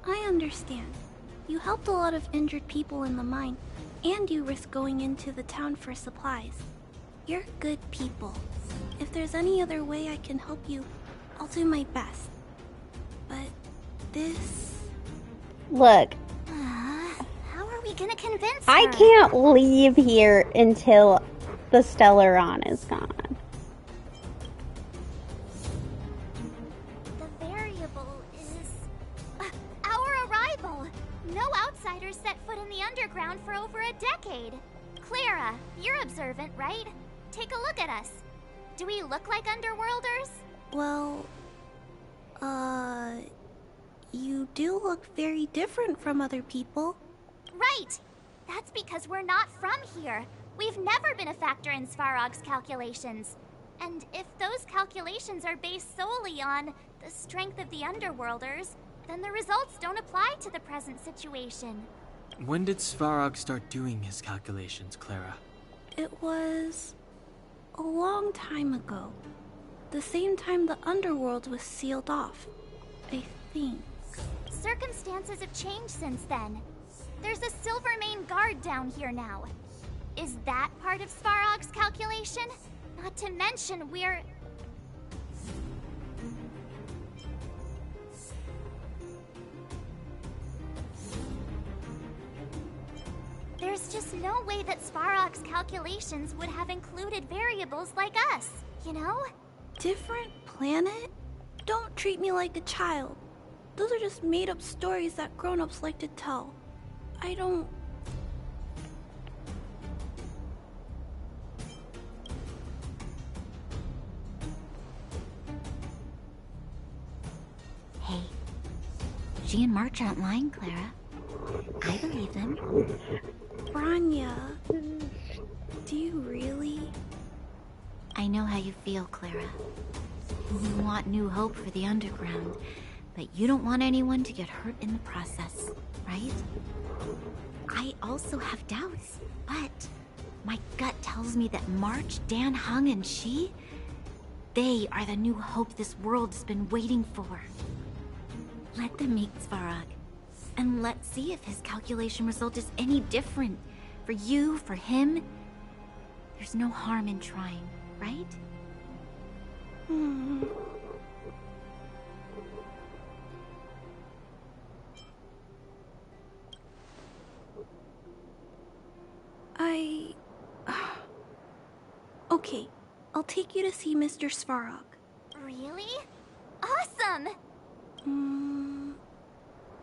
I understand. You helped a lot of injured people in the mine, and you risked going into the town for supplies. You're good people. If there's any other way I can help you, I'll do my best. But this...
Look.
How are we gonna convince her?
I can't leave here until the Stellaron is gone.
The variable is... our arrival! No outsiders set foot in the underground for over a decade. Clara, you're observant, right? Take a look at us. Do we look like underworlders?
Well... You do look very different from other people.
Right! That's because we're not from here. We've never been a factor in Svarog's calculations. And if those calculations are based solely on the strength of the Underworlders, then the results don't apply to the present situation.
When did Svarog start doing his calculations, Clara?
It was... a long time ago. The same time the Underworld was sealed off, I think.
Circumstances have changed since then. There's a Silvermane guard down here now. Is that part of Svarog's calculation? Not to mention we're... There's just no way that Svarog's calculations would have included variables like us, you know?
Different planet? Don't treat me like a child. Those are just made-up stories that grown-ups like to tell. I don't...
Hey, she and March aren't lying, Clara. I believe them.
Branya, do you really?
I know how you feel, Clara. You want new hope for the underground, but you don't want anyone to get hurt in the process, right? I also have doubts, but my gut tells me that March, Dan Hung, and she, they are the new hope this world's been waiting for. Let them meet Svarog, and let's see if his calculation result is any different. For you, for him, there's no harm in trying, right?
Okay, I'll take you to see Mr. Svarog.
Really? Awesome!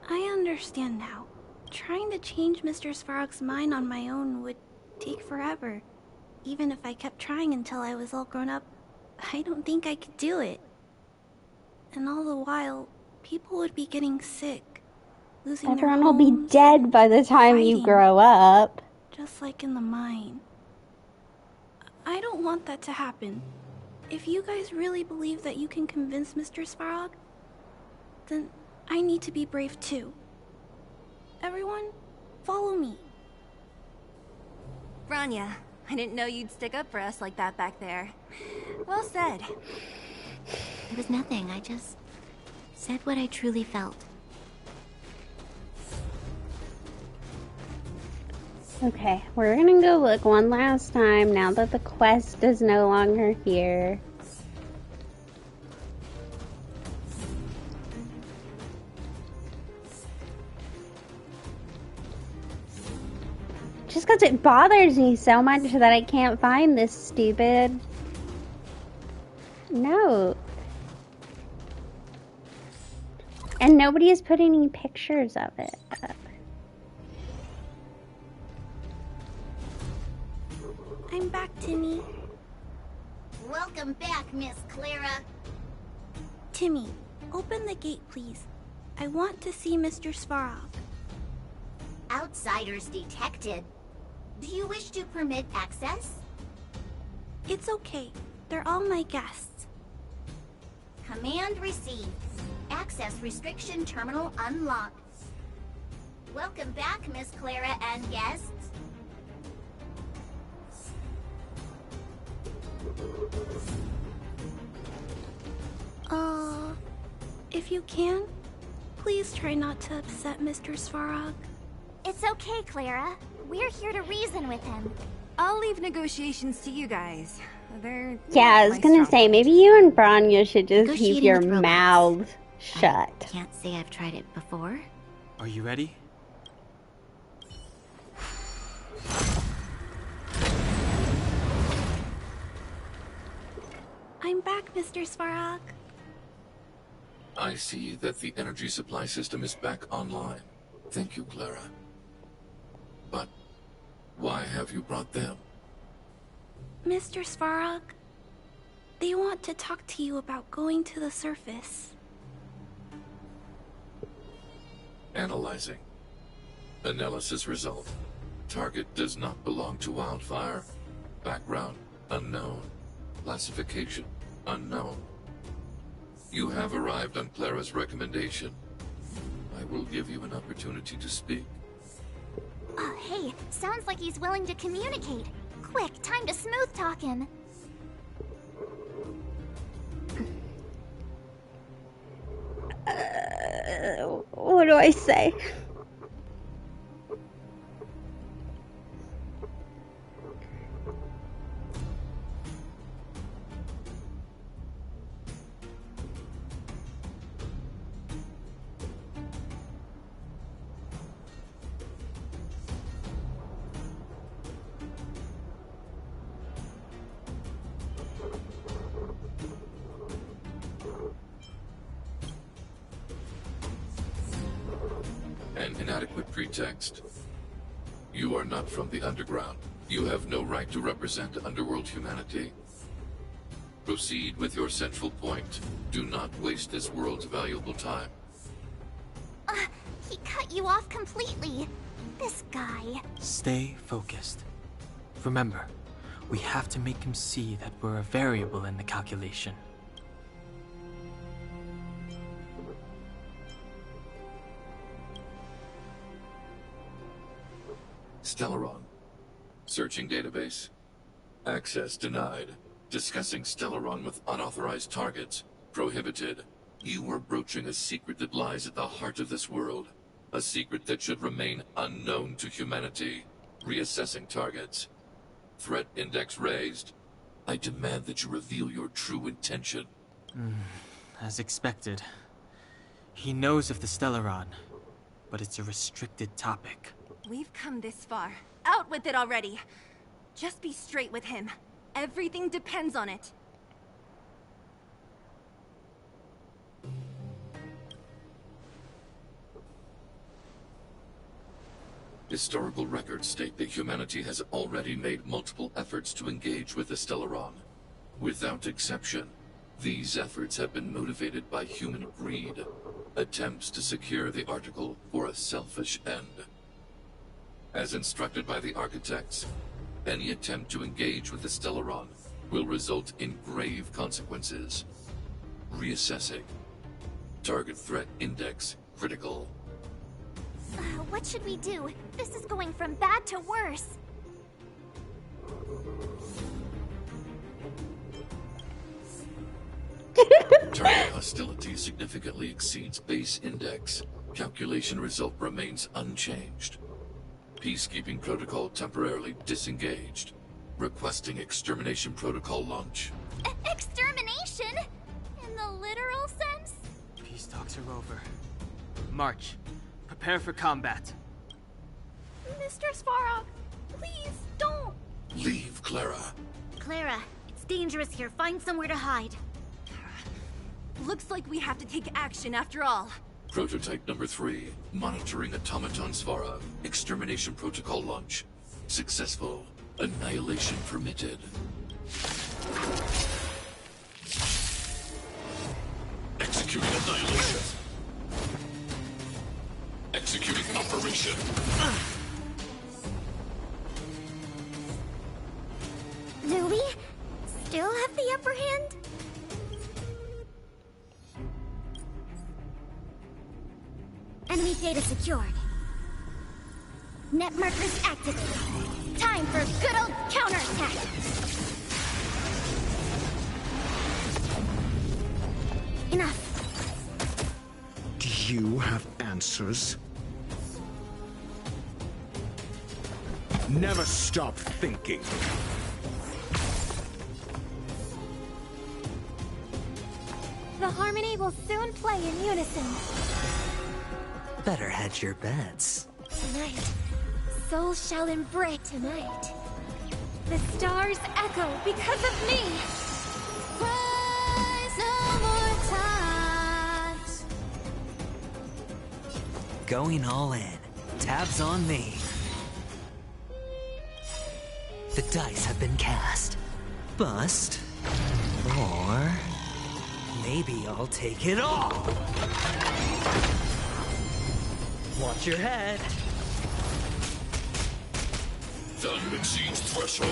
I understand now. trying to change Mr. Svarog's mind on my own would take forever. Even if I kept trying until I was all grown up, I don't think I could do it. And all the while, people would be getting sick, losing
Everyone
their
will be
homes,
dead by the time you
fighting.
grow up.
Just like in the mine. I don't want that to happen. If you guys really believe that you can convince Mr. Svarog, then I need to be brave too. Everyone, follow me.
Rania, I didn't know you'd stick up for us like that back there. Well said.
It was nothing. I just said what I truly felt.
Okay, we're gonna go look one last time now that the quest is no longer here. Just because it bothers me so much that I can't find this stupid note. And nobody has put any pictures of it up.
I'm back, Timmy.
Welcome back, Miss Clara.
Timmy, open the gate, please. I want to see Mr. Svarog.
Outsiders detected. Do you wish to permit access?
It's okay. They're all my guests.
Command received. Access restriction terminal unlocked. Welcome back, Miss Clara and guests.
If you can, please try not to upset Mr. Svarog.
It's okay, Clara. We're here to reason with him.
I'll leave negotiations to you guys. They're
Yeah, I was gonna say, maybe you and Branya should just keep
Negotiating
your
with robots.
mouths shut.
I can't say I've tried it before.
Are you ready?
I'm back, Mr. Svarog.
I see that the energy supply system is back online. Thank you, Clara. But why have you brought them?
Mr. Svarog, they want to talk to you about going to the surface.
Analyzing. Analysis result. Target does not belong to Wildfire. Background unknown. Classification unknown. You have arrived on Clara's recommendation. I will give you an opportunity to speak.
Hey, sounds like he's willing to communicate. Quick, time to smooth talk him.
What do I say?
An inadequate pretext. You are not from the underground. You have no right to represent underworld humanity. Proceed with your central point. Do not waste this world's valuable time.
He cut you off completely. This guy.
Stay focused. Remember, we have to make him see that we're a variable in the calculation.
Stellaron. Searching database. Access denied. Discussing Stellaron with unauthorized targets. Prohibited. You are broaching a secret that lies at the heart of this world. A secret that should remain unknown to humanity. Reassessing targets. Threat index raised. I demand that you reveal your true intention.
As expected. He knows of the Stellaron, but it's a restricted topic.
We've come this far. Out with it already. Just be straight with him. Everything depends on it.
Historical records state that humanity has already made multiple efforts to engage with the Stellaron. Without exception, these efforts have been motivated by human greed, attempts to secure the article for a selfish end. As instructed by the architects, any attempt to engage with the Stellaron will result in grave consequences. Reassessing. Target threat index critical.
What should we do? This is going from bad to worse.
Target hostility significantly exceeds base index. Calculation result remains unchanged. Peacekeeping protocol temporarily disengaged. Requesting extermination protocol launch.
Extermination? In the literal sense?
Peace talks are over. March. Prepare for combat.
Mr. Svarog, please don't.
Leave, Clara.
Clara, it's dangerous here. Find somewhere to hide.
Looks like we have to take action after all.
Prototype number 3. Monitoring automaton Svarog. Extermination protocol launch. Successful. Annihilation permitted. Executing annihilation. Executing operation.
Do we still have the upper hand? Enemy data secured. Net markers activated. Time for a good old counterattack. Enough.
Do you have answers? Never stop thinking.
The harmony will soon play in unison.
Better hedge your bets.
Tonight, souls shall embrace tonight. The stars echo because of me. Rise no more times.
Going all in. Tabs on me. The dice have been cast. Bust. Or maybe I'll take it all. Watch your head.
Value exceeds threshold.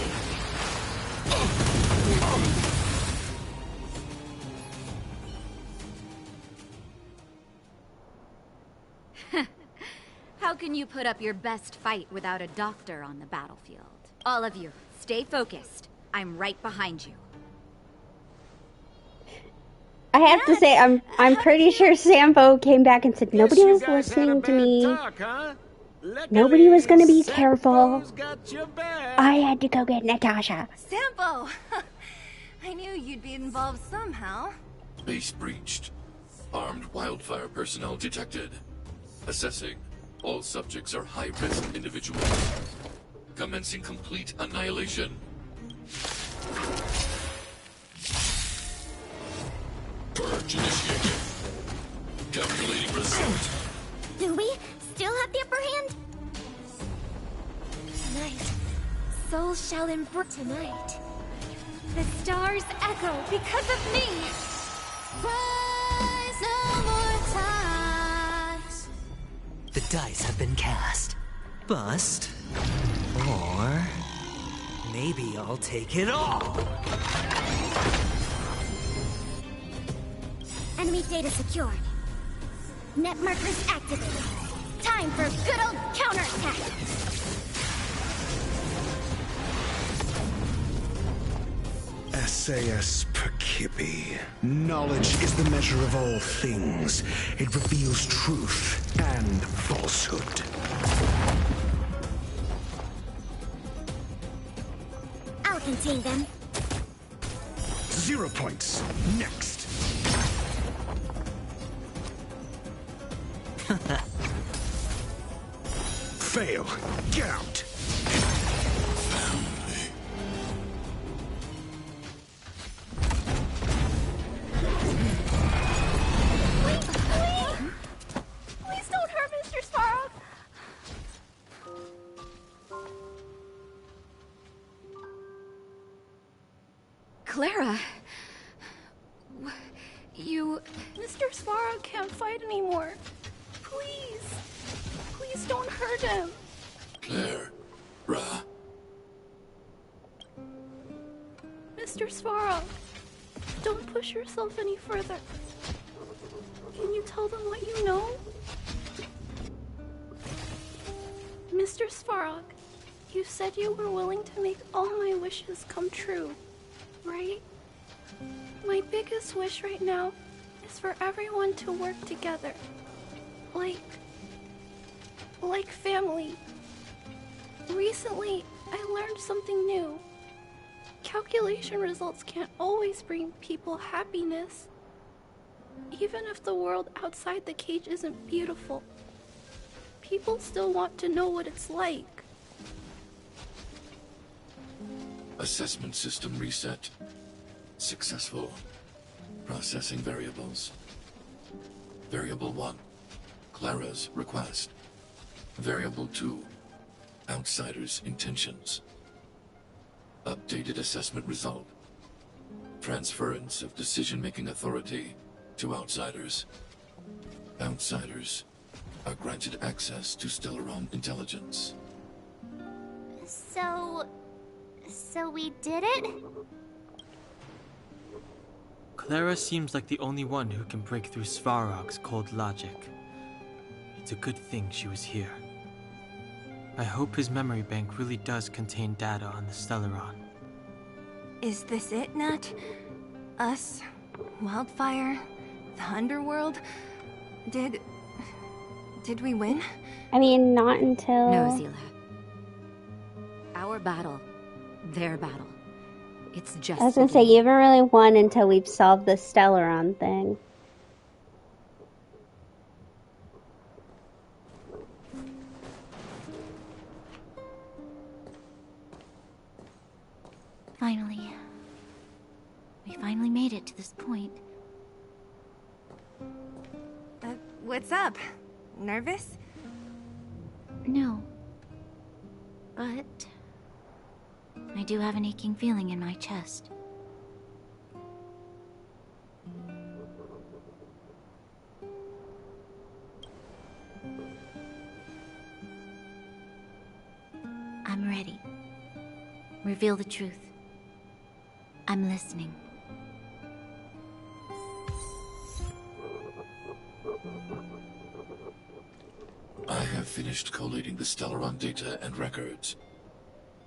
How can you put up your best fight without a doctor on the battlefield? All of you, stay focused. I'm right behind you.
I have to say, I'm pretty sure Sambo came back and said nobody was listening to me.
Talk, huh?
Nobody was gonna be careful. I had to go get Natasha.
Sampo! I knew you'd be involved somehow.
Base breached. Armed wildfire personnel detected. Assessing. All subjects are high-risk individuals. Commencing complete annihilation. Purge initiated. Calculating result.
Do we still have the upper hand? Tonight, souls shall embrace tonight. The stars echo because of me. Rise no more times.
The dice have been cast. Bust. Or maybe I'll take it all.
Enemy data secured. Net markers activated. Time for a good old counterattack.
SAS Perkibi. Knowledge is the measure of all things. It reveals truth and falsehood.
I'll contain them.
0 points. Next. Fail. Get out.
Please don't hurt Mr. Svarog. Clara... You... Mr. Svarog can't fight anymore. Please. Please don't hurt him.
Claire. Ra.
Mr. Svarog, don't push yourself any further. Can you tell them what you know? Mr. Svarog, you said you were willing to make all my wishes come true, right? My biggest wish right now is for everyone to work together. Like family. Recently, I learned something new. Calculation results can't always bring people happiness. Even if the world outside the cage isn't beautiful, people still want to know what it's like.
Assessment system reset. Successful. Processing variables. Variable 1. Clara's request. Variable 2. Outsider's intentions. Updated assessment result. Transference of decision-making authority to outsiders. Outsiders are granted access to Stellaron intelligence.
So we did it?
Clara seems like the only one who can break through Svarog's cold logic. It's a good thing she was here. I hope his memory bank really does contain data on the Stellaron.
Is this it, Nat? Us? Wildfire? The Underworld? Did we win?
I mean, not until...
No, Zila. Our battle. Their battle. It's just...
I was gonna say, you haven't really won until we've solved the Stellaron thing.
Finally. We finally made it to this point.
What's up? Nervous?
No. But... I do have an aching feeling in my chest. I'm ready. Reveal the truth. I'm listening.
I have finished collating the Stellaron data and records.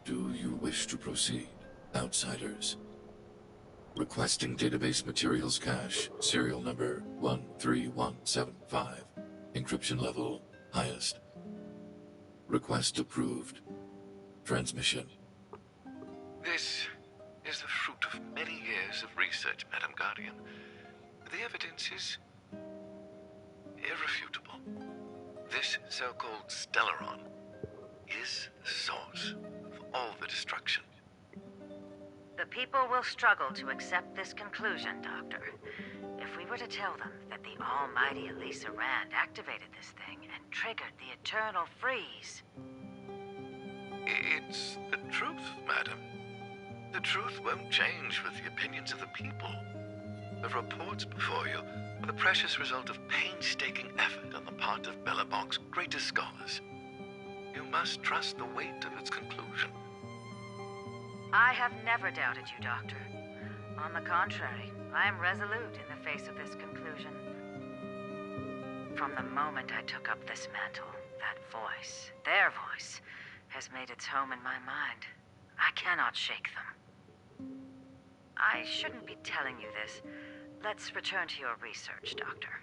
Do you wish to proceed, outsiders? Requesting database materials cache, serial number 13175. Encryption level, highest. Request approved. Transmission.
This is the fruit of many years of research, Madam Guardian. The evidence is irrefutable. This so-called Stellaron is the source of all the destruction.
The people will struggle to accept this conclusion, Doctor. If we were to tell them that the almighty Elisa Rand activated this thing and triggered the eternal freeze...
It's the truth, madam. The truth won't change with the opinions of the people. The reports before you are the precious result of painstaking effort on the part of Bellabong's greatest scholars. You must trust the weight of its conclusion.
I have never doubted you, Doctor. On the contrary, I am resolute in the face of this conclusion. From the moment I took up this mantle, that voice, their voice, has made its home in my mind. I cannot shake them. I shouldn't be telling you this. Let's return to your research, Doctor.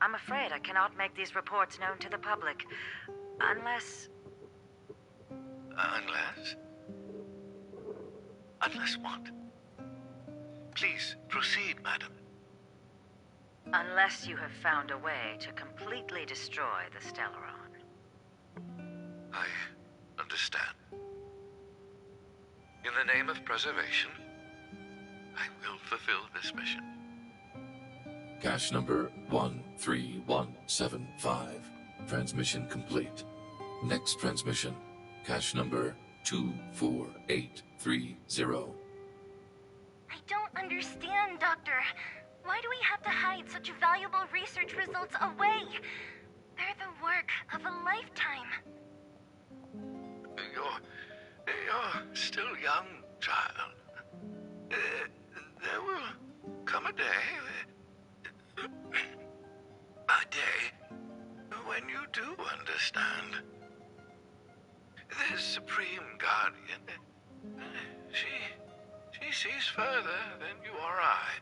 I'm afraid I cannot make these reports known to the public, unless...
Unless? Unless what? Please, proceed, madam.
Unless you have found a way to completely destroy the Stellaron.
I understand. In the name of preservation, I will fulfill this mission.
Cache number 13175. Transmission complete. Next transmission. Cache number 24830.
I don't
understand, Doctor. Why do we have to hide such valuable research results away? They're the work of a lifetime.
You're still young, child. There will come a day, when you do understand. This Supreme Guardian, she sees further than you or I.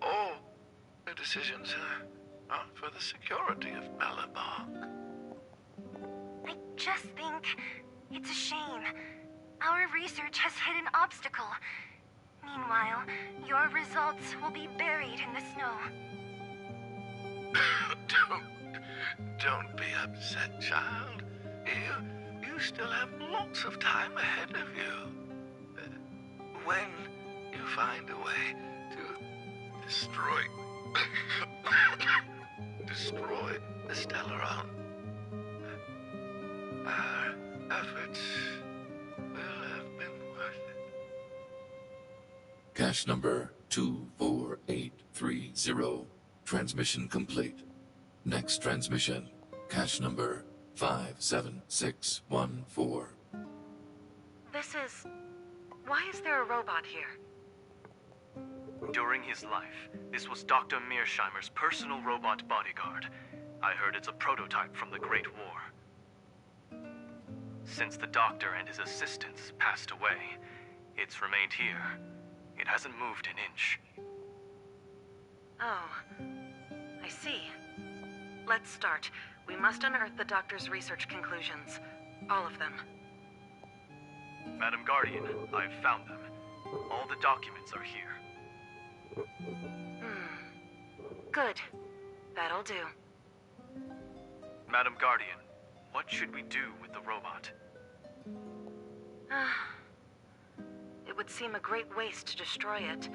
All her decisions are for the security of Belobog.
I just think it's a shame. Our research has hit an obstacle. Meanwhile, your results will be buried in the snow.
Don't be upset, child. You still have lots of time ahead of you. When you find a way to destroy the Stellaron, our efforts will have been worth it.
Cache number 24830. Transmission complete. Next transmission. Cache number 57614.
Why is there a robot here?
During his life, this was Dr. Mearsheimer's personal robot bodyguard. I heard it's a prototype from the Great War. Since the doctor and his assistants passed away, it's remained here. It hasn't moved an inch.
Oh, I see. Let's start. We must unearth the doctor's research conclusions. All of them.
Madam Guardian, I've found them. All the documents are here.
Good. That'll do.
Madam Guardian, what should we do with the robot?
It would seem a great waste to destroy it.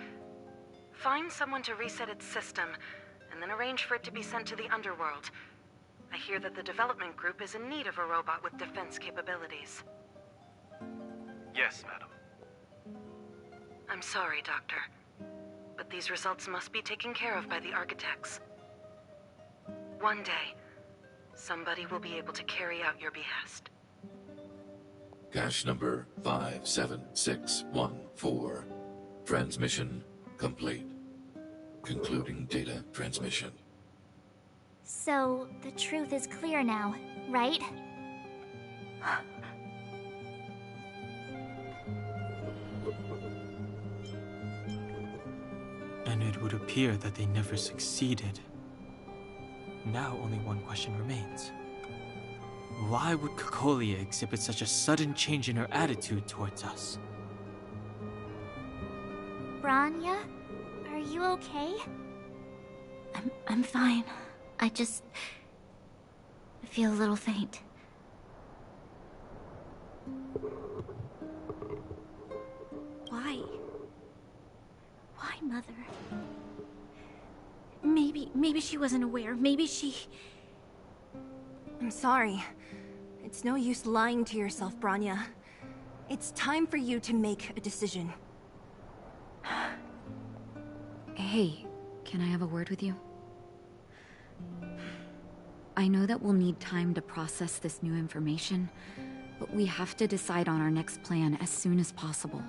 Find someone to reset its system, and then arrange for it to be sent to the underworld. I hear that the development group is in need of a robot with defense capabilities.
Yes, madam.
I'm sorry, Doctor, but these results must be taken care of by the architects. One day, somebody will be able to carry out your behest.
Cache number 57614. Transmission complete. Concluding data transmission.
So, the truth is clear now, right?
And it would appear that they never succeeded. Now only one question remains. Why would Cocolia exhibit such a sudden change in her attitude towards us?
Branya, are you okay?
I'm fine. I feel a little faint.
Why? Why, Mother?
Maybe she wasn't aware. Maybe she...
I'm sorry. It's no use lying to yourself, Branya. It's time for you to make a decision.
Hey, can I have a word with you? I know that we'll need time to process this new information, but we have to decide on our next plan as soon as possible.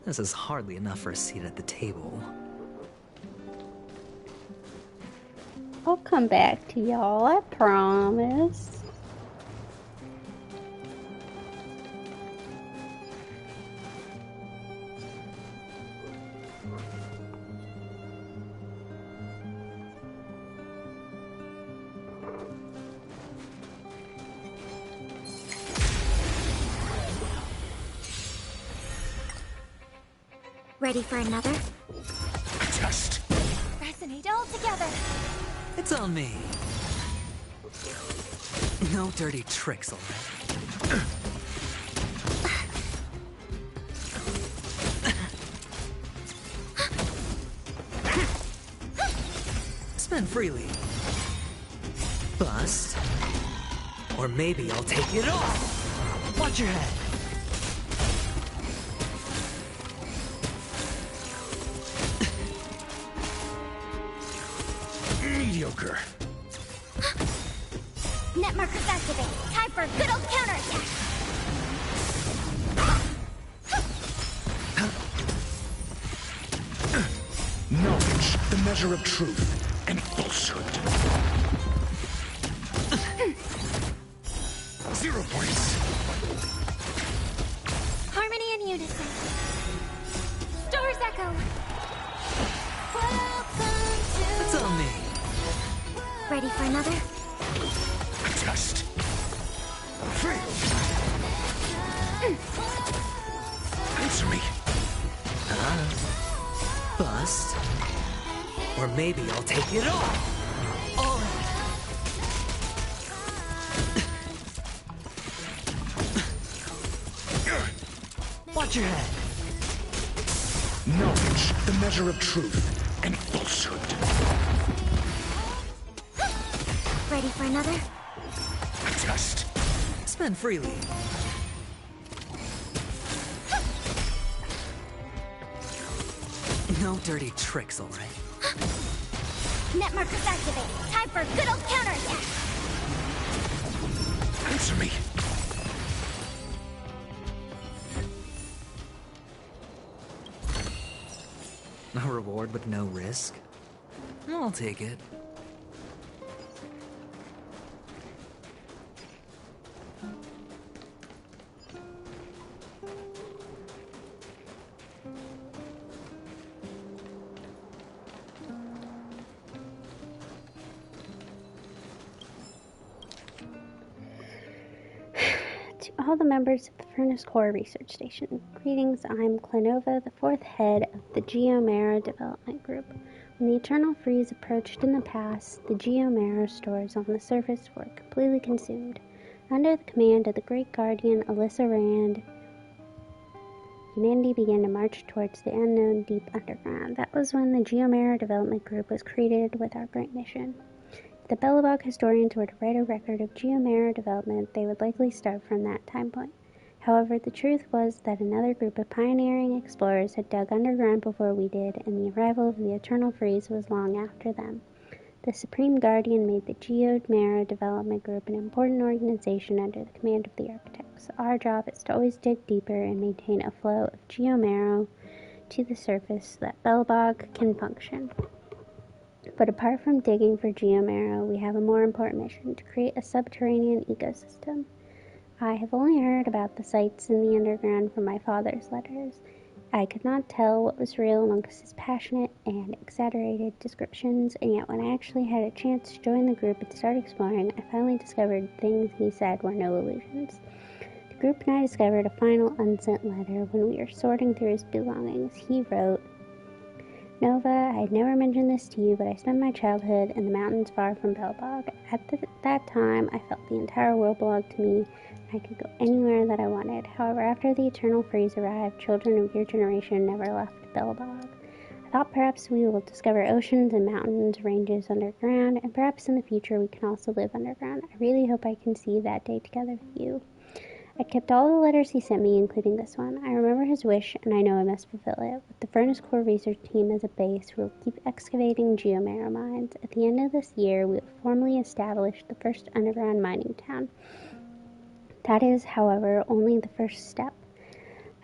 This is hardly enough for a seat at the table.
I'll come back to y'all, I promise.
Ready for another?
Test.
Resonate all together.
It's on me. No dirty tricks, alright? Spend freely. Bust. Or maybe I'll take it all. Watch your head.
Mediocre.
Net markers activate. Time for a good old counterattack.
Knowledge, the measure of truth and falsehood. 0 points.
Harmony and unison. Stars echo.
It's on me.
Ready for another?
Test. Fail. Answer me.
Bust. Or maybe I'll take it all. All in. Watch your head.
Knowledge, the measure of truth and falsehood.
Ready for another?
Test.
Spend freely. No dirty tricks, alright?
Net markers activate. Time for a good old counterattack.
Answer me.
A reward with no risk? I'll take it.
To all the members of the Furnace Core Research Station, greetings. I'm Clenova, the 4th head of the Geomera Development Group. When the Eternal Freeze approached in the past, the Geomera stores on the surface were completely consumed. Under the command of the Great Guardian, Alyssa Rand, humanity began to march towards the unknown deep underground. That was when the Geomera Development Group was created with our great mission. If the Belobog historians were to write a record of Geomera development, they would likely start from that time point. However, the truth was that another group of pioneering explorers had dug underground before we did, and the arrival of the Eternal Freeze was long after them. The Supreme Guardian made the Geomera Development Group an important organization under the command of the Architects. Our job is to always dig deeper and maintain a flow of Geomera to the surface so that Belobog can function. But apart from digging for Geomera, we have a more important mission: to create a subterranean ecosystem. I have only heard about the sites in the underground from my father's letters. I could not tell what was real amongst his passionate and exaggerated descriptions, and yet when I actually had a chance to join the group and start exploring, I finally discovered things he said were no illusions. The group and I discovered a final unsent letter when we were sorting through his belongings. He wrote, "Nova, I had never mentioned this to you, but I spent my childhood in the mountains far from Belobog. At that time, I felt the entire world belonged to me. I could go anywhere that I wanted. However, after the Eternal Freeze arrived, children of your generation never left Belobog. I thought perhaps we will discover oceans and mountains, ranges underground, and perhaps in the future we can also live underground. I really hope I can see that day together with you." I kept all the letters he sent me, including this one. I remember his wish, and I know I must fulfill it. With the Furnace Core research team as a base, we will keep excavating Geomera mines. At the end of this year, we will formally establish the first underground mining town. That is, however, only the first step.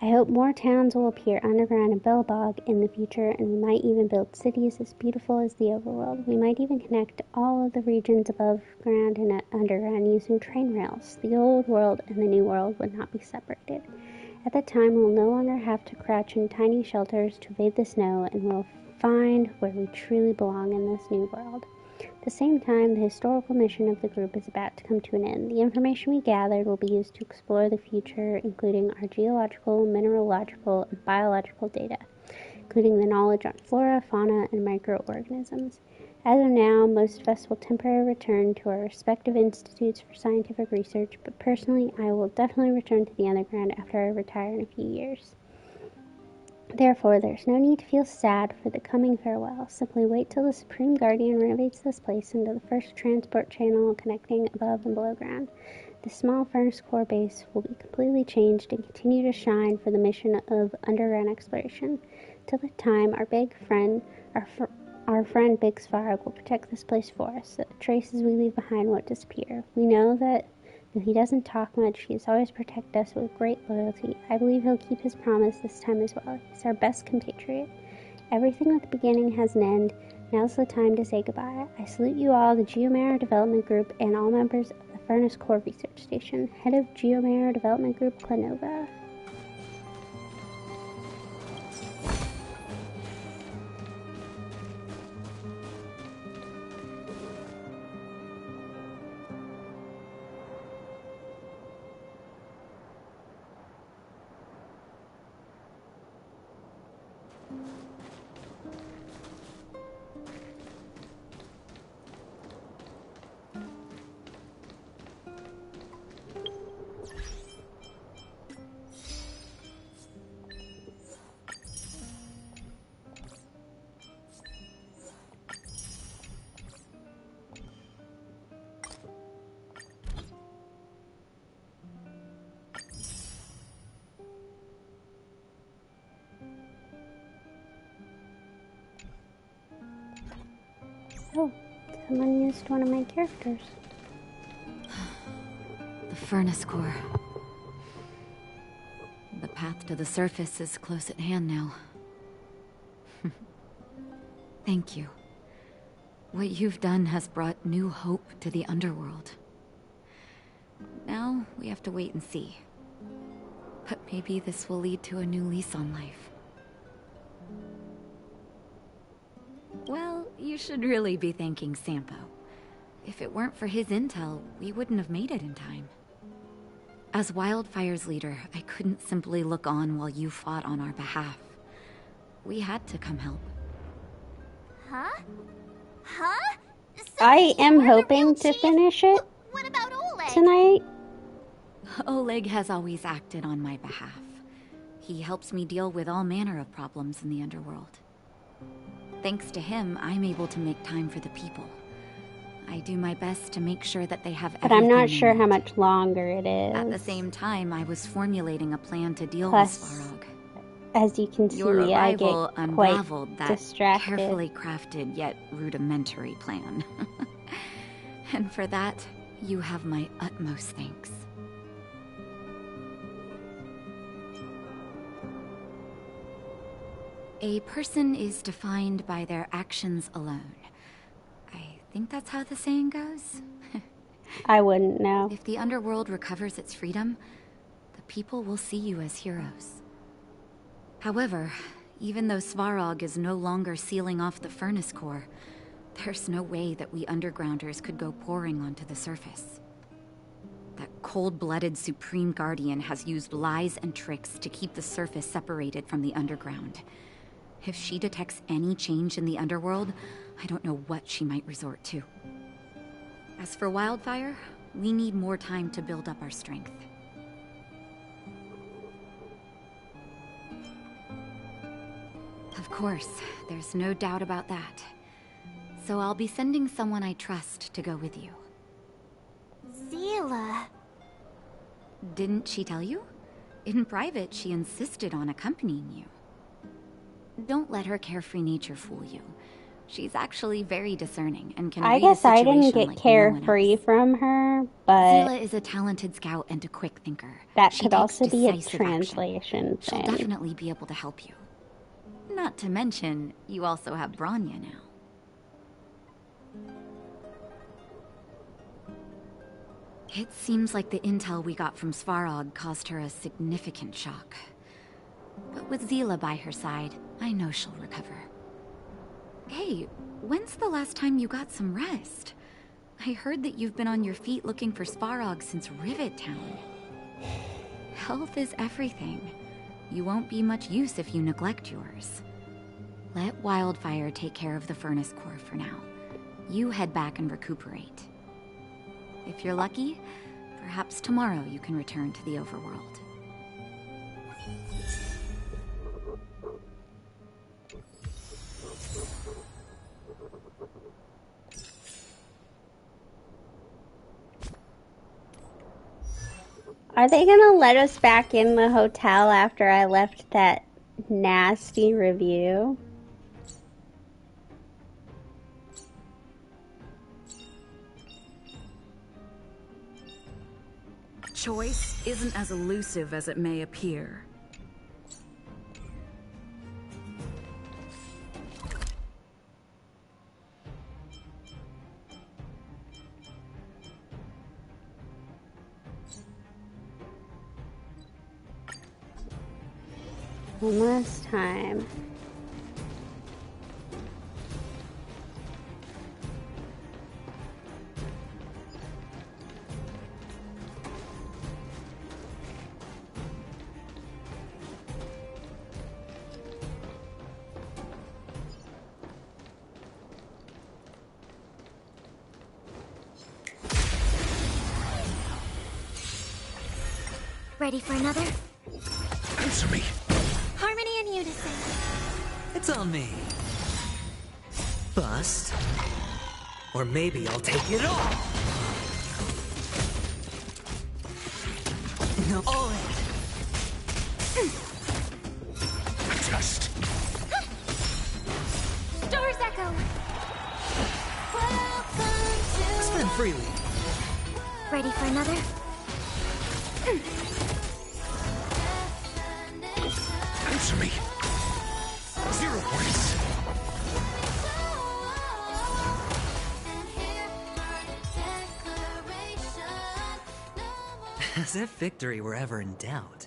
I hope more towns will appear underground in Belobog in the future, and we might even build cities as beautiful as the overworld. We might even connect all of the regions above ground and underground using train rails. The old world and the new world would not be separated. At that time, we will no longer have to crouch in tiny shelters to evade the snow, and we'll find where we truly belong in this new world. At the same time, the historical mission of the group is about to come to an end. The information we gathered will be used to explore the future, including our geological, mineralogical, and biological data. including the knowledge on flora, fauna, and microorganisms. As of now, most of us will temporarily return to our respective institutes for scientific research, but personally, I will definitely return to the underground after I retire in a few years. Therefore, there's no need to feel sad for the coming farewell. Simply wait till the Supreme Guardian renovates this place into the first transport channel connecting above and below ground. The small furnace core base will be completely changed and continue to shine for the mission of underground exploration. Till that time, our friend Big Svarog will protect this place for us, so the traces we leave behind won't disappear. We know that though he doesn't talk much, he has always protected us with great loyalty. I believe he'll keep his promise this time as well. He's our best compatriot. Everything with a beginning has an end. Now's the time to say goodbye. I salute you all, the Geomera Development Group, and all members of the Furnace Core Research Station. Head of Geomera Development Group, Clanova. Oh, someone used one of my characters.
The furnace core. The path to the surface is close at hand now. Thank you. What you've done has brought new hope to the underworld. Now, we have to wait and see. But maybe this will lead to a new lease on life. Well, you should really be thanking Sampo. If it weren't for his intel, we wouldn't have made it in time. As Wildfire's leader, I couldn't simply look on while you fought on our behalf. We had to come help.
Huh? Huh? So
I am hoping to finish it
what about Oleg?
tonight.
Oleg has always acted on my behalf. He helps me deal with all manner of problems in the underworld. Thanks to him, I'm able to make time for the people. I do my best to make sure that they have everything.
But I'm not
they
sure
need.
how much longer it is.
At the same time, I was formulating a plan to deal
Plus,
with Svarog.
As you can see,
Your
I get
arrival
quite
unraveled that
distracted.
carefully crafted yet rudimentary plan. And for that, you have my utmost thanks. A person is defined by their actions alone. I think that's how the saying goes.
I wouldn't know.
If the underworld recovers its freedom, the people will see you as heroes. However, even though Svarog is no longer sealing off the furnace core, there's no way that we undergrounders could go pouring onto the surface. That cold-blooded Supreme Guardian has used lies and tricks to keep the surface separated from the underground. If she detects any change in the underworld, I don't know what she might resort to. As for Wildfire, we need more time to build up our strength. Of course, there's no doubt about that. So I'll be sending someone I trust to go with you.
Zila.
Didn't she tell you? In private, she insisted on accompanying you. Don't let her carefree nature fool you. She's actually very discerning and can
I
read
guess
a
I
situation
didn't get
like
carefree
no one else.
from her, but
Zila is a talented scout and a quick thinker.
that
She
could
takes
also be a
decisive
translation
action. She'll
thing.
definitely be able to help you. Not to mention, you also have Branya now. It seems like the intel we got from Svarog caused her a significant shock. But with Zila by her side, I know she'll recover. Hey, when's the last time you got some rest? I heard that you've been on your feet looking for Svarog since Rivet Town. Health is everything. You won't be much use if you neglect yours. Let Wildfire take care of the furnace core for now. You head back and recuperate. If you're lucky, perhaps tomorrow you can return to the overworld.
Are they gonna let us back in the hotel after I left that nasty review?
Choice isn't as elusive as it may appear.
One last time.
Ready for another?
Answer me.
Harmony and unison.
It's on me. Bust. Or maybe I'll take it all. No, all in.
Just.
Stars echo.
Spend freely.
Ready for another?
Answer me. 0 points.
As if victory were ever in doubt.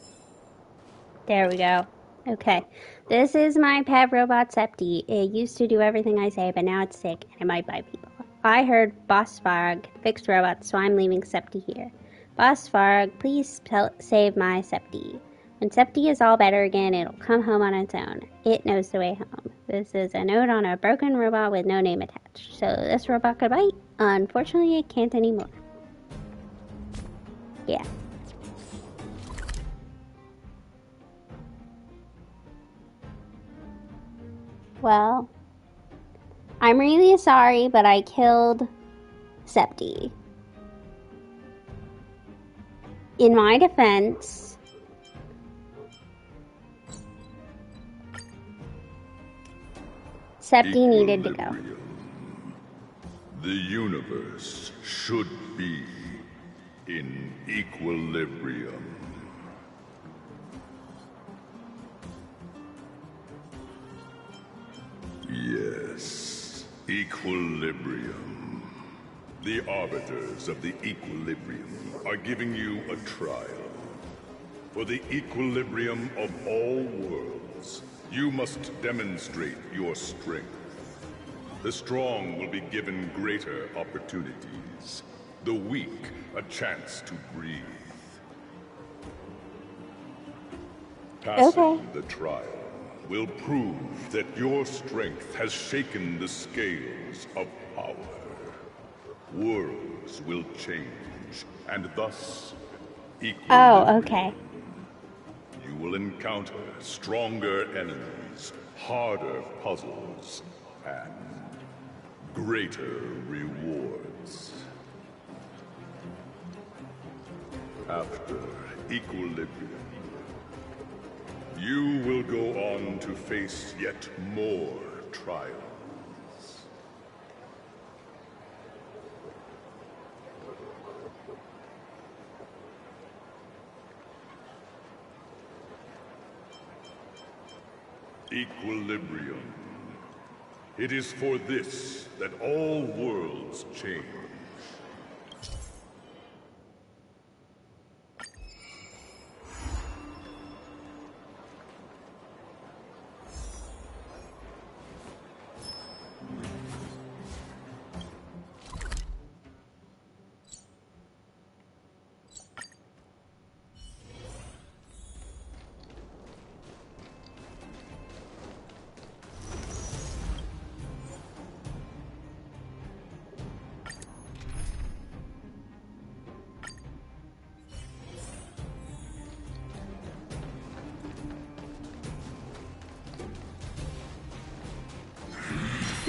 There we go. Okay. This is my pet robot, Septi. It used to do everything I say, but now it's sick and it might bite people. I heard Boss Farg fixed robots, so I'm leaving Septi here. Boss Farg, please save my Septi. When Septi is all better again, it'll come home on its own. It knows the way home. This is a note on a broken robot with no name attached. So this robot could bite. Unfortunately, it can't anymore. Yeah. Well, I'm really sorry, but I killed Septi. In my defense, Septi needed to go.
The universe should be in equilibrium. Yes, equilibrium. The arbiters of the equilibrium are giving you a trial. For the equilibrium of all worlds, you must demonstrate your strength. The strong will be given greater opportunities. The weak, a chance to breathe. Passing the trial will prove that your strength has shaken the scales of power. Worlds will change, and thus equilibrium.
Oh, okay.
You will encounter stronger enemies, harder puzzles, and greater rewards. After equilibrium, you will go on to face yet more trials. Equilibrium. It is for this that all worlds change.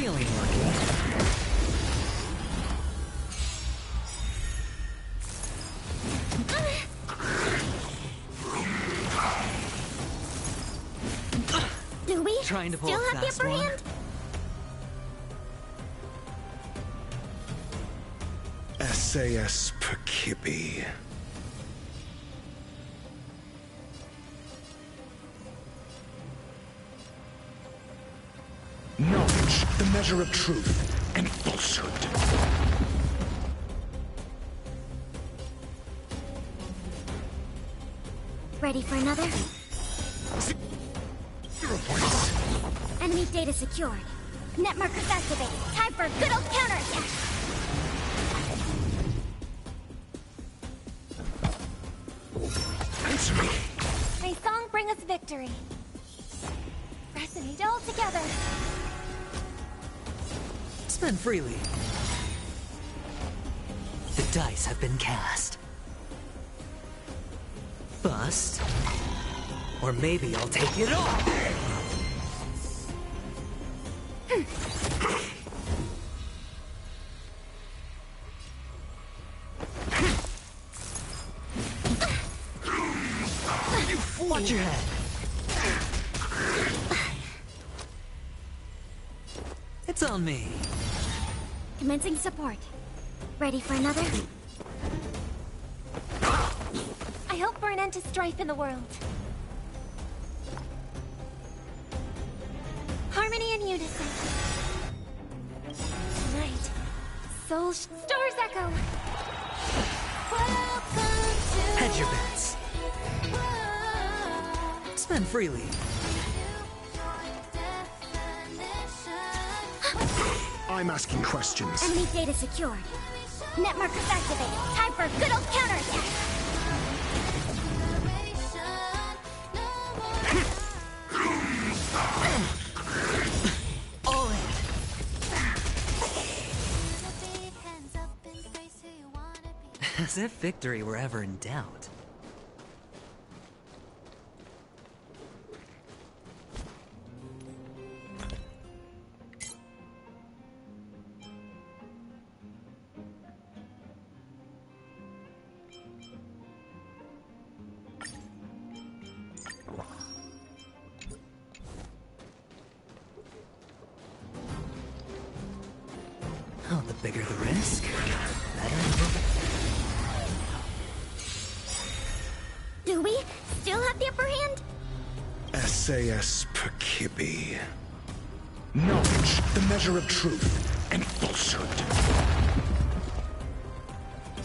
Feeling lucky.
Do we
Trying to pull
still
a
have the
fast
upper
one.
hand?
SAS Perkippy. Knowledge, the measure of truth and falsehood.
Ready for another?
0 points.
Enemy data secured. Net markers activated. Time for a good old counterattack.
Answer me.
May song bring us victory. Resonate all together.
Spend freely. The dice have been cast. Bust. Or maybe I'll take it all. Watch your head. It's on me.
Commencing support. Ready for another? I hope for an end to strife in the world. Harmony and unison. Tonight, stars echo.
Hedge your bets. Spend freely.
I'm asking questions.
Enemy data secured. Net markers activated. Time for a good old counterattack.
All in. As if victory were ever in doubt. Oh, the bigger the risk, the better.
Do we still have the upper hand?
SAS Perkippy. Knowledge, the measure of truth and falsehood.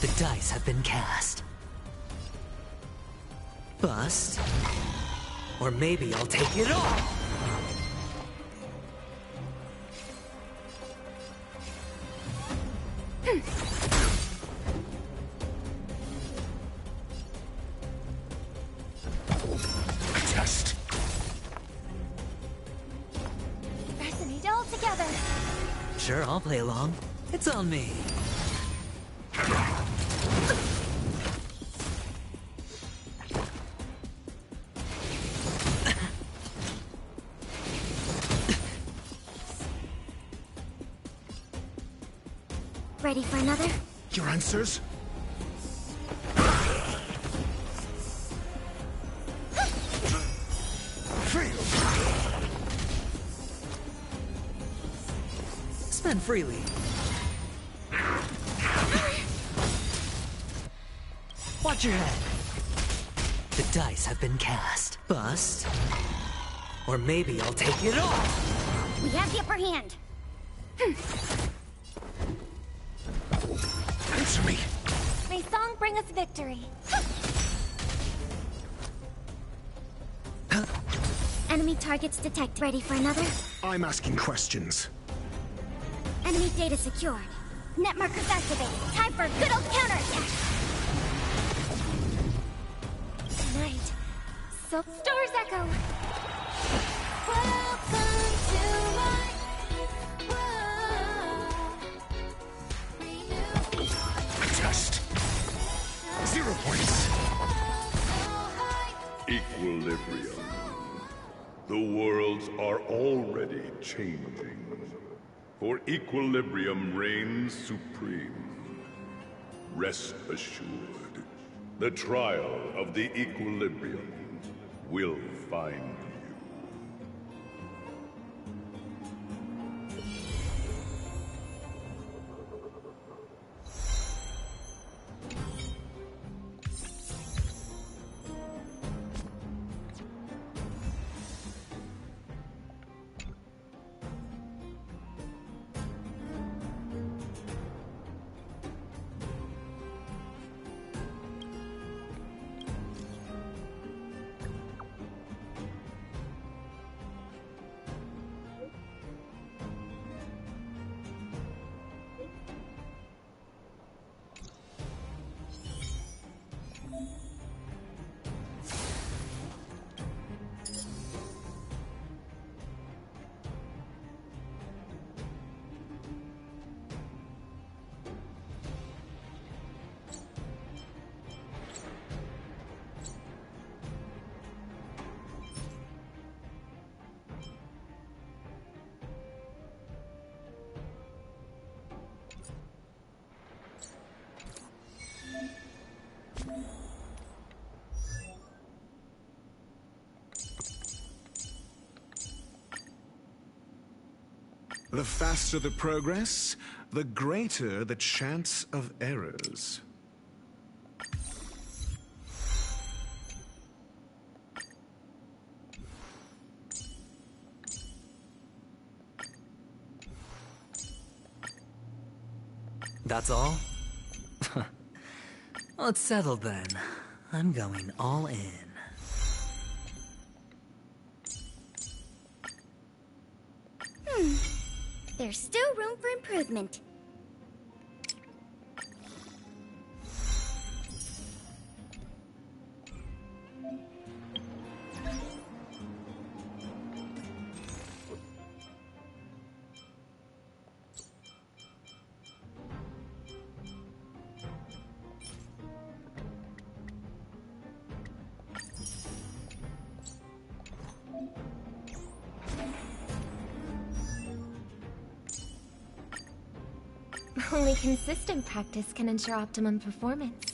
The dice have been cast. Bust. Or maybe I'll take it all.
Test.
Resonate all together.
Sure, I'll play along. It's on me.
Ready for another?
Your answers? Failed.
Spend freely. Watch your head. The dice have been cast. Bust. Or maybe I'll take it all.
We have the upper hand.
Answer me.
May song bring us victory. Enemy targets detected. Ready for another?
I'm asking questions.
Enemy data secured. Net markers activated. Time for a good old counterattack. Tonight, stars echo. Welcome to my
Test. 0 points.
Equilibrium. The worlds are already changing. For equilibrium reigns supreme. Rest assured, the trial of the equilibrium will find you.
The faster the progress, the greater the chance of errors.
That's all? Well, it's settled then. I'm going all in.
There's still room for improvement.
Only consistent practice can ensure optimum performance.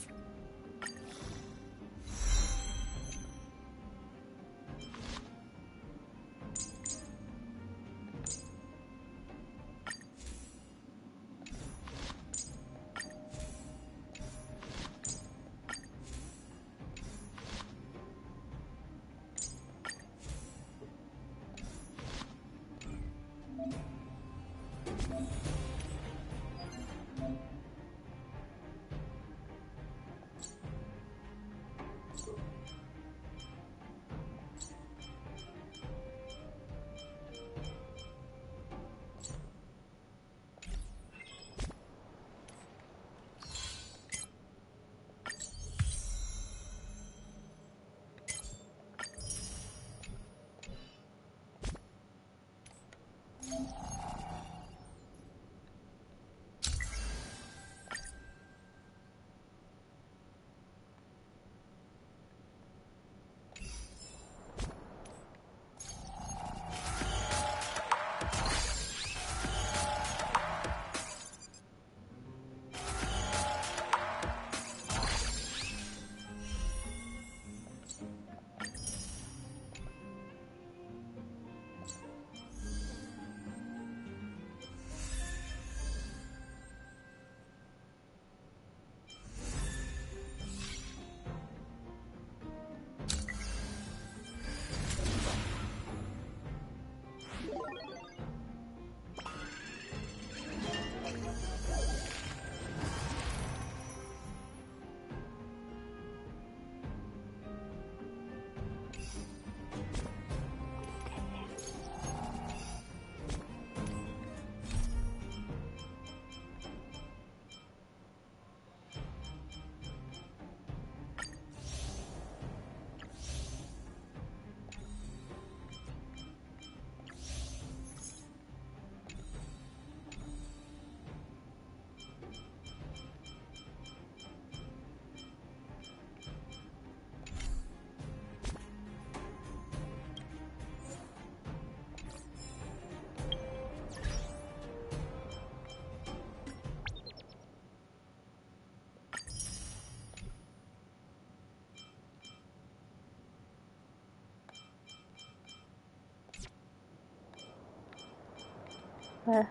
a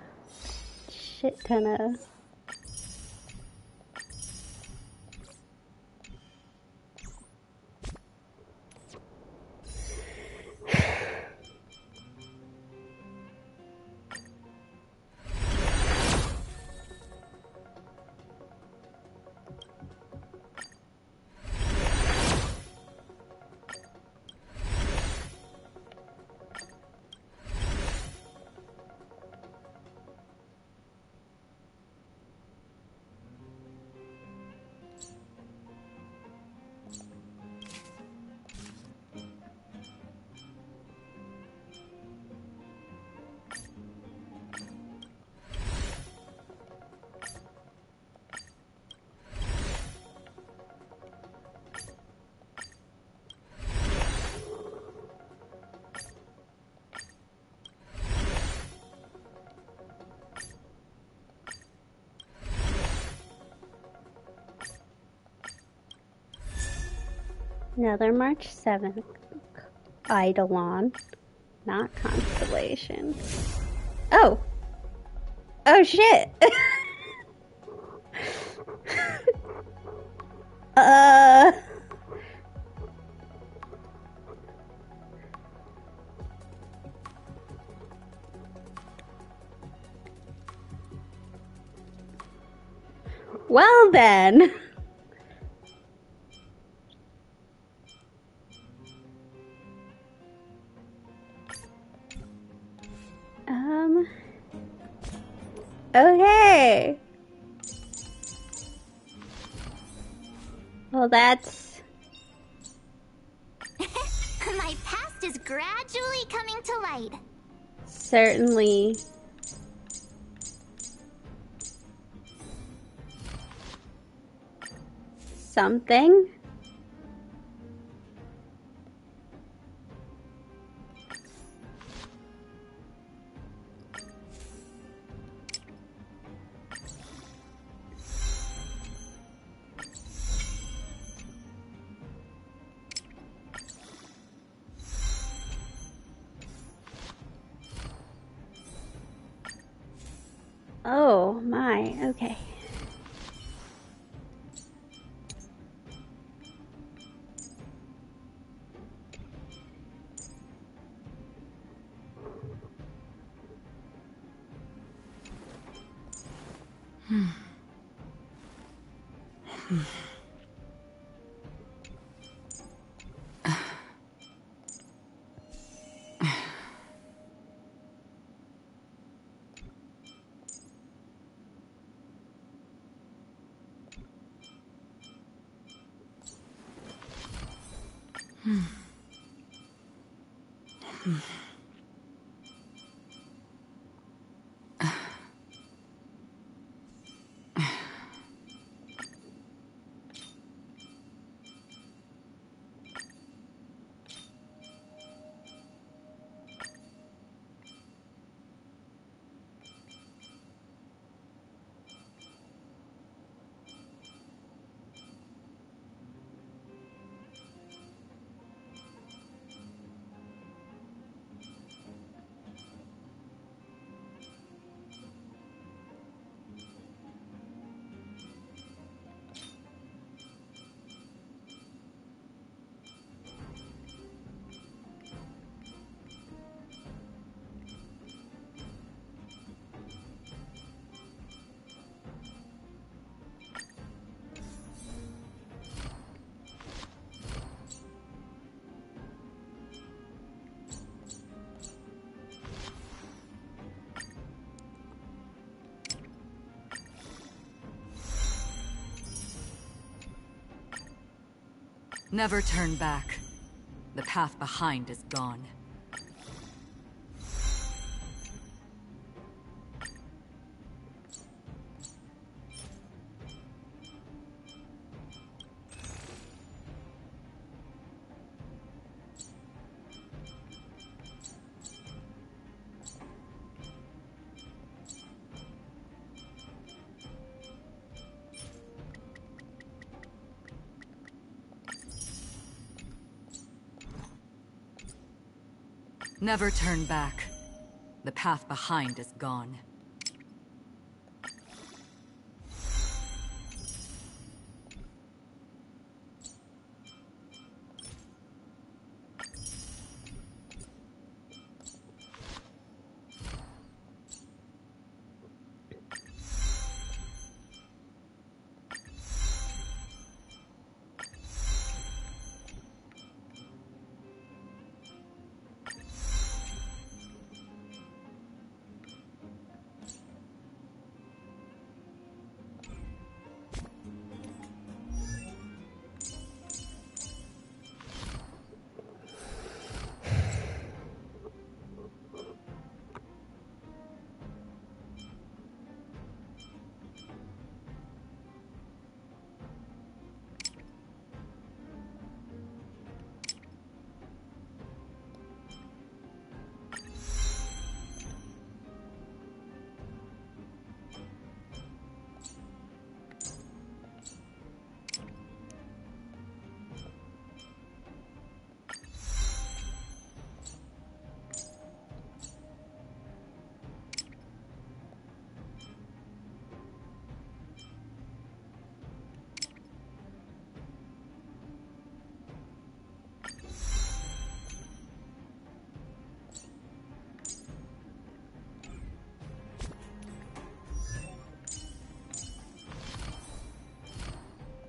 shit ton of... Another March 7th Eidolon, not Constellation. Oh! Oh shit! Well then! Okay. Well, that's...
My past is gradually coming to light.
certainly something. Oh my, okay.
Never turn back. The path behind is gone. Never turn back. The path behind is gone.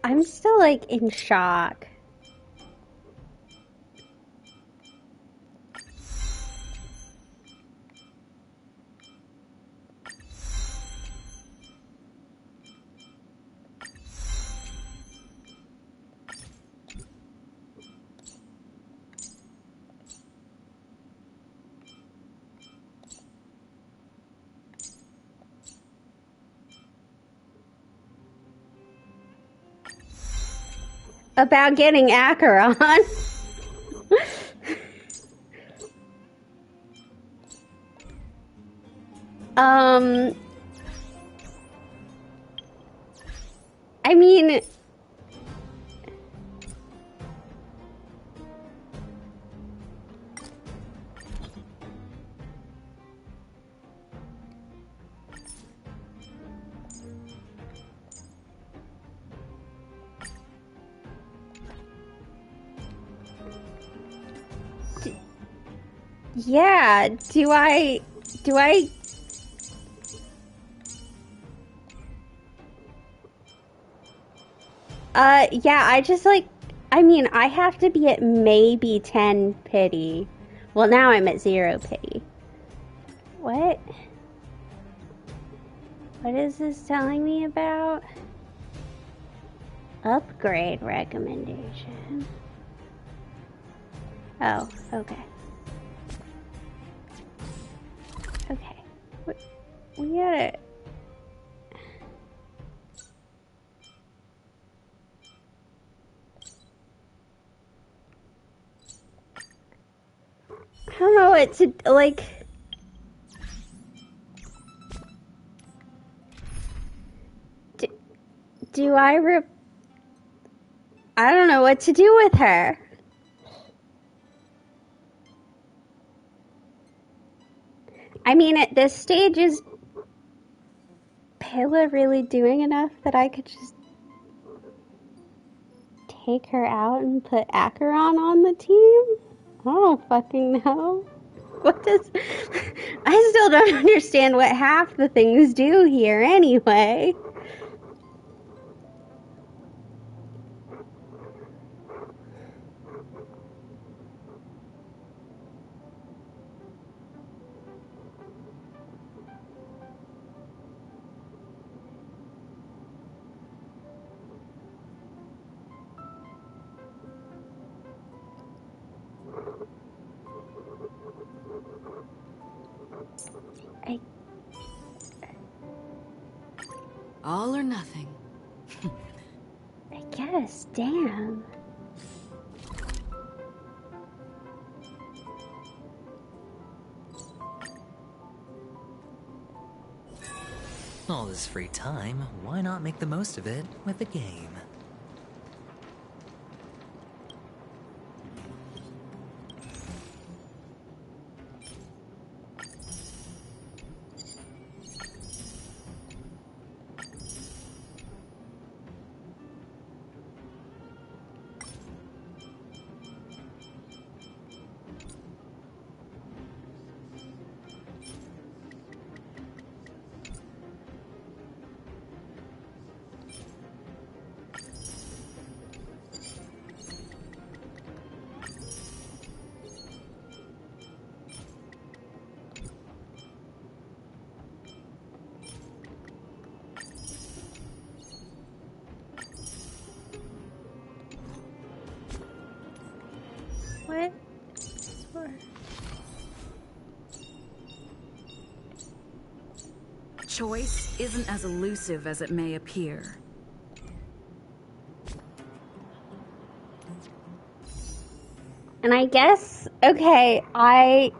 I'm still, like, in shock. About getting Acheron. I mean, yeah, do I, yeah, I just, like, I mean, I have to be at maybe 10 pity. Well, now I'm at 0 pity. What? What is this telling me about? Upgrade recommendation. Oh, okay. Okay. We gotta... I don't know what to, like... Do I I don't know what to do with her. I mean, at this stage, is Pilla really doing enough that I could just take her out and put Acheron on the team? I don't fucking know. What does... I still don't understand what half the things do here anyway.
All or nothing.
I guess, damn.
All this free time, why not make the most of it with a game?
What?
Choice isn't as elusive as it may appear.
And I guess, okay, I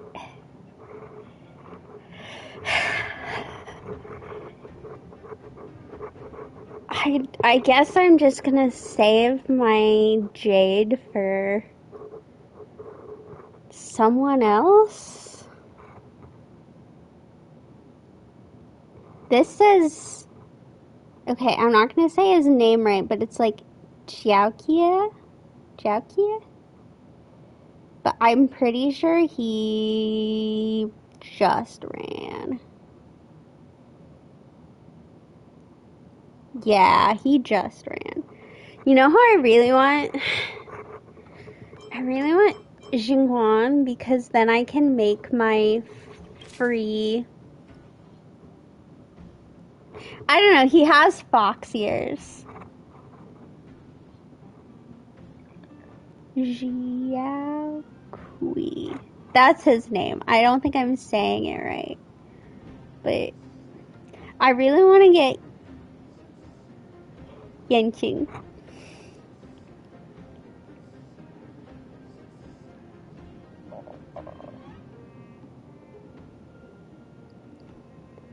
guess I'm just gonna save my jade for someone else. This says, okay, I'm not gonna say his name right, but it's like Jiaokia? But I'm pretty sure he just ran. Yeah, he just ran. You know who I really want? I really want Xinguan, because then I can make my free... I don't know, he has fox ears. Jiaokui. That's his name. I don't think I'm saying it right. But I really want to get Yanqing.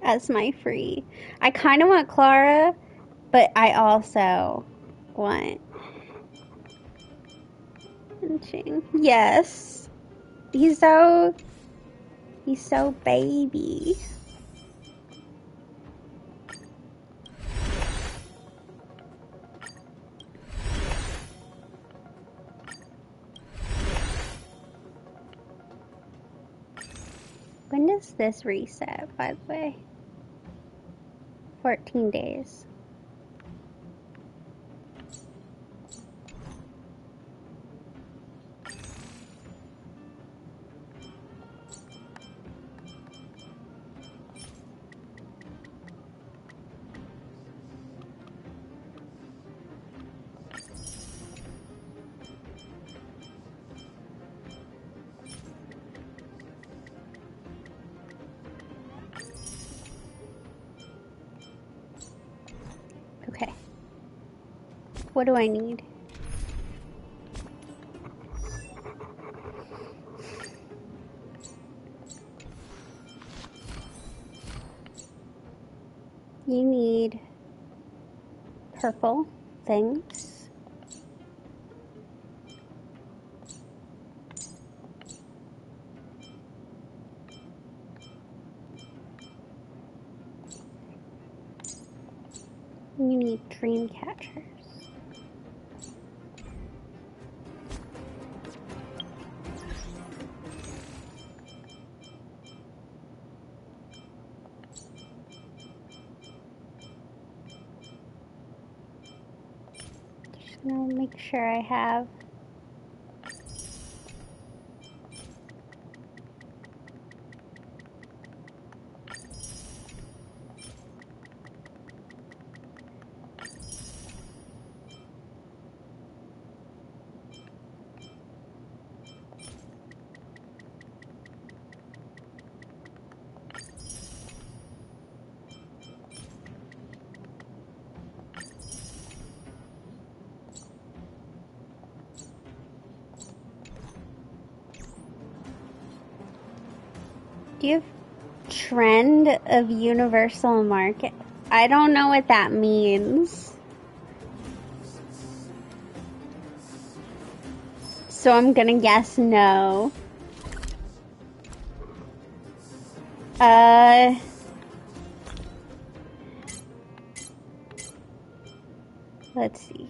As my free. I kind of want Clara, but I also want Yanqing. Yes. He's so baby. When does this reset, by the way? 14 days. Okay. What do I need? You need purple things. You need dream catchers. Just gonna make sure I have. Do you have trend of universal market? I don't know what that means. So I'm gonna guess no. Let's see.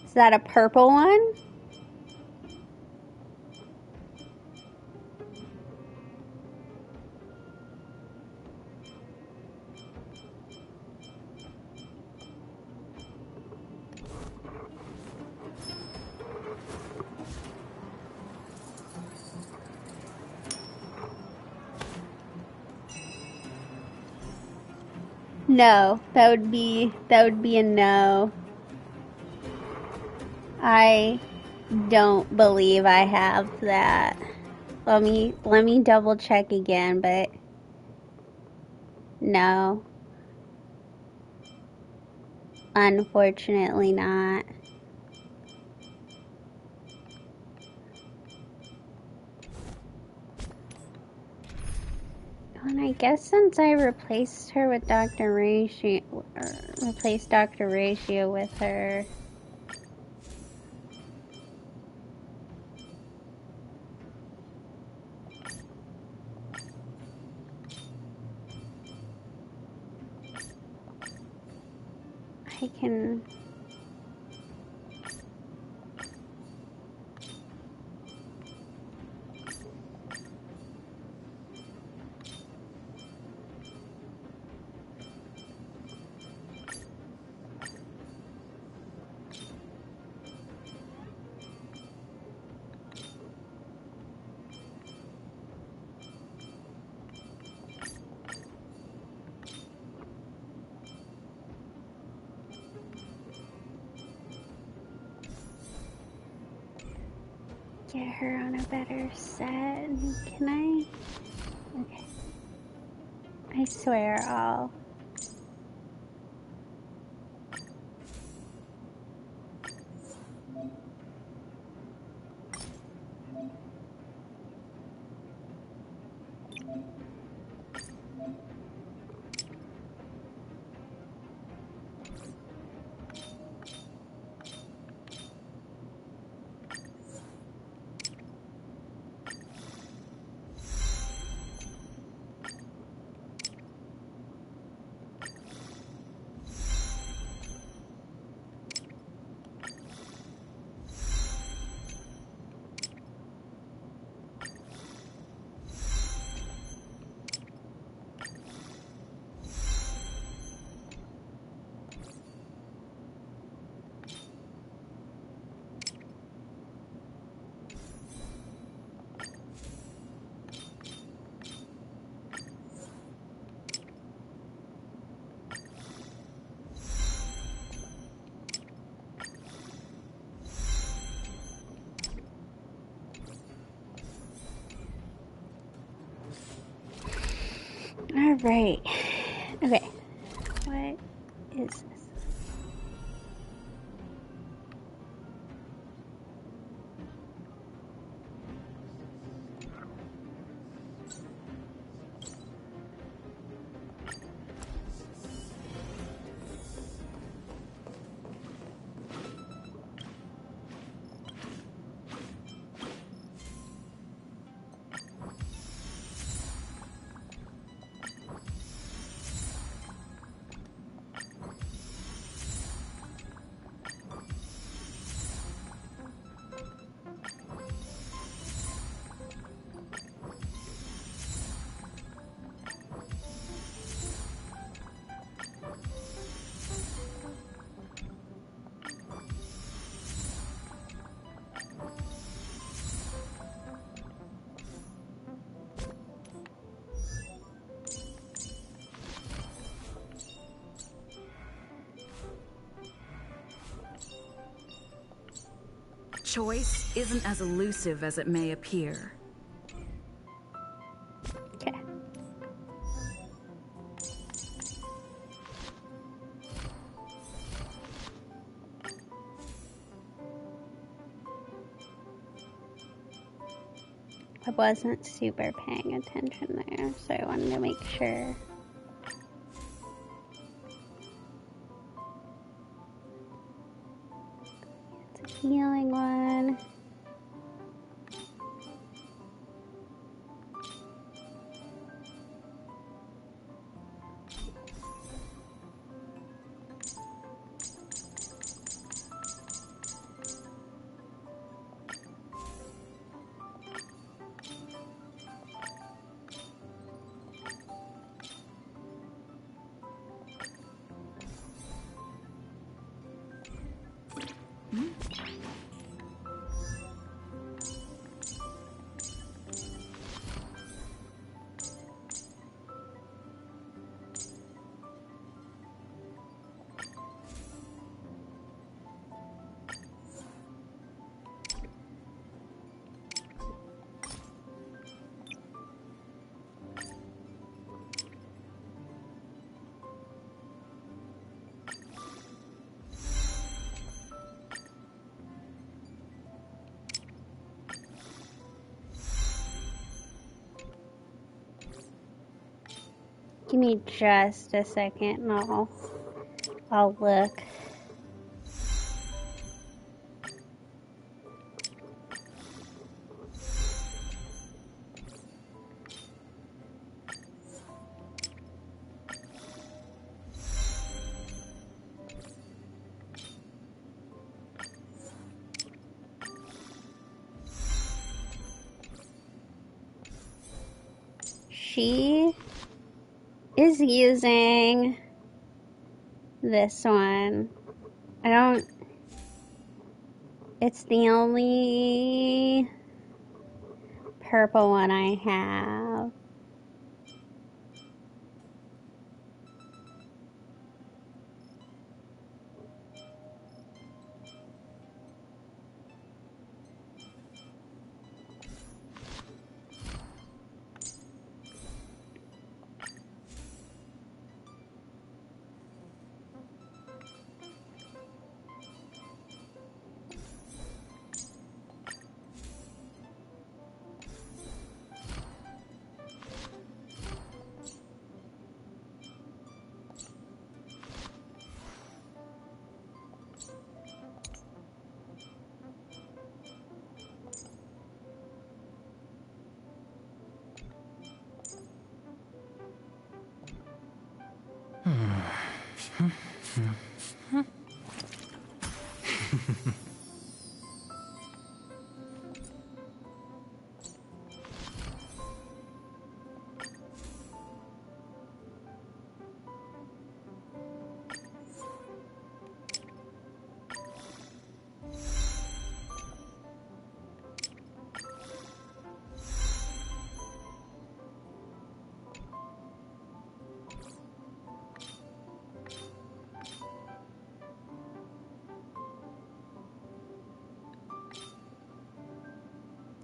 Is that a purple one? No, that would be a no. I don't believe I have that. Let me double check again, but no. Unfortunately not. And I guess since I replaced her with Dr. Ratio, or replaced Dr. Ratio with her, I can. Get her on a better set. Can I? Okay. I swear I'll. Alright. Okay. What is this?
Choice isn't as elusive as it may appear.
Okay. I wasn't super paying attention there, so I wanted to make sure. It's a healing one. Give me just a second and I'll look. She is using this one. It's the only purple one I have.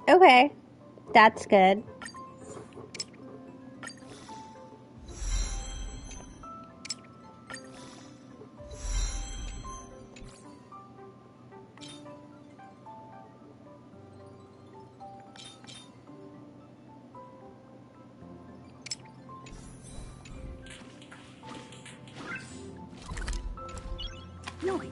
Okay, that's good.
Noise.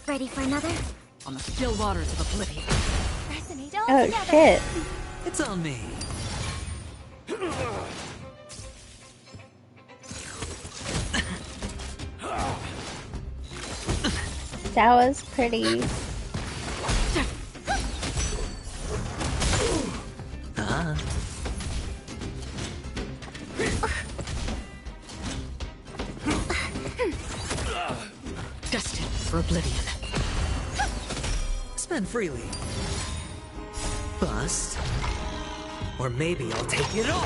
Ready for another?
On the still waters of oblivion.
Resonate all
Oh
together.
shit.
It's on me.
That was pretty.
Destined for oblivion.
Spend freely. Bust. Or maybe I'll take it all.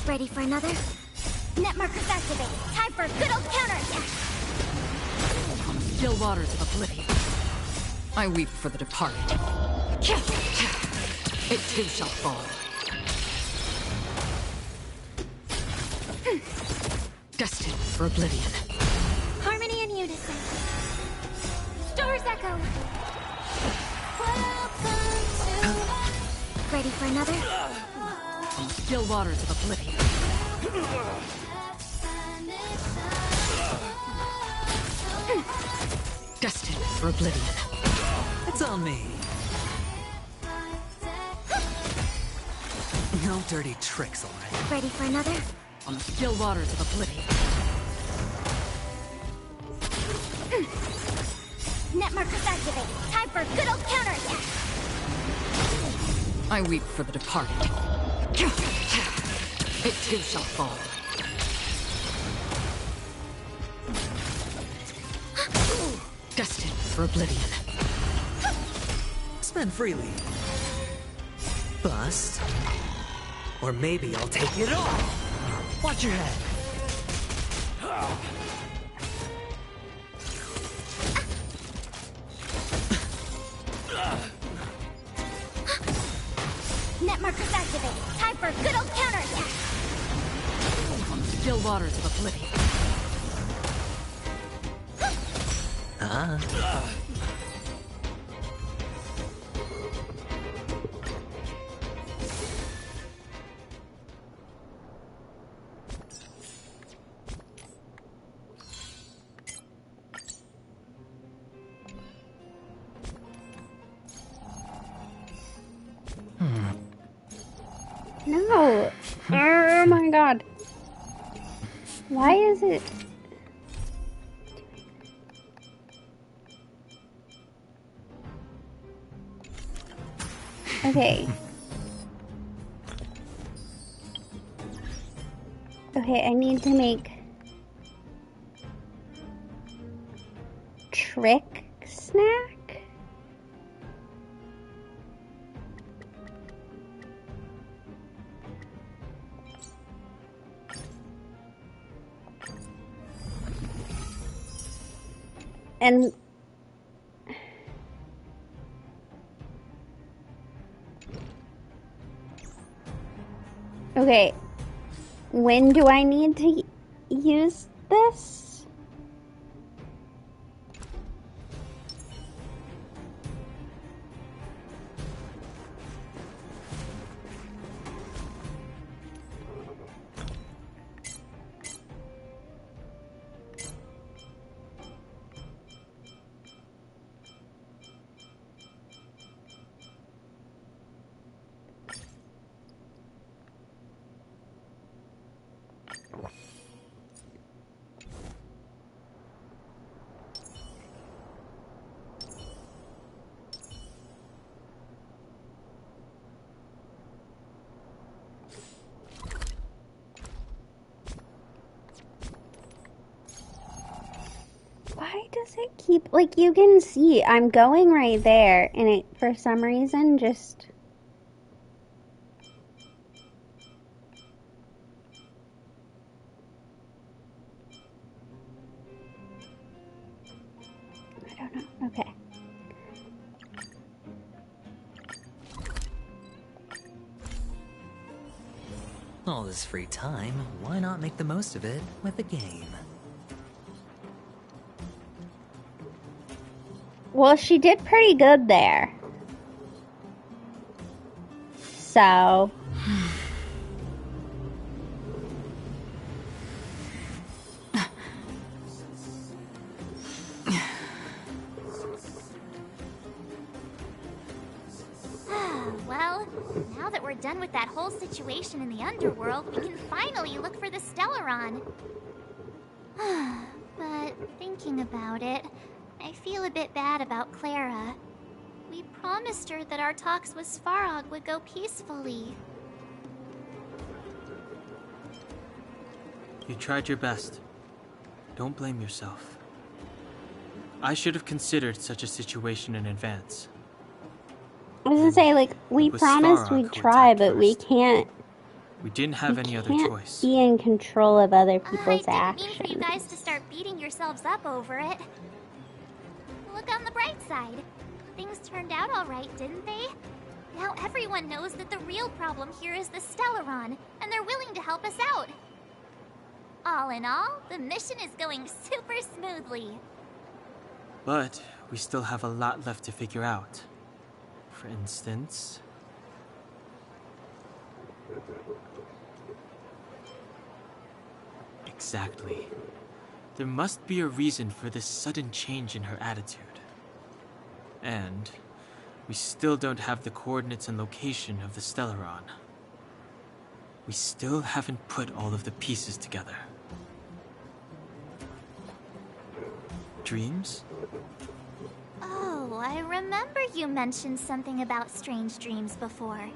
Ready for another? Net markers activated. Time for a good old counterattack.
On the still waters of oblivion. I weep for the departed. It too shall fall. Destined for oblivion.
Harmony and unison. Stars echo. Ready for another?
On the still waters of oblivion. Destined for oblivion.
It's on me. No dirty tricks, alright?
Ready for another?
On the still waters of oblivion.
Net markers activated. Time for a good old counterattack.
I weep for the departed. It too shall fall. Destined for oblivion.
Spend freely. Bust. Or maybe I'll take it all. Watch your head.
Net markers activated. Time for a good old counterattack.
On the still waters of oblivion.
No. Oh my god. Why is it? Okay. Okay, I need to make trick snack. And okay, when do I need to use this? Why does it keep, like, you can see I'm going right there and it for some reason just I don't know. Okay.
All this free time, why not make the most of it with a game?
Well, she did pretty good there. So
Well, now that we're done with that whole situation in the underworld, we can finally look for the Stellaron. But thinking about it, I feel a bit bad about Clara. We promised her that our talks with Svarog would go peacefully.
You tried your best. Don't blame yourself. I should have considered such a situation in advance.
I was gonna say, like, we promised we'd try, but we can't.
We didn't have any other choice.
Be in control of other people's
I didn't mean
actions.
for you guys to start beating yourselves up over it. Look on the bright side. Things turned out all right, didn't they? Now everyone knows that the real problem here is the Stellaron, and they're willing to help us out. All in all, the mission is going super smoothly.
But we still have a lot left to figure out. For instance... Exactly. There must be a reason for this sudden change in her attitude. And we still don't have the coordinates and location of the Stellaron. We still haven't put all of the pieces together. Dreams?
Oh, I remember you mentioned something about strange dreams before.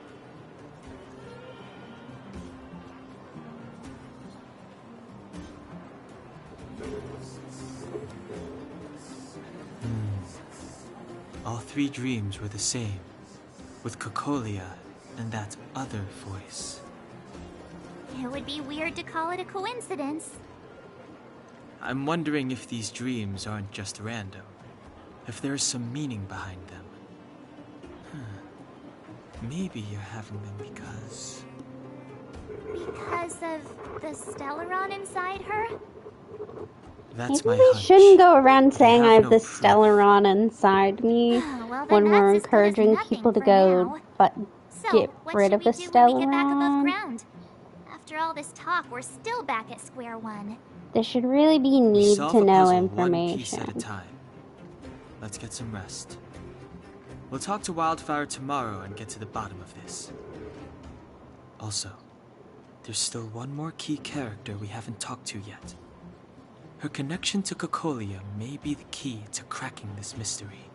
All 3 dreams were the same, with Cocolia and that other voice.
It would be weird to call it a coincidence.
I'm wondering if these dreams aren't just random, if there's some meaning behind them. Maybe you're having them because...
Because of the Stellaron inside her?
That's
Maybe
my
we
hunch.
shouldn't go around saying I have
no
the
proof.
Stellaron inside me
Well, then
when we're
that's as good as
encouraging
nothing
people to
for
go
now.
but
So,
get
what
rid
should
of
we
the
do when we get back above
Stellaron.
ground? After all this talk, we're still back at square one.
There should really be
We
need
solve
to
a
know
puzzle one piece
information.
at a time. Let's get some rest. We'll talk to Wildfire tomorrow and get to the bottom of this. Also, there's still one more key character we haven't talked to yet. Her connection to Cocolia may be the key to cracking this mystery.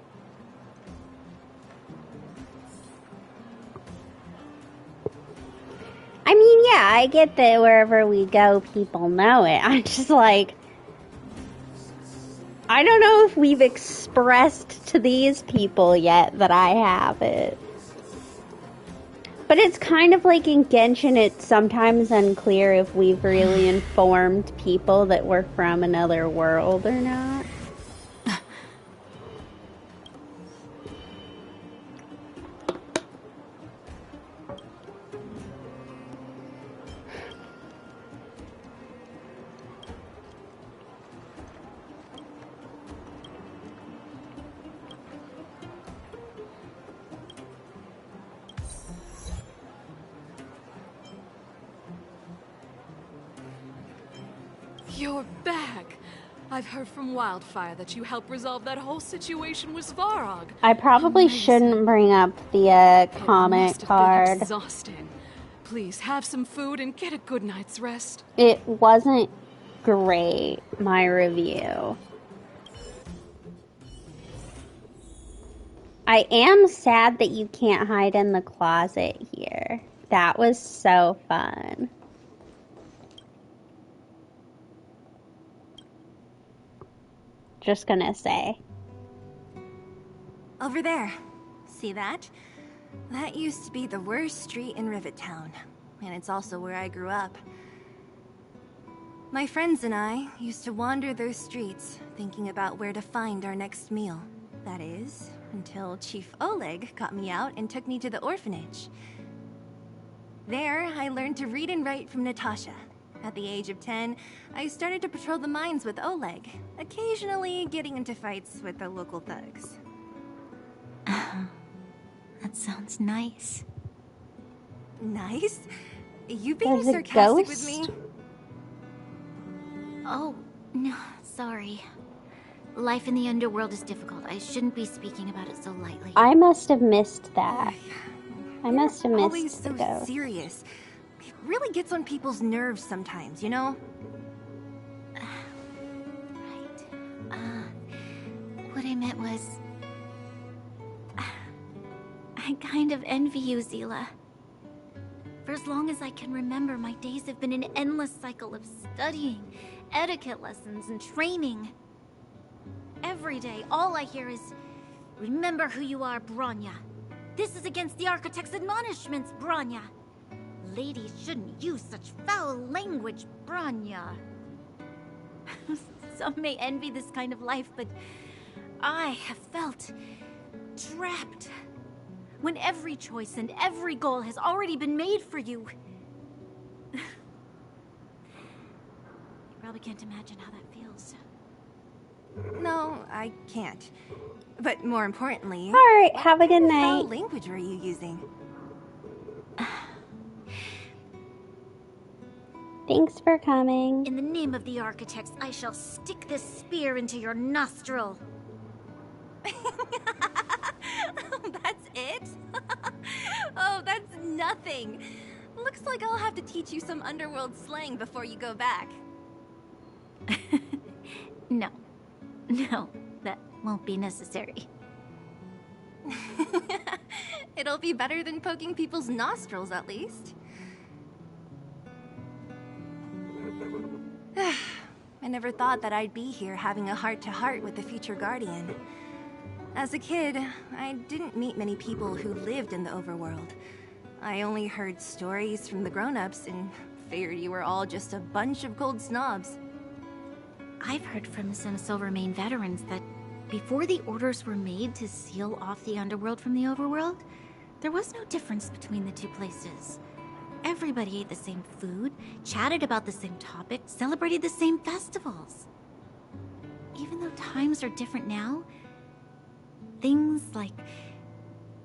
I mean, yeah, I get that wherever we go, people know it. I'm just like, I don't know if we've expressed to these people yet that I have it. But it's kind of like in Genshin, it's sometimes unclear if we've really informed people that we're from another world or not.
You're back. I've heard from Wildfire that you helped resolve that whole situation with Svarog.
I probably shouldn't bring up the comment
Must have been
card.
exhausting. Please have some food and get a good night's rest.
It wasn't great, my review. I am sad that you can't hide in the closet here. That was so fun. Just gonna say.
Over there. See that? That used to be the worst street in Rivet Town. And it's also where I grew up. My friends and I used to wander those streets, thinking about where to find our next meal. That is, until Chief Oleg got me out and took me to the orphanage. There, I learned to read and write from Natasha. At the age of 10, I started to patrol the mines with Oleg, occasionally getting into fights with the local thugs.
That sounds nice.
Nice? You being
There's a
sarcastic with me?
ghost?
Oh, no, sorry. Life in the underworld is difficult. I shouldn't be speaking about it so lightly.
I must have missed that. I must have
Always
missed the
so
ghost.
serious. It really gets on people's nerves sometimes, you know?
What I meant was... I kind of envy you, Zila. For as long as I can remember, my days have been an endless cycle of studying, etiquette lessons, and training. Every day, all I hear is, remember who you are, Bronya. This is against the Architect's admonishments, Bronya. Ladies shouldn't use such foul language, Bronya. Some may envy this kind of life, but I have felt trapped. When every choice and every goal has already been made for you. You probably can't imagine how that feels.
No, I can't. But more importantly...
Alright, have a good
what
night.
foul language are you using?
Thanks for coming.
In the name of the Architects, I shall stick this spear into your nostril.
That's it? Oh, that's nothing. Looks like I'll have to teach you some underworld slang before you go back.
No. No, that won't be necessary.
It'll be better than poking people's nostrils, at least. I never thought that I'd be here having a heart-to-heart with the future Guardian. As a kid, I didn't meet many people who lived in the overworld. I only heard stories from the grown-ups and figured you were all just a bunch of cold snobs.
I've heard from some Silvermane veterans that before the orders were made to seal off the underworld from the overworld, there was no difference between the two places. Everybody ate the same food, chatted about the same topics, celebrated the same festivals. Even though times are different now, things like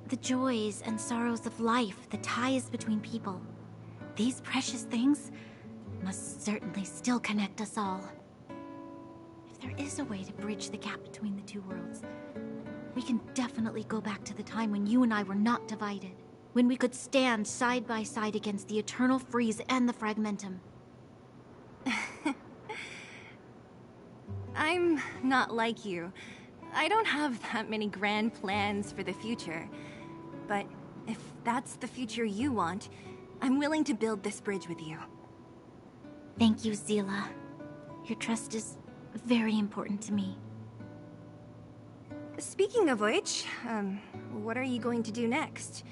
the joys and sorrows of life, the ties between people, these precious things must certainly still connect us all. If there is a way to bridge the gap between the two worlds, we can definitely go back to the time when you and I were not divided, when we could stand side by side against the Eternal Freeze and the Fragmentum.
I'm not like you. I don't have that many grand plans for the future. But if that's the future you want, I'm willing to build this bridge with you.
Thank you, Zila. Your trust is very important to me.
Speaking of which, what are you going to do next?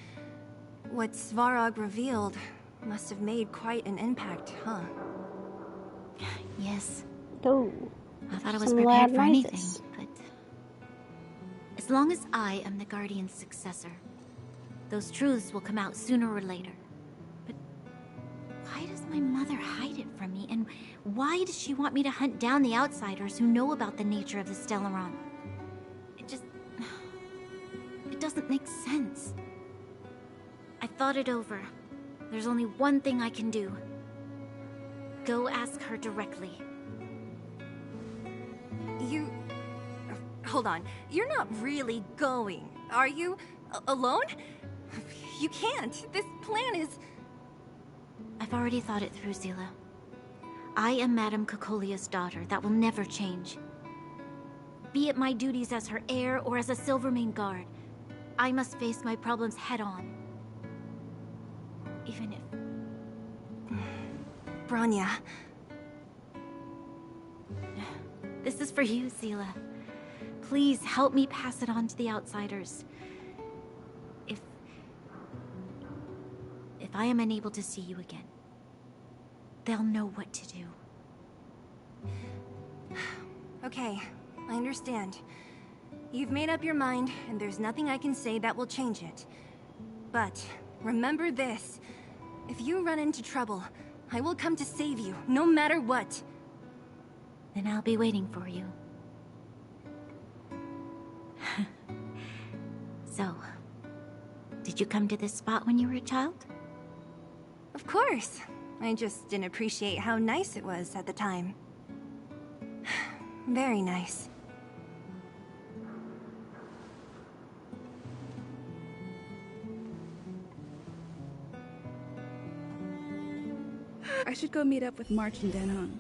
What Svarog revealed must have made quite an impact, huh?
Yes.
Oh.
I thought I was
Some
prepared
loud
for
noises.
anything, but as long as I am the Guardian's successor, those truths will come out sooner or later. But why does my mother hide it from me? And why does she want me to hunt down the outsiders who know about the nature of the Stellaron? It doesn't make sense. I thought it over. There's only one thing I can do. Go ask her directly.
You... Hold on. You're not really going, are you? Alone? You can't. This plan is...
I've already thought it through, Zila. I am Madame Cocolia's daughter. That will never change. Be it my duties as her heir or as a Silvermane guard, I must face my problems head-on. Even if...
Bronya.
This is for you, Zila. Please help me pass it on to the outsiders. If I am unable to see you again, they'll know what to do.
Okay, I understand. You've made up your mind, and there's nothing I can say that will change it. But remember this. If you run into trouble, I will come to save you, no matter what.
Then I'll be waiting for you. So, did you come to this spot when you were a child?
Of course. I just didn't appreciate how nice it was at the time. Very nice.
I should go meet up with March and Denhong.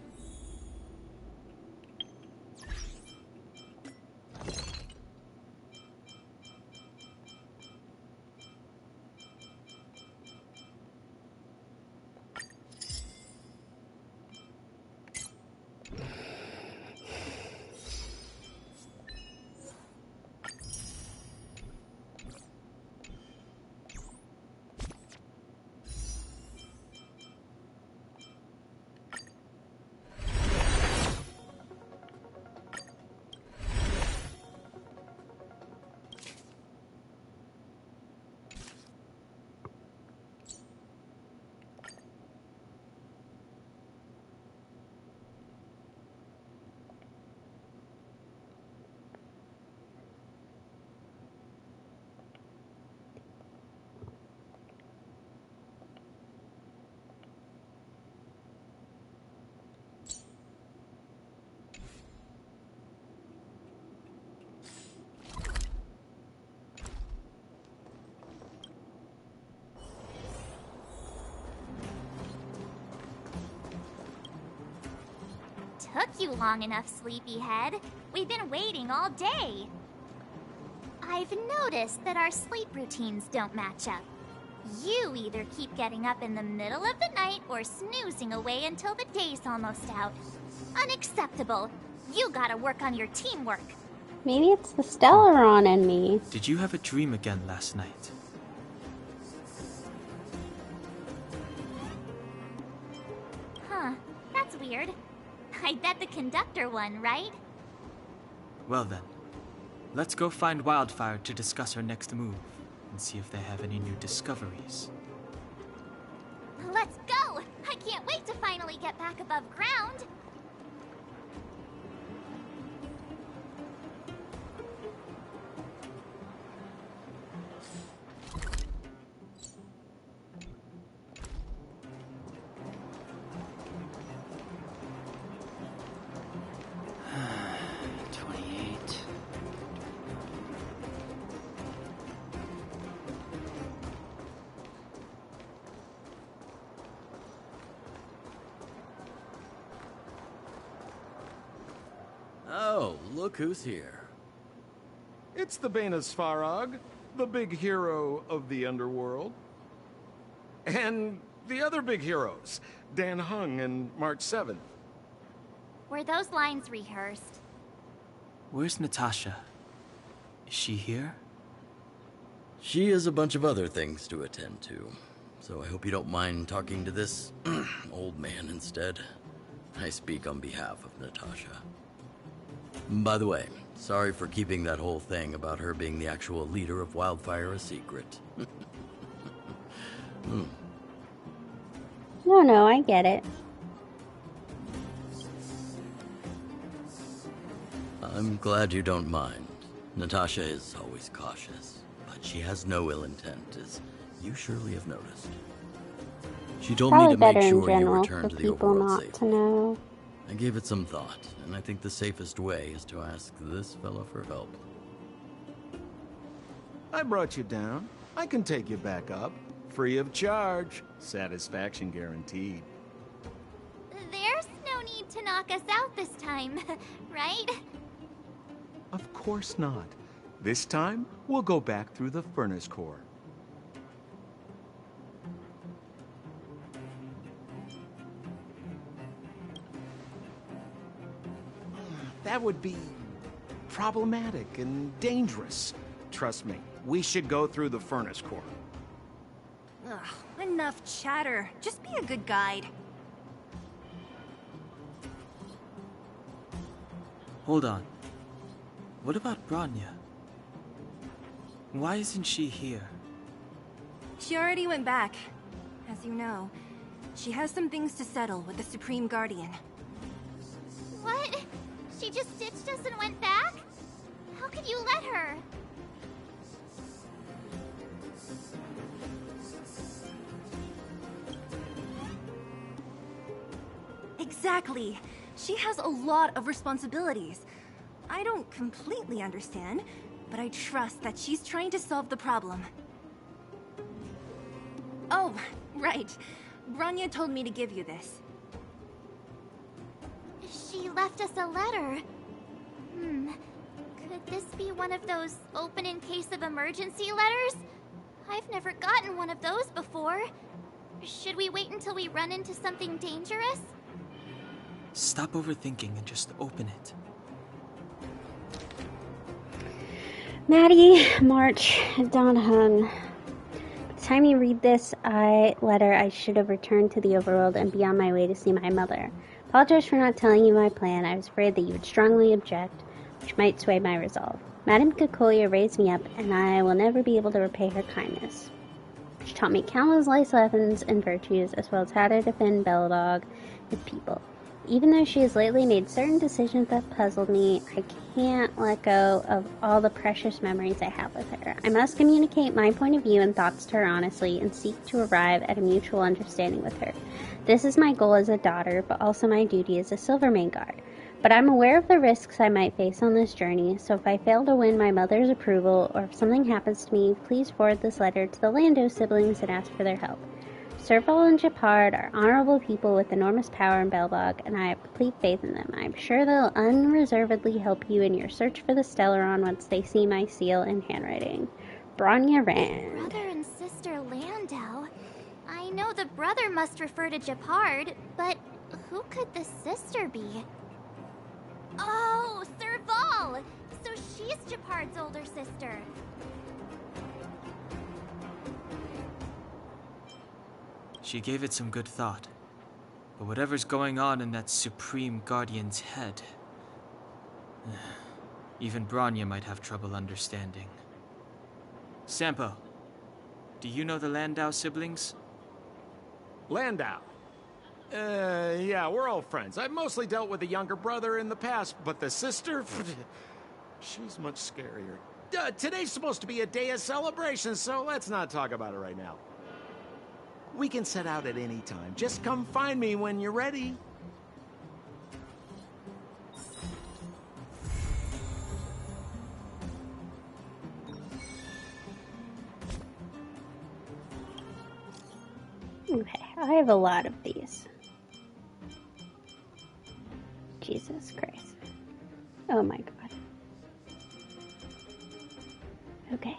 took you long enough, sleepyhead. We've been waiting all day. I've noticed that our sleep routines don't match up. You either keep getting up in the middle of the night or snoozing away until the day's almost out. Unacceptable. You gotta work on your teamwork.
Maybe it's the Stellaron in me.
Did you have a dream again last night?
Huh, that's weird. I bet the conductor won, right?
Well then, let's go find Wildfire to discuss her next move and see if they have any new discoveries.
Let's go! I can't wait to finally get back above ground.
Oh, look who's here.
It's the Bane of Svarog, the big hero of the underworld. And the other big heroes, Dan Hung and March 7th.
Were those lines rehearsed?
Where's Natasha? Is she here?
She has a bunch of other things to attend to, so I hope you don't mind talking to this old man instead. I speak on behalf of Natasha. By the way, sorry for keeping that whole thing about her being the actual leader of Wildfire a secret.
No, I get it.
I'm glad you don't mind. Natasha is always cautious, but she has no ill intent, as you surely have noticed. She told me to make sure you return to the overworld safely.
To know.
I gave it some thought, and I think the safest way is to ask this fella for help.
I brought you down. I can take you back up. Free of charge. Satisfaction guaranteed.
There's no need to knock us out this time, right?
Of course not. This time, we'll go back through the furnace core. That would be problematic and dangerous. Trust me, we should go through the furnace core.
Ugh, enough chatter. Just be a good guide.
Hold on. What about Bronya? Why isn't she here?
She already went back. As you know, she has some things to settle with the Supreme Guardian.
What? She just ditched us and went back? How could you let her?
Exactly. She has a lot of responsibilities. I don't completely understand, but I trust that she's trying to solve the problem. Oh, right. Bronya told me to give you this.
She left us a letter. Could this be one of those open in case of emergency letters? I've never gotten one of those before. Should we wait until we run into something dangerous?
Stop overthinking and just open it.
Maddie, March, Don Hung. By the time you read this letter, I should have returned to the overworld and be on my way to see my mother. Apologize for not telling you my plan. I was afraid that you would strongly object, which might sway my resolve. Madame Cacolia raised me up, and I will never be able to repay her kindness. She taught me countless life lessons and virtues, as well as how to defend Belladog with people. Even though she has lately made certain decisions that puzzled me, I can't let go of all the precious memories I have with her. I must communicate my point of view and thoughts to her honestly and seek to arrive at a mutual understanding with her. This is my goal as a daughter, but also my duty as a Silvermane guard. But I'm aware of the risks I might face on this journey, so if I fail to win my mother's approval, or if something happens to me, please forward this letter to the Lando siblings and ask for their help. Serval and Japard are honorable people with enormous power in Belbog, and I have complete faith in them. I'm sure they'll unreservedly help you in your search for the Stellaron once they see my seal and handwriting. Bronya Rand.
Brother and sister Landau. I know the brother must refer to Japard, but who could the sister be? Oh, Serval! So she's Japard's older sister.
She gave it some good thought. But whatever's going on in that Supreme Guardian's head, even Bronya might have trouble understanding. Sampo, do you know the Landau siblings?
Landau? Yeah, we're all friends. I've mostly dealt with the younger brother in the past, but the sister? She's much scarier. Today's supposed to be a day of celebration, so let's not talk about it right now. We can set out at any time. Just come find me when you're ready.
Okay, I have a lot of these. Jesus Christ. Oh my god. Okay.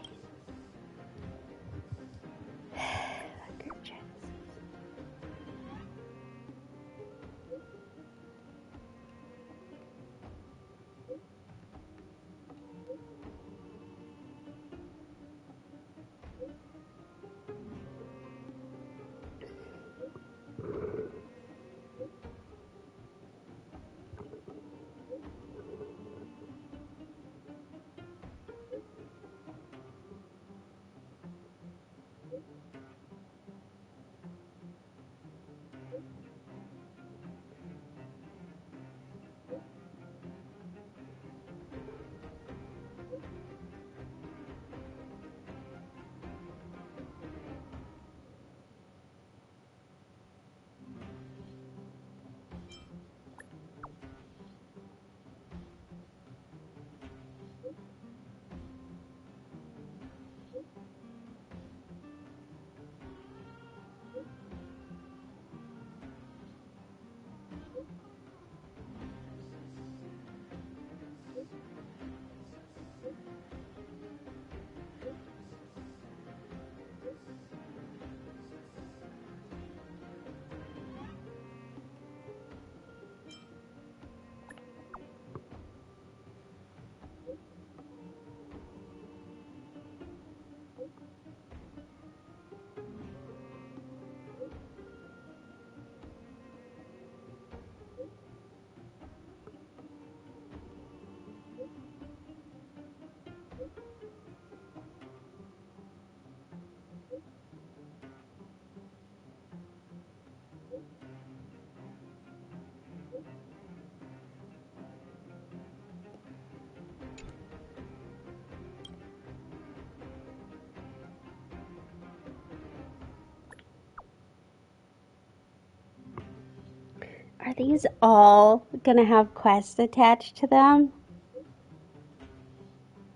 Are these all gonna have quests attached to them?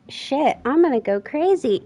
Shit, I'm gonna go crazy.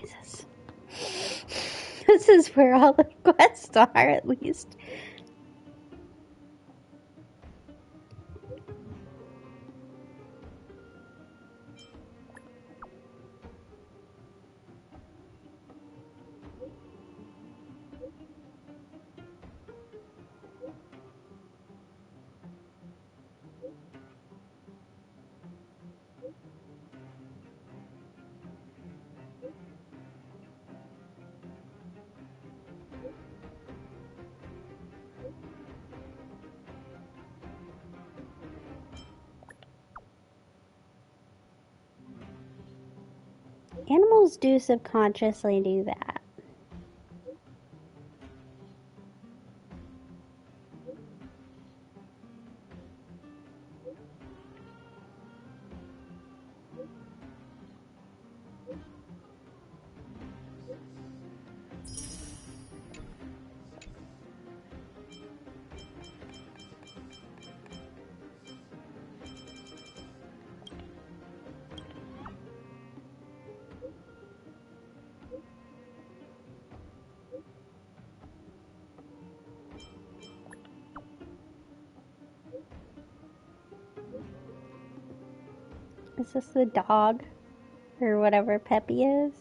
Jesus. This is where all the quests are, at least. Animals do subconsciously do that. Is this the dog? Or whatever Peppy is?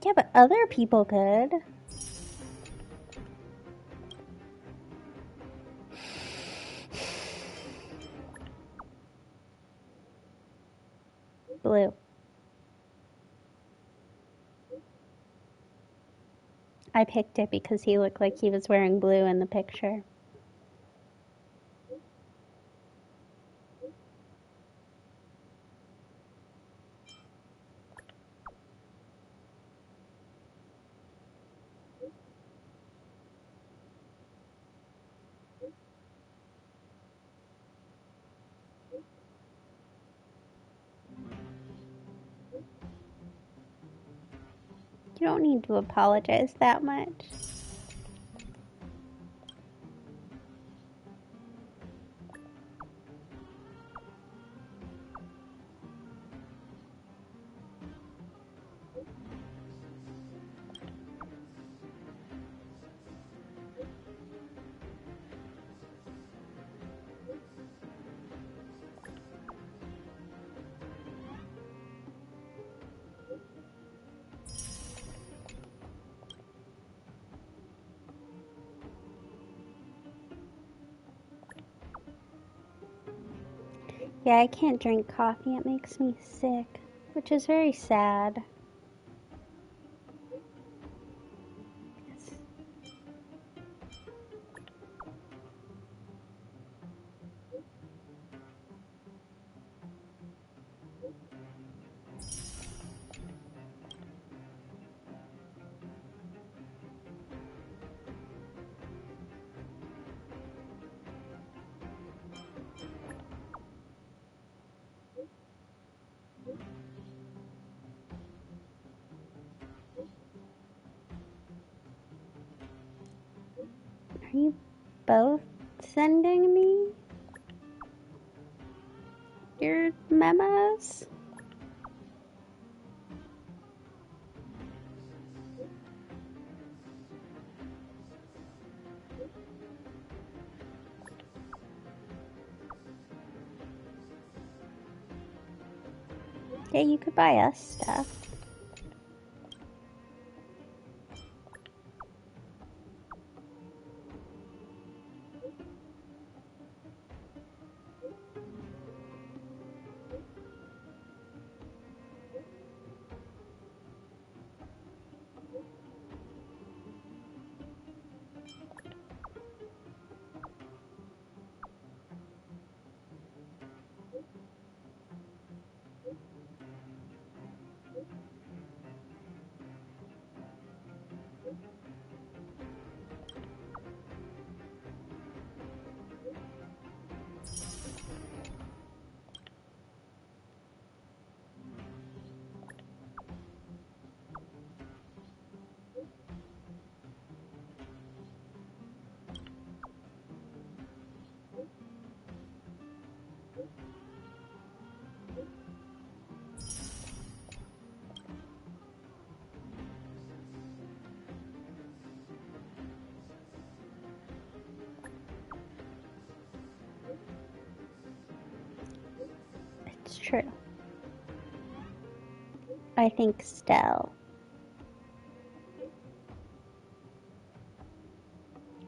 Yeah, but other people could. Blue. I picked it because he looked like he was wearing blue in the picture. You don't need to apologize that much. Yeah, I can't drink coffee. It makes me sick, which is very sad. you both sending me your memos? Yeah, you could buy us stuff. It's true. I think Stell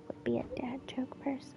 would be a dad joke person.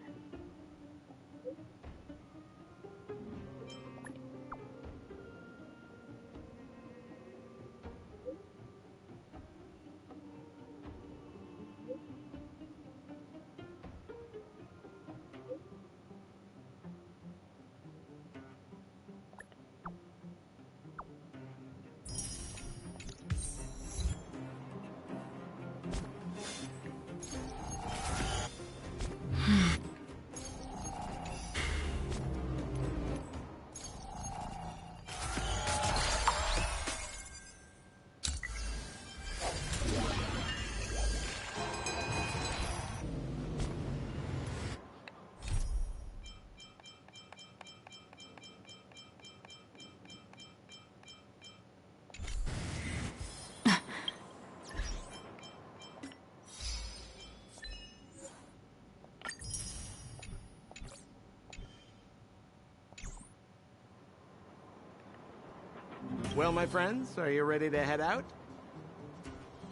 Well, my friends, are you ready to head out?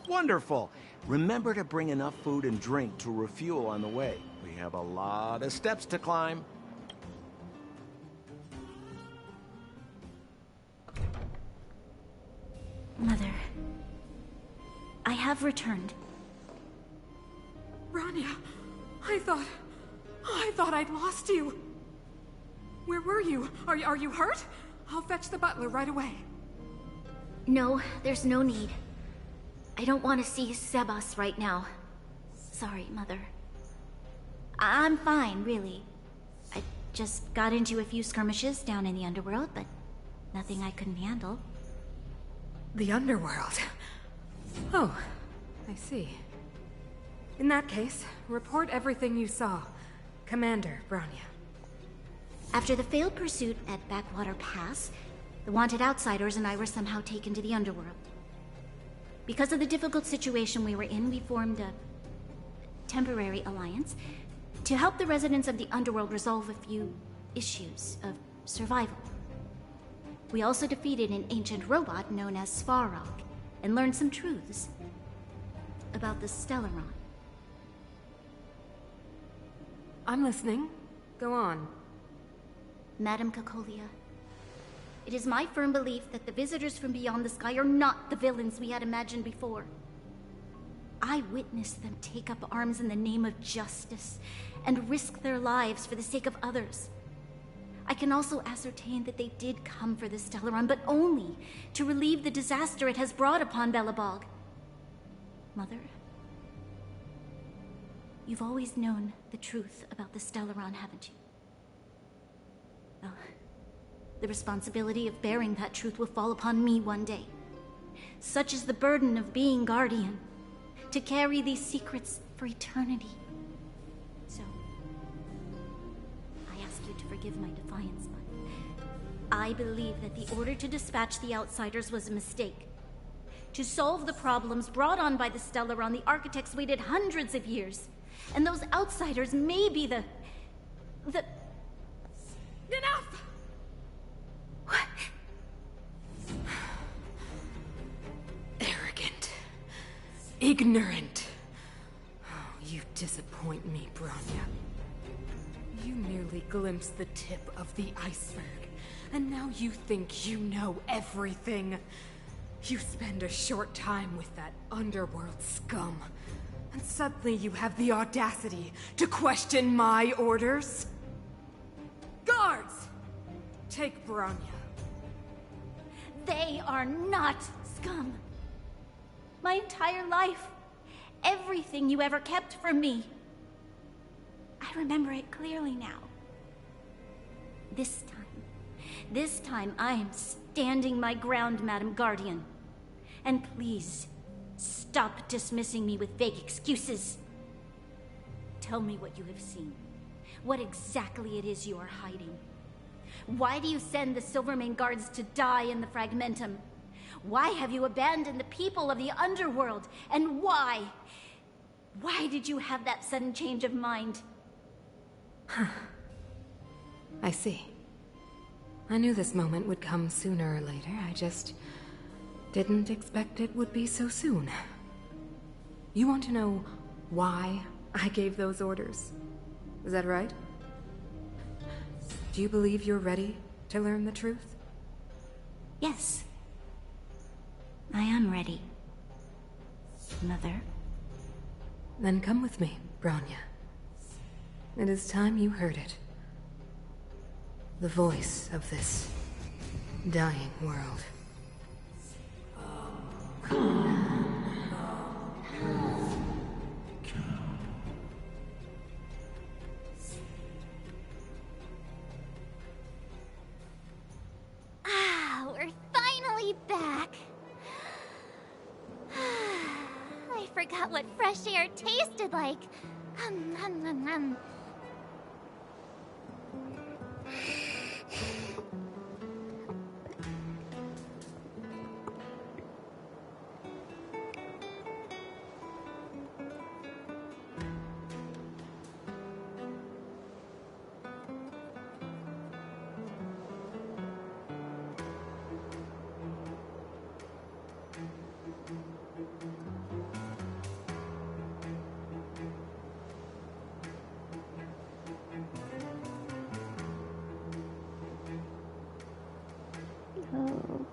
Wonderful. Remember to bring enough food and drink to refuel on the way. We have a lot of steps to climb.
Mother, I have returned.
Rania, I thought I'd lost you. Where were you? Are you hurt? I'll fetch the butler right away.
No, there's no need. I don't want to see Sebas right now. Sorry, Mother. I'm fine, really. I just got into a few skirmishes down in the underworld, but nothing I couldn't handle.
The underworld? Oh, I see. In that case, report everything you saw. Commander Branya.
After the failed pursuit at Backwater Pass, the wanted outsiders and I were somehow taken to the underworld. Because of the difficult situation we were in, we formed a temporary alliance to help the residents of the underworld resolve a few issues of survival. We also defeated an ancient robot known as Svarog and learned some truths about the Stellaron.
I'm listening. Go on.
Madam Cacolia, it is my firm belief that the visitors from beyond the sky are not the villains we had imagined before. I witnessed them take up arms in the name of justice and risk their lives for the sake of others. I can also ascertain that they did come for the Stellaron, but only to relieve the disaster it has brought upon Belobog. Mother, you've always known the truth about the Stellaron, haven't you? Well, the responsibility of bearing that truth will fall upon me one day. Such is the burden of being Guardian, to carry these secrets for eternity.
forgive my defiance, but I believe that the order to dispatch the Outsiders was a mistake. To solve the problems brought on by the Stellaron, the architects waited hundreds of years. And those Outsiders may be the...
Enough!
What?
Arrogant. Ignorant. Oh, you disappoint me, Bronya. You merely glimpsed the tip of the iceberg, and now you think you know everything. You spend a short time with that underworld scum, and suddenly you have the audacity to question my orders? Guards! Take Bronya.
They are not scum. My entire life, everything you ever kept from me. I remember it clearly now. This time I am standing my ground, Madam Guardian. And please, stop dismissing me with vague excuses. Tell me what you have seen. What exactly it is you are hiding. Why do you send the Silvermane guards to die in the Fragmentum? Why have you abandoned the people of the underworld? And why? Why did you have that sudden change of mind?
I see. I knew this moment would come sooner or later. I just didn't expect it would be so soon. You want to know why I gave those orders? Is that right? Do you believe you're ready to learn the truth?
Yes. I am ready. Mother.
Then come with me, Bronya. It is time you heard it. The voice of this dying world.
We're finally back. I forgot what fresh air tasted like.
Oh.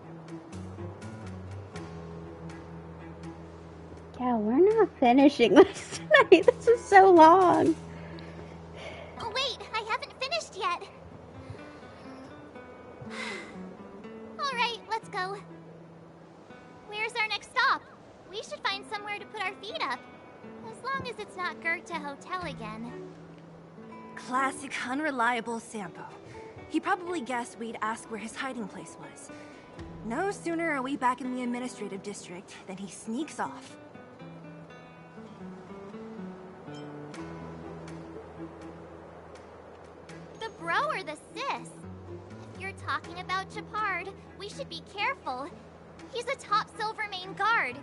Yeah, we're not finishing this tonight. This is so long.
Oh, wait, I haven't finished yet. Alright, let's go. Where's our next stop? We should find somewhere to put our feet up. As long as it's not Goethe Hotel again.
Classic unreliable Sampo. He probably guessed we'd ask where his hiding place was. No sooner are we back in the administrative district than he sneaks off.
The bro or the sis? If you're talking about Chapard, we should be careful. He's a top Silvermane guard.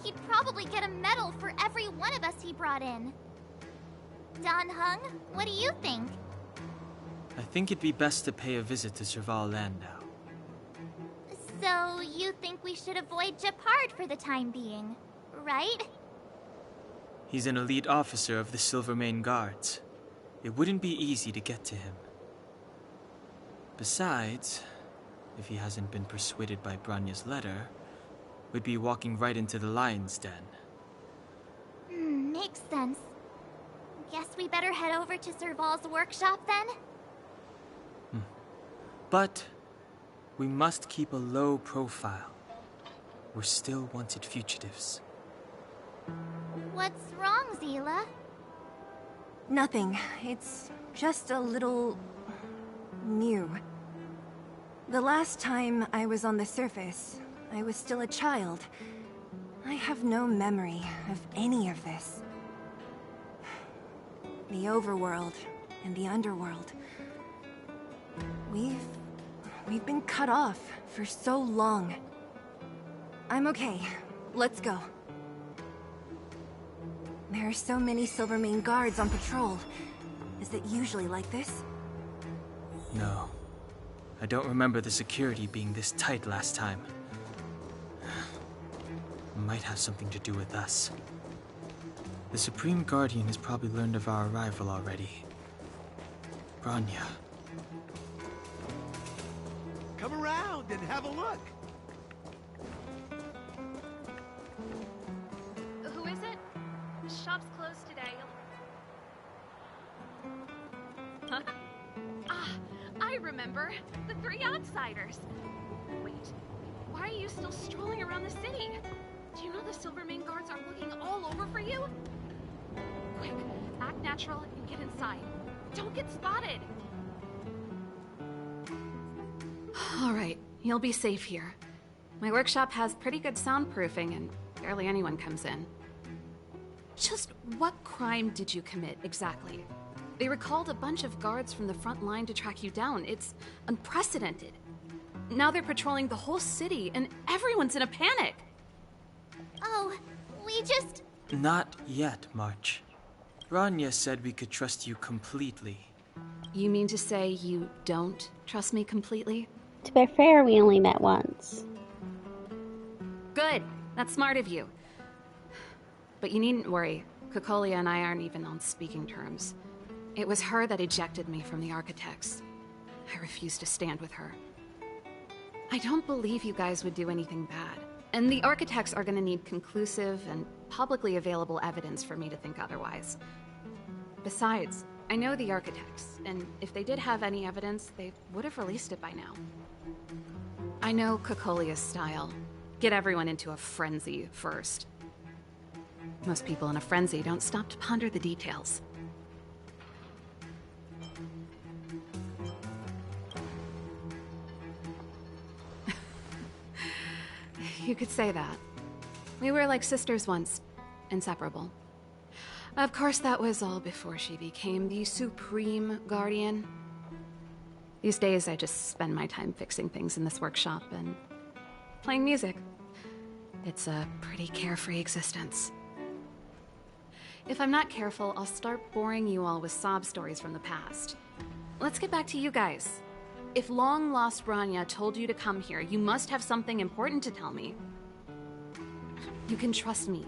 He'd probably get a medal for every one of us he brought in. Don Hung, what do you think?
I think it'd be best to pay a visit to Serval Landau.
So, you think we should avoid Chapard for the time being, right?
He's an elite officer of the Silvermane Guards. It wouldn't be easy to get to him. Besides, if he hasn't been persuaded by Branya's letter, we'd be walking right into the lion's den.
Makes sense. Guess we better head over to Serval's workshop then?
But we must keep a low profile. We're still wanted fugitives.
What's wrong, Zila?
Nothing. It's just a little... new. The last time I was on the surface, I was still a child. I have no memory of any of this. The overworld and the underworld. We've been cut off for so long. I'm okay. Let's go. There are so many Silvermane guards on patrol. Is it usually like this?
No. I don't remember the security being this tight last time. Might have something to do with us. The Supreme Guardian has probably learned of our arrival already. Bronya.
Come around and have a look.
Who is it? The shop's closed today. I remember. The three outsiders. Wait, why are you still strolling around the city? Do you know the Silvermane guards are looking all over for you? Quick, act natural and get inside. Don't get spotted.
All right, you'll be safe here. My workshop has pretty good soundproofing and barely anyone comes in. Just what crime did you commit, exactly? They recalled a bunch of guards from the front line to track you down. It's unprecedented. Now they're patrolling the whole city and everyone's in a panic.
Oh, we just...
Not yet, March. Bronya said we could trust you completely.
You mean to say you don't trust me completely?
To be fair, we only met once.
Good. That's smart of you. But you needn't worry. Kokolia and I aren't even on speaking terms. It was her that ejected me from the Architects. I refused to stand with her. I don't believe you guys would do anything bad. And the Architects are gonna need conclusive and publicly available evidence for me to think otherwise. Besides, I know the Architects, and if they did have any evidence, they would have released it by now. I know Kokolia's style. Get everyone into a frenzy first. Most people in a frenzy don't stop to ponder the details. You could say that. We were like sisters once, inseparable. Of course, that was all before she became the Supreme Guardian. These days, I just spend my time fixing things in this workshop and playing music. It's a pretty carefree existence. If I'm not careful, I'll start boring you all with sob stories from the past. Let's get back to you guys. If long-lost Bronya told you to come here, you must have something important to tell me. You can trust me.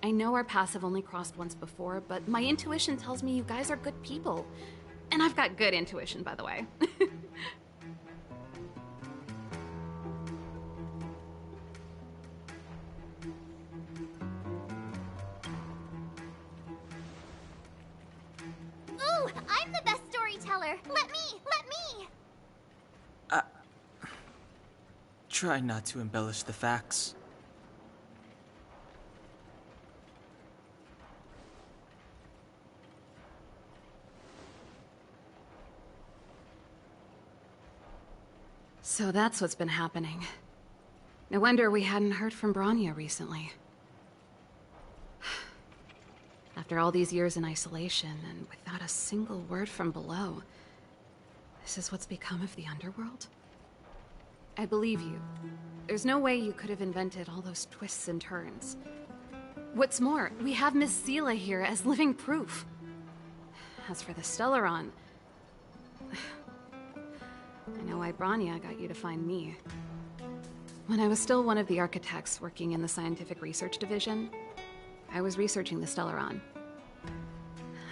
I know our paths have only crossed once before, but my intuition tells me you guys are good people. And I've got good intuition, by the way.
Ooh, I'm the best storyteller. Let me.
Try not to embellish the facts.
So that's what's been happening. No wonder we hadn't heard from Bronya recently. After all these years in isolation and without a single word from below, this is what's become of the underworld? I believe you. There's no way you could have invented all those twists and turns. What's more, we have Miss Seela here as living proof. As for the Stellaron, I know why Bronya got you to find me. When I was still one of the Architects working in the Scientific Research Division, I was researching the Stellaron.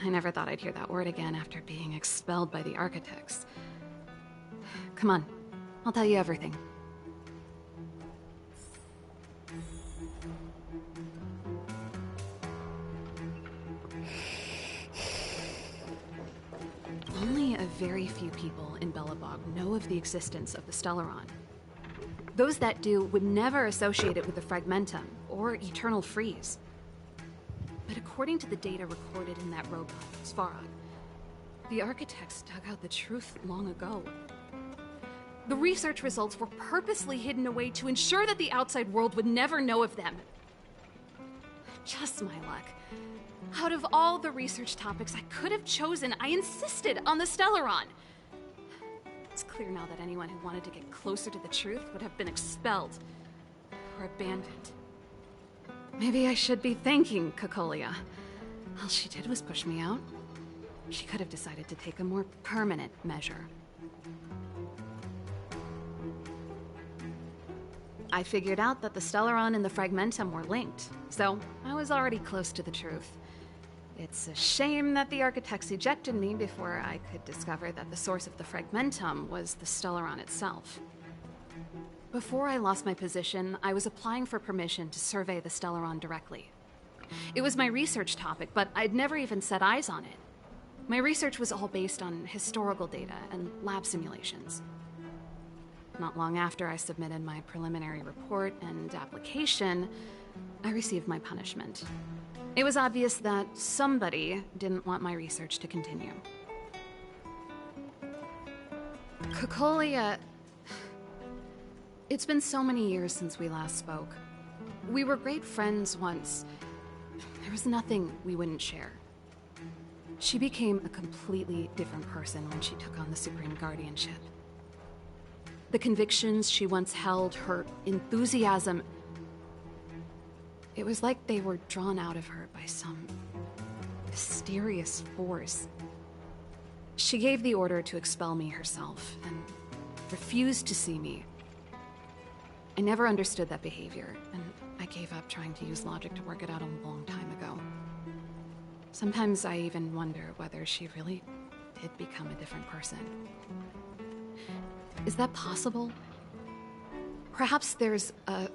I never thought I'd hear that word again after being expelled by the Architects. Come on, I'll tell you everything. Only a very few people in Belobog know of the existence of the Stellaron. Those that do would never associate it with the Fragmentum or Eternal Freeze. But according to the data recorded in that robot, Svarog, the Architects dug out the truth long ago. The research results were purposely hidden away to ensure that the outside world would never know of them. Just my luck. Out of all the research topics I could have chosen, I insisted on the Stellaron. It's clear now that anyone who wanted to get closer to the truth would have been expelled or abandoned. Maybe I should be thanking Cocolia. All she did was push me out. She could have decided to take a more permanent measure. I figured out that the Stellaron and the Fragmentum were linked, so I was already close to the truth. It's a shame that the architects ejected me before I could discover that the source of the Fragmentum was the Stellaron itself. Before I lost my position, I was applying for permission to survey the Stellaron directly. It was my research topic, but I'd never even set eyes on it. My research was all based on historical data and lab simulations. Not long after I submitted my preliminary report and application, I received my punishment. It was obvious that somebody didn't want my research to continue. Cocolia... It's been so many years since we last spoke. We were great friends once. There was nothing we wouldn't share. She became a completely different person when she took on the Supreme Guardianship. The convictions she once held, her enthusiasm... It was like they were drawn out of her by some mysterious force. She gave the order to expel me herself, and refused to see me. I never understood that behavior, and I gave up trying to use logic to work it out a long time ago. Sometimes I even wonder whether she really did become a different person. Is that possible? Perhaps there's a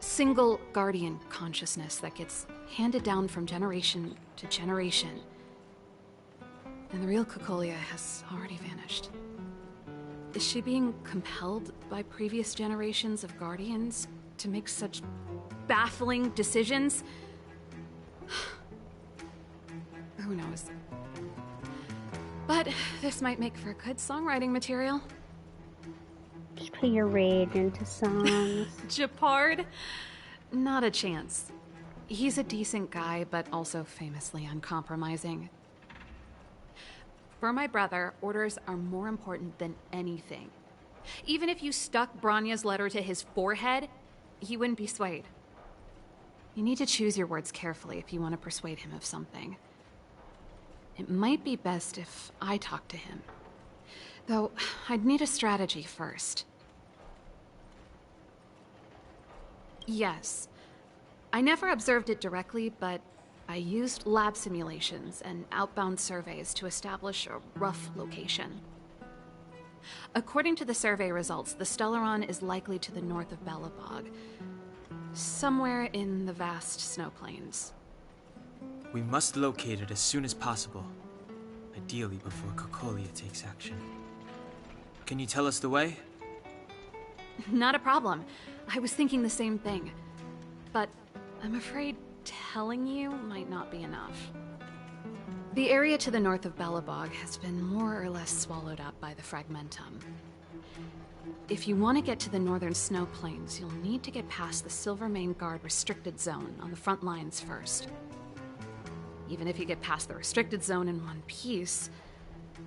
single guardian consciousness that gets handed down from generation to generation, and the real Cocolia has already vanished. Is she being compelled by previous generations of guardians to make such baffling decisions? Who knows? But this might make for good songwriting material.
Just put your rage into songs.
Japard? Not a chance. He's a decent guy, but also famously uncompromising. For my brother, orders are more important than anything. Even if you stuck Bronya's letter to his forehead, he wouldn't be swayed. You need to choose your words carefully if you want to persuade him of something. It might be best if I talk to him. Though, I'd need a strategy first. Yes. I never observed it directly, but I used lab simulations and outbound surveys to establish a rough location. According to the survey results, the Stellaron is likely to the north of Belobog, somewhere in the vast snow plains.
We must locate it as soon as possible, ideally before Cocolia takes action. Can you tell us the way?
Not a problem. I was thinking the same thing. But I'm afraid telling you might not be enough. The area to the north of Belobog has been more or less swallowed up by the Fragmentum. If you want to get to the northern snow plains, you'll need to get past the Silvermane Guard restricted zone on the front lines first. Even if you get past the restricted zone in one piece,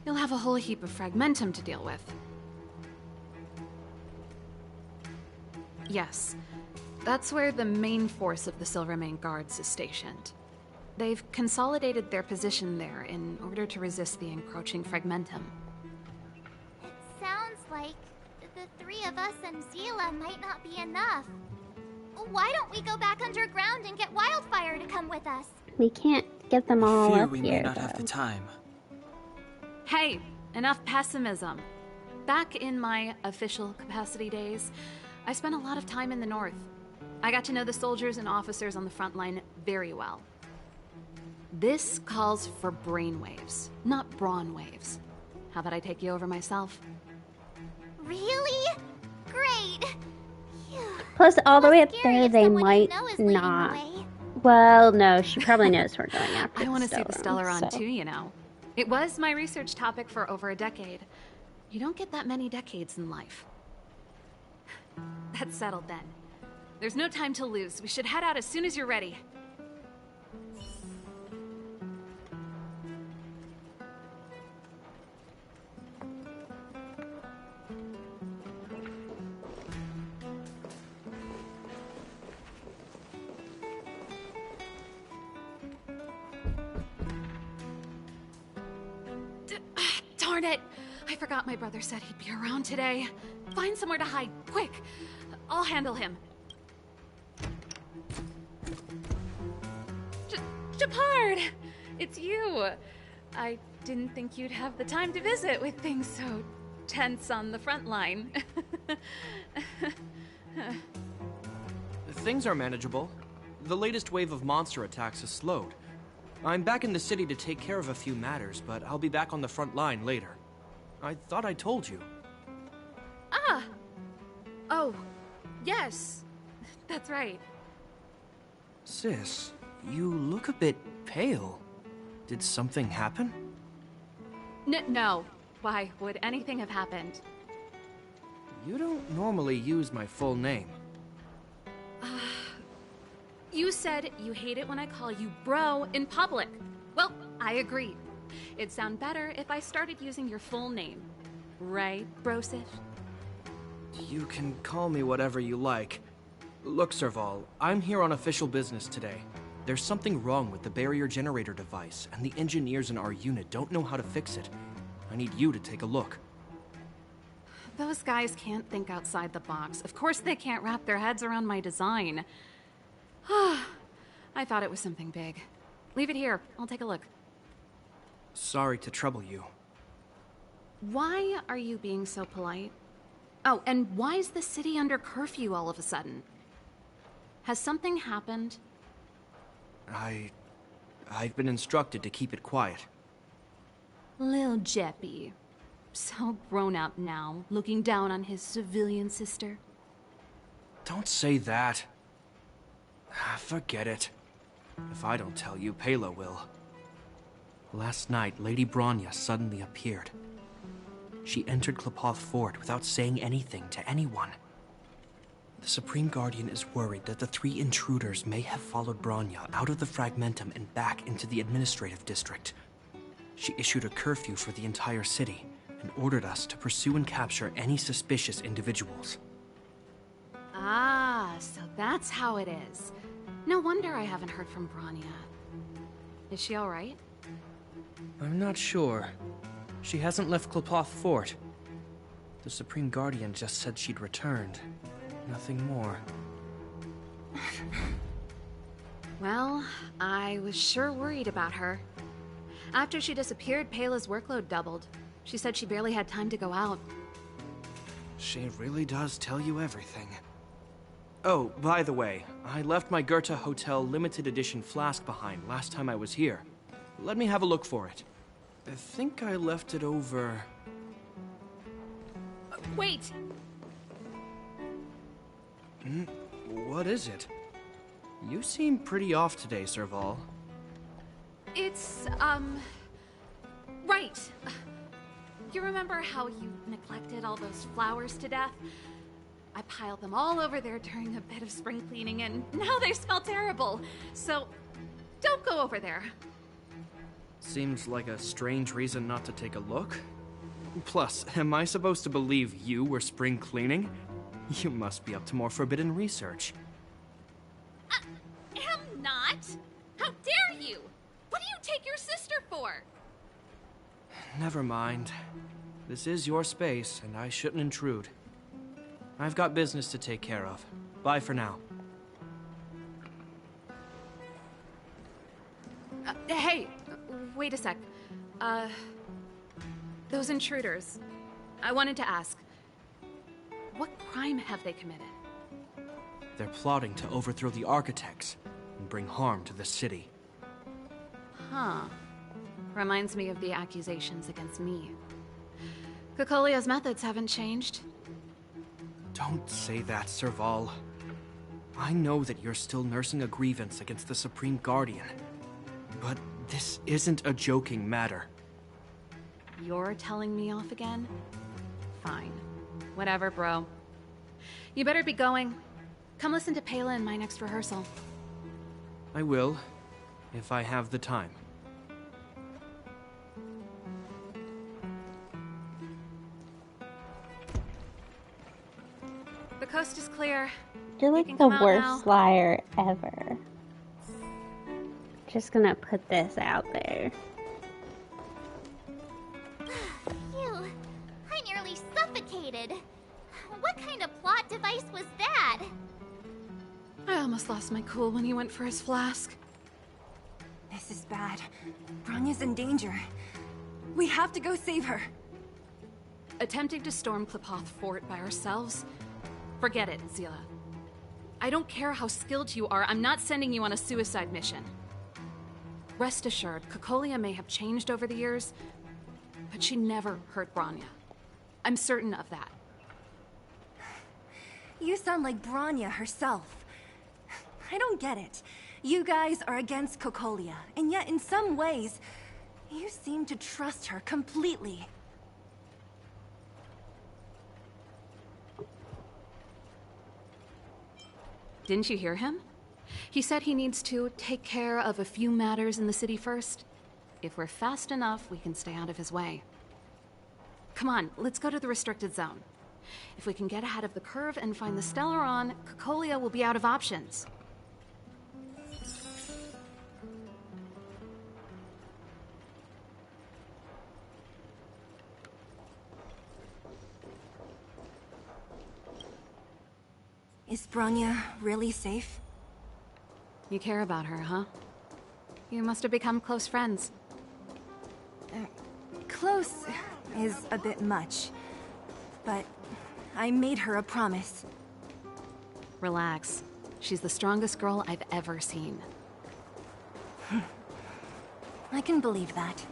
you'll have a whole heap of Fragmentum to deal with. Yes. That's where the main force of the Silvermane Guards is stationed. They've consolidated their position there in order to resist the encroaching Fragmentum.
It sounds like the three of us and Zila might not be enough. Why don't we go back underground and get Wildfire to come with us?
We can't get them all
Fear
up
we
here,
may not
though.
have the time.
Hey, enough pessimism. Back in my official capacity days, I spent a lot of time in the north. I got to know the soldiers and officers on the front line very well. This calls for brainwaves, not brawn waves. How about I take you over myself?
Really? Great! Phew.
Plus, all the way up
Scary
there,
if
they
someone you
might
know is leading the
not.
way.
Well, no, she probably knows we're going after
I want to see the Stellaron
so.
too, you know. It was my research topic for over a decade. You don't get that many decades in life. That's settled then. There's no time to lose. We should head out as soon as you're ready. Darn it! I forgot my brother said he'd be around today. Find somewhere to hide, quick! I'll handle him. Japard! It's you! I didn't think you'd have the time to visit with things so tense on the front line.
Things are manageable. The latest wave of monster attacks has slowed. I'm back in the city to take care of a few matters, but I'll be back on the front line later. I thought I told you.
Ah! Oh, yes. That's right.
Sis, you look a bit pale. Did something happen?
No. Why would anything have happened?
You don't normally use my full name.
You said you hate it when I call you bro in public. Well, I agree. It'd sound better if I started using your full name. Right, Brosif?
You can call me whatever you like. Look, Serval, I'm here on official business today. There's something wrong with the barrier generator device, and the engineers in our unit don't know how to fix it. I need you to take a look.
Those guys can't think outside the box. Of course they can't wrap their heads around my design. I thought it was something big. Leave it here. I'll take a look.
Sorry to trouble you.
Why are you being so polite? Oh, and why is the city under curfew all of a sudden? Has something happened?
I've been instructed to keep it quiet.
Lil Jeppy. So grown up now, looking down on his civilian sister.
Don't say that. Forget it. If I don't tell you, Pela will. Last night, Lady Bronya suddenly appeared. She entered Klepoth Fort without saying anything to anyone. The Supreme Guardian is worried that the 3 intruders may have followed Bronya out of the Fragmentum and back into the administrative district. She issued a curfew for the entire city and ordered us to pursue and capture any suspicious individuals.
Ah, so that's how it is. No wonder I haven't heard from Bronya. Is she all right?
I'm not sure. She hasn't left Klepoth Fort. The Supreme Guardian just said she'd returned. Nothing more.
Well, I was sure worried about her. After she disappeared, Pela's workload doubled. She said she barely had time to go out.
She really does tell you everything. Oh, by the way, I left my Goethe Hotel limited edition flask behind last time I was here. Let me have a look for it. I think I left it over...
Wait!
What is it? You seem pretty off today, Serval.
It's, right. You remember how you neglected all those flowers to death? I piled them all over there during a bit of spring cleaning, and now they smell terrible. So, don't go over there.
Seems like a strange reason not to take a look. Plus, am I supposed to believe you were spring cleaning? You must be up to more forbidden research.
Am not! How dare you! What do you take your sister for?
Never mind. This is your space, and I shouldn't intrude. I've got business to take care of. Bye for now.
Hey, wait a sec. Those intruders. I wanted to ask, what crime have they committed?
They're plotting to overthrow the architects and bring harm to the city.
Huh. Reminds me of the accusations against me. Kokolia's methods haven't changed.
Don't say that, Serval. I know that you're still nursing a grievance against the Supreme Guardian, but this isn't a joking matter.
You're telling me off again? Fine. Whatever, bro. You better be going. Come listen to Pela in my next rehearsal.
I will, if I have the time.
The coast is clear.
You're like the worst liar ever. Just gonna put this out there.
was that?
I almost lost my cool when he went for his flask.
This is bad. Bronya's in danger. We have to go save her.
Attempting to storm Klipoth Fort by ourselves? Forget it, Zila. I don't care how skilled you are, I'm not sending you on a suicide mission. Rest assured, Cocolia may have changed over the years, but she never hurt Bronya. I'm certain of that.
You sound like Bronya herself. I don't get it. You guys are against Cocolia, and yet in some ways, you seem to trust her completely.
Didn't you hear him? He said he needs to take care of a few matters in the city first. If we're fast enough, we can stay out of his way. Come on, let's go to the restricted zone. If we can get ahead of the curve and find the Stellaron, Cocolia will be out of options.
Is Bronya really safe?
You care about her, huh? You must have become close friends.
Close is a bit much, but I made her a promise.
Relax. She's the strongest girl I've ever seen.
I can believe that.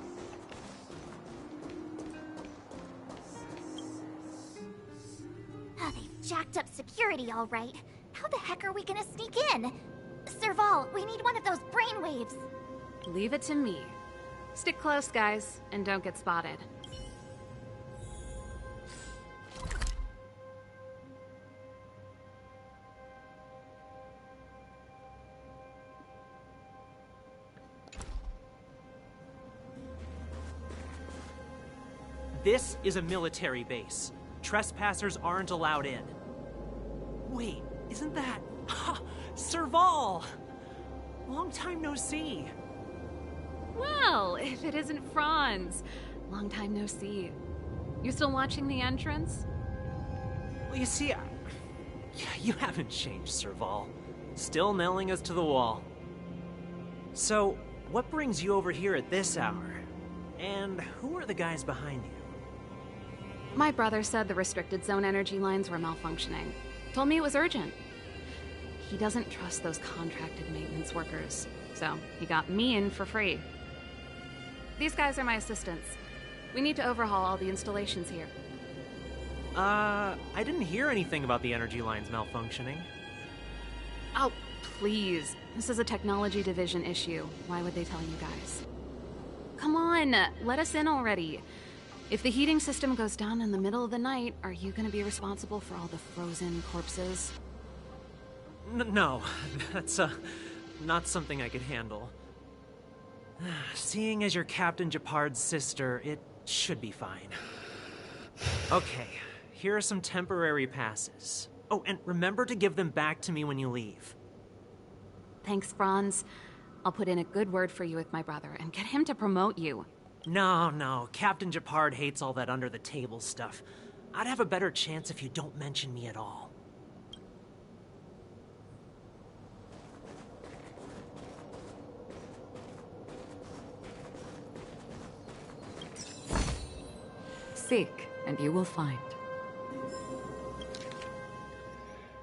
Oh, they've jacked up security, all right. How the heck are we gonna sneak in? Serval, we need one of those brainwaves.
Leave it to me. Stick close, guys, and don't get spotted.
This is a military base. Trespassers aren't allowed in. Wait, isn't that... Serval! Long time no see.
Well, if it isn't Franz. Long time no see. You still watching the entrance?
Well, you see, you haven't changed, Serval. Still nailing us to the wall. So, what brings you over here at this hour? And who are the guys behind you?
My brother said the restricted zone energy lines were malfunctioning. Told me it was urgent. He doesn't trust those contracted maintenance workers, so he got me in for free. These guys are my assistants. We need to overhaul all the installations here.
I didn't hear anything about the energy lines malfunctioning.
Oh, please. This is a technology division issue. Why would they tell you guys? Come on, let us in already. If the heating system goes down in the middle of the night, are you going to be responsible for all the frozen corpses?
No, that's not something I could handle. Seeing as you're Captain Japard's sister, it should be fine. Okay, here are some temporary passes. Oh, and remember to give them back to me when you leave.
Thanks, Franz. I'll put in a good word for you with my brother and get him to promote you.
No, Captain Japard hates all that under-the-table stuff. I'd have a better chance if you don't mention me at all.
Seek, and you will find.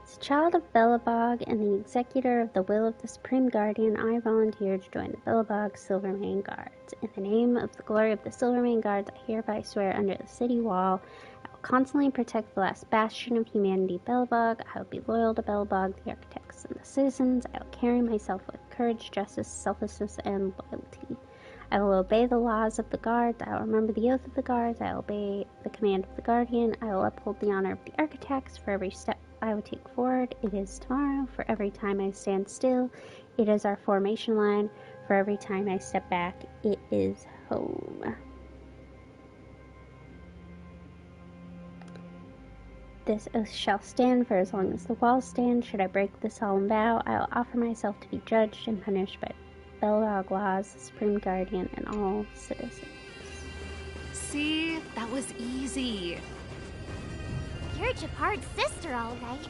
As a child of Belobog and the executor of the will of the Supreme Guardian, I volunteer to join the Belobog Silvermane Guards. In the name of the glory of the Silvermane Guards, I hereby swear under the city wall, I will constantly protect the last bastion of humanity, Belobog. I will be loyal to Belobog, the architects, and the citizens. I will carry myself with courage, justice, selflessness, and loyalty. I will obey the laws of the guards. I will remember the oath of the guards. I will obey the command of the guardian. I will uphold the honor of the architects. For every step I will take forward, it is tomorrow. For every time I stand still, it is our formation line. For every time I step back, it is home. This oath shall stand for as long as the walls stand. Should I break the solemn vow, I will offer myself to be judged and punished by Belobog laws, the Supreme Guardian, and all citizens.
See? That was easy.
You're Japard's sister, all right.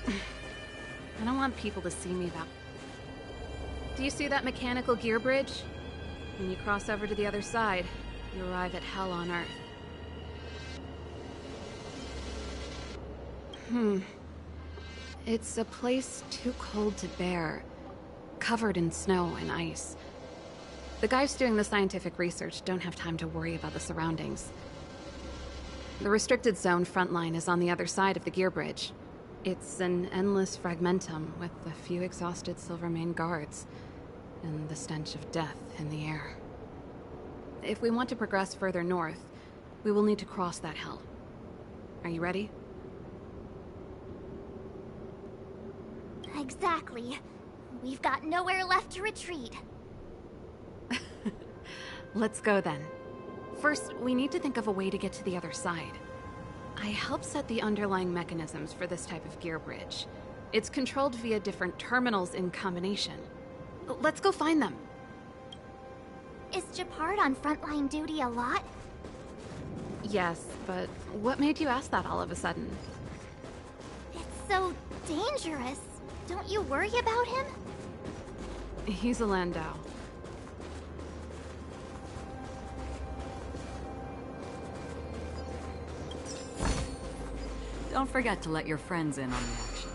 I don't want people to see me that... Do you see that mechanical gear bridge? When you cross over to the other side, you arrive at Hell on Earth. It's a place too cold to bear, covered in snow and ice. The guys doing the scientific research don't have time to worry about the surroundings. The restricted zone frontline is on the other side of the gear bridge. It's an endless fragmentum with a few exhausted Silvermane guards, and the stench of death in the air. If we want to progress further north, we will need to cross that hell. Are you ready?
Exactly. We've got nowhere left to retreat.
Let's go then. First, we need to think of a way to get to the other side. I helped set the underlying mechanisms for this type of gear bridge. It's controlled via different terminals in combination. Let's go find them.
Is Gepard on frontline duty a lot?
Yes, but what made you ask that all of a sudden?
It's so dangerous. Don't you worry about him?
He's a Landau.
Don't forget to let your friends in on the action.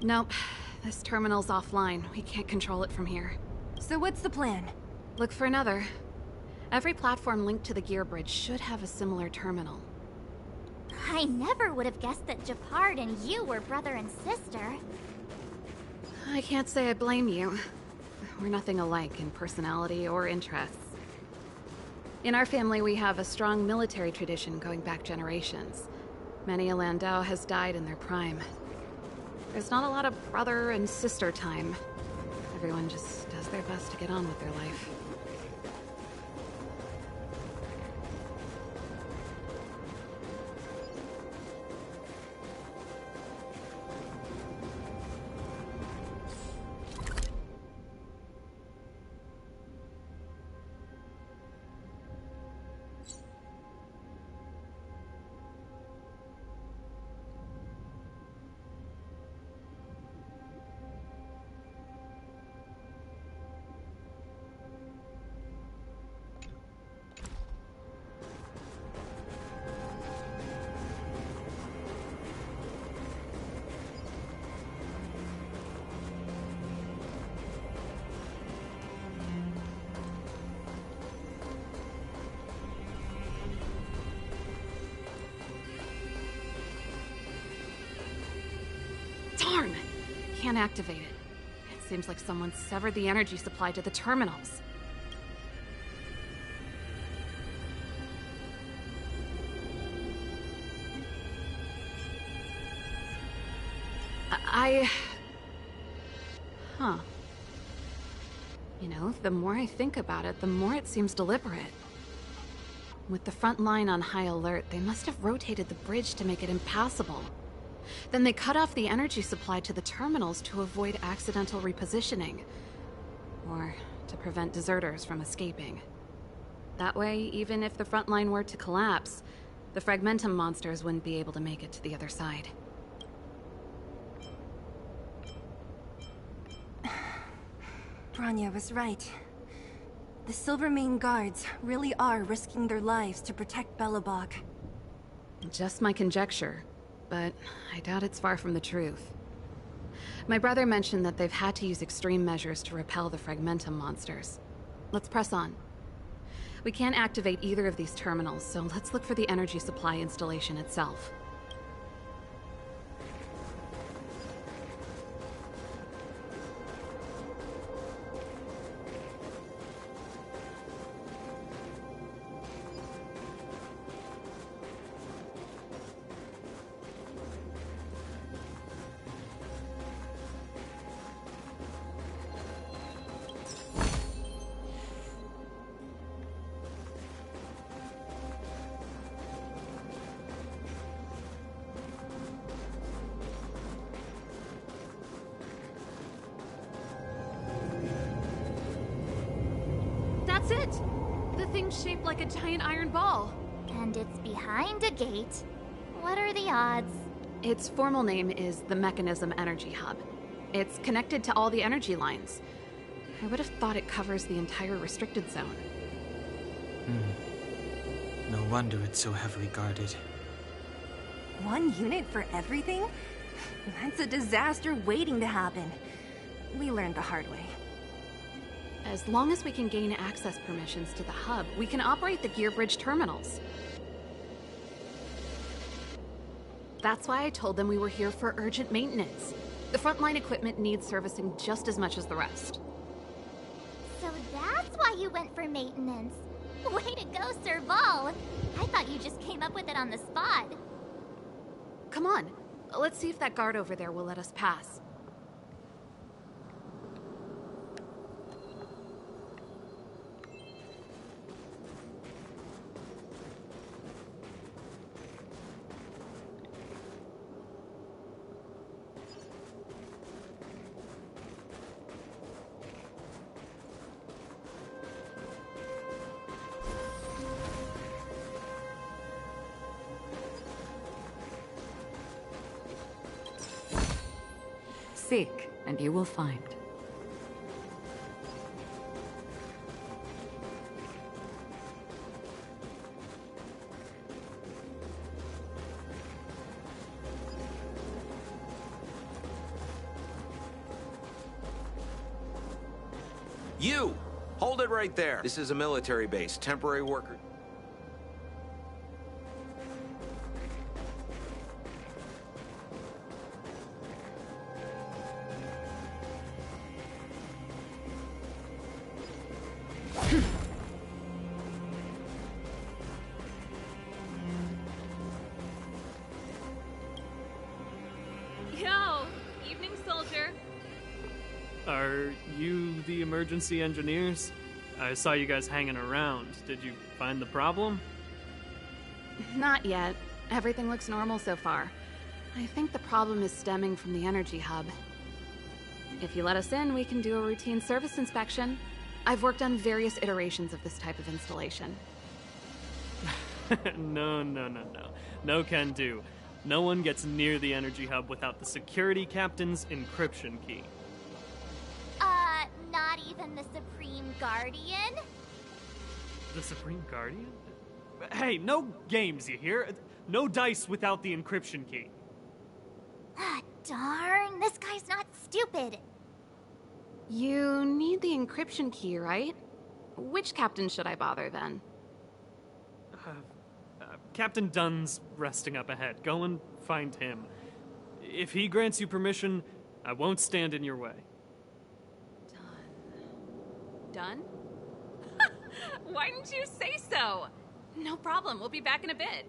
Nope. This terminal's offline. We can't control it from here.
So what's the plan?
Look for another. Every platform linked to the gear bridge should have a similar terminal.
I never would have guessed that Gepard and you were brother and sister.
I can't say I blame you. We're nothing alike in personality or interests. In our family, we have a strong military tradition going back generations. Many a Landau has died in their prime. There's not a lot of brother and sister time. Everyone just does their best to get on with their life. Darn! Can't activate it. It seems like someone severed the energy supply to the terminals. Huh. You know, the more I think about it, the more it seems deliberate. With the front line on high alert, they must have rotated the bridge to make it impassable. Then they cut off the energy supply to the terminals to avoid accidental repositioning. Or to prevent deserters from escaping. That way, even if the front line were to collapse, the Fragmentum monsters wouldn't be able to make it to the other side.
Bronya was right. The Silvermane guards really are risking their lives to protect Belobog.
Just my conjecture, but I doubt it's far from the truth. My brother mentioned that they've had to use extreme measures to repel the Fragmentum monsters. Let's press on. We can't activate either of these terminals, so let's look for the energy supply installation itself. That's it! The thing's shaped like a giant iron ball.
And it's behind a gate. What are the odds?
Its formal name is the Mechanism Energy Hub. It's connected to all the energy lines. I would have thought it covers the entire restricted zone.
No wonder it's so heavily guarded.
One unit for everything? That's a disaster waiting to happen. We learned the hard way.
As long as we can gain access permissions to the hub, we can operate the gear bridge terminals. That's why I told them we were here for urgent maintenance. The frontline equipment needs servicing just as much as the rest.
So that's why you went for maintenance. Way to go, Serval! I thought you just came up with it on the spot.
Come on, let's see if that guard over there will let us pass.
Seek, and you will find.
You! Hold it right there. This is a military base. Temporary worker.
Yo! Evening, soldier.
Are you the emergency engineers? I saw you guys hanging around. Did you find the problem?
Not yet. Everything looks normal so far. I think the problem is stemming from the energy hub. If you let us in, we can do a routine service inspection. I've worked on various iterations of this type of installation.
No. No can do. No one gets near the energy hub without the security captain's encryption key.
Not even the Supreme Guardian?
The Supreme Guardian? Hey, no games, you hear? No dice without the encryption key.
Ah, darn, this guy's not stupid.
You need the encryption key, right? Which captain should I bother, then?
Captain Dunn's resting up ahead. Go and find him. If he grants you permission, I won't stand in your way.
Done? Why didn't you say so? No problem, we'll be back in a bit.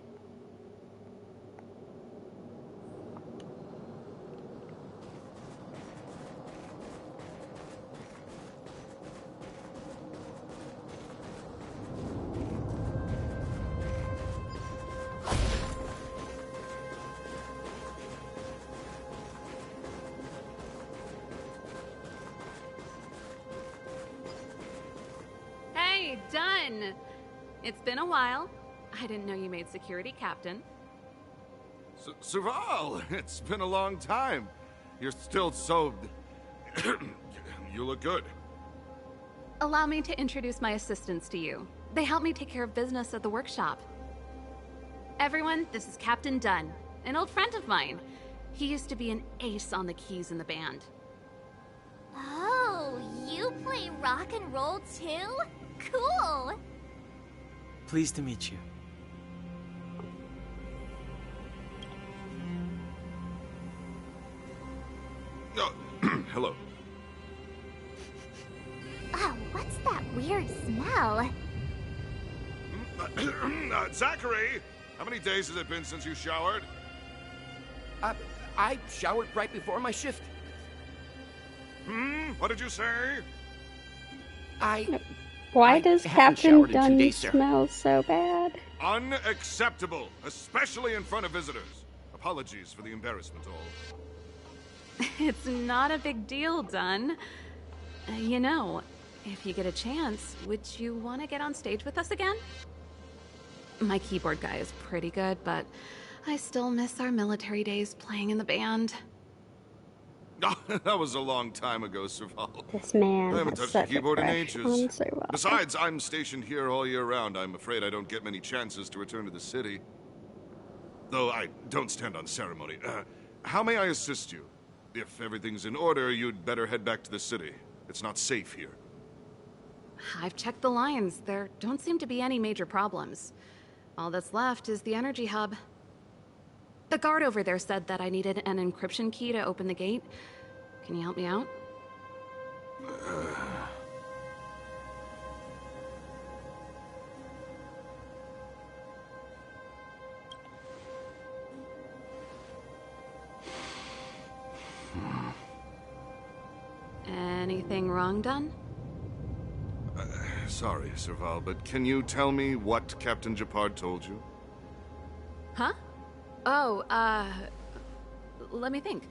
Hey, Dunn! It's been a while. I didn't know you made security captain.
Serval, it's been a long time. You're still so... You look good.
Allow me to introduce my assistants to you. They help me take care of business at the workshop. Everyone, this is Captain Dunn, an old friend of mine. He used to be an ace on the keys in the band.
Oh, you play rock and roll too? Cool!
Pleased to meet you.
Oh, hello.
Oh, what's that weird smell?
Zachary! How many days has it been since you showered?
I showered right before my shift.
What did you say?
Why does
haven't
Captain
showered in 2
Dunn
days, sir.
smell so bad?
Unacceptable, especially in front of visitors. Apologies for the embarrassment, all.
It's not a big deal, Dunn. You know, if you get a chance, would you want to get on stage with us again? My keyboard guy is pretty good, but I still miss our military days playing in the band.
That was a long time ago, Serval.
This man
I haven't
has
touched a
such a
keyboard in
crush
ages.
on Serval.
Besides, I'm stationed here all year round. I'm afraid I don't get many chances to return to the city. Though I don't stand on ceremony. How may I assist you? If everything's in order, you'd better head back to the city. It's not safe here.
I've checked the lines. There don't seem to be any major problems. All that's left is the energy hub. The guard over there said that I needed an encryption key to open the gate. Can you help me out? Anything wrong, Dunn?
Sorry, Serval, but can you tell me what Captain Japard told you?
Huh? Oh, let me think.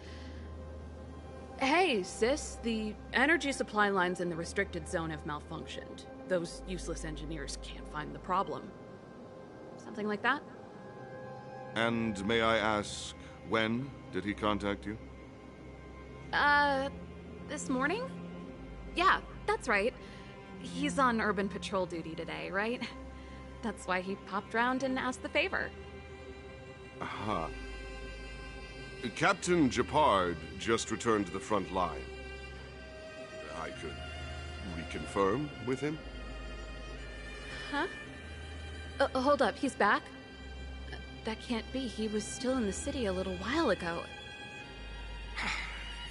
Hey, sis, the energy supply lines in the restricted zone have malfunctioned. Those useless engineers can't find the problem. Something like that?
And may I ask, when did he contact you?
This morning? Yeah, that's right. He's on urban patrol duty today, right? That's why he popped round and asked the favor.
Aha. Captain Japard just returned to the front line. I could reconfirm with him?
Huh? Hold up, he's back? That can't be. He was still in the city a little while ago.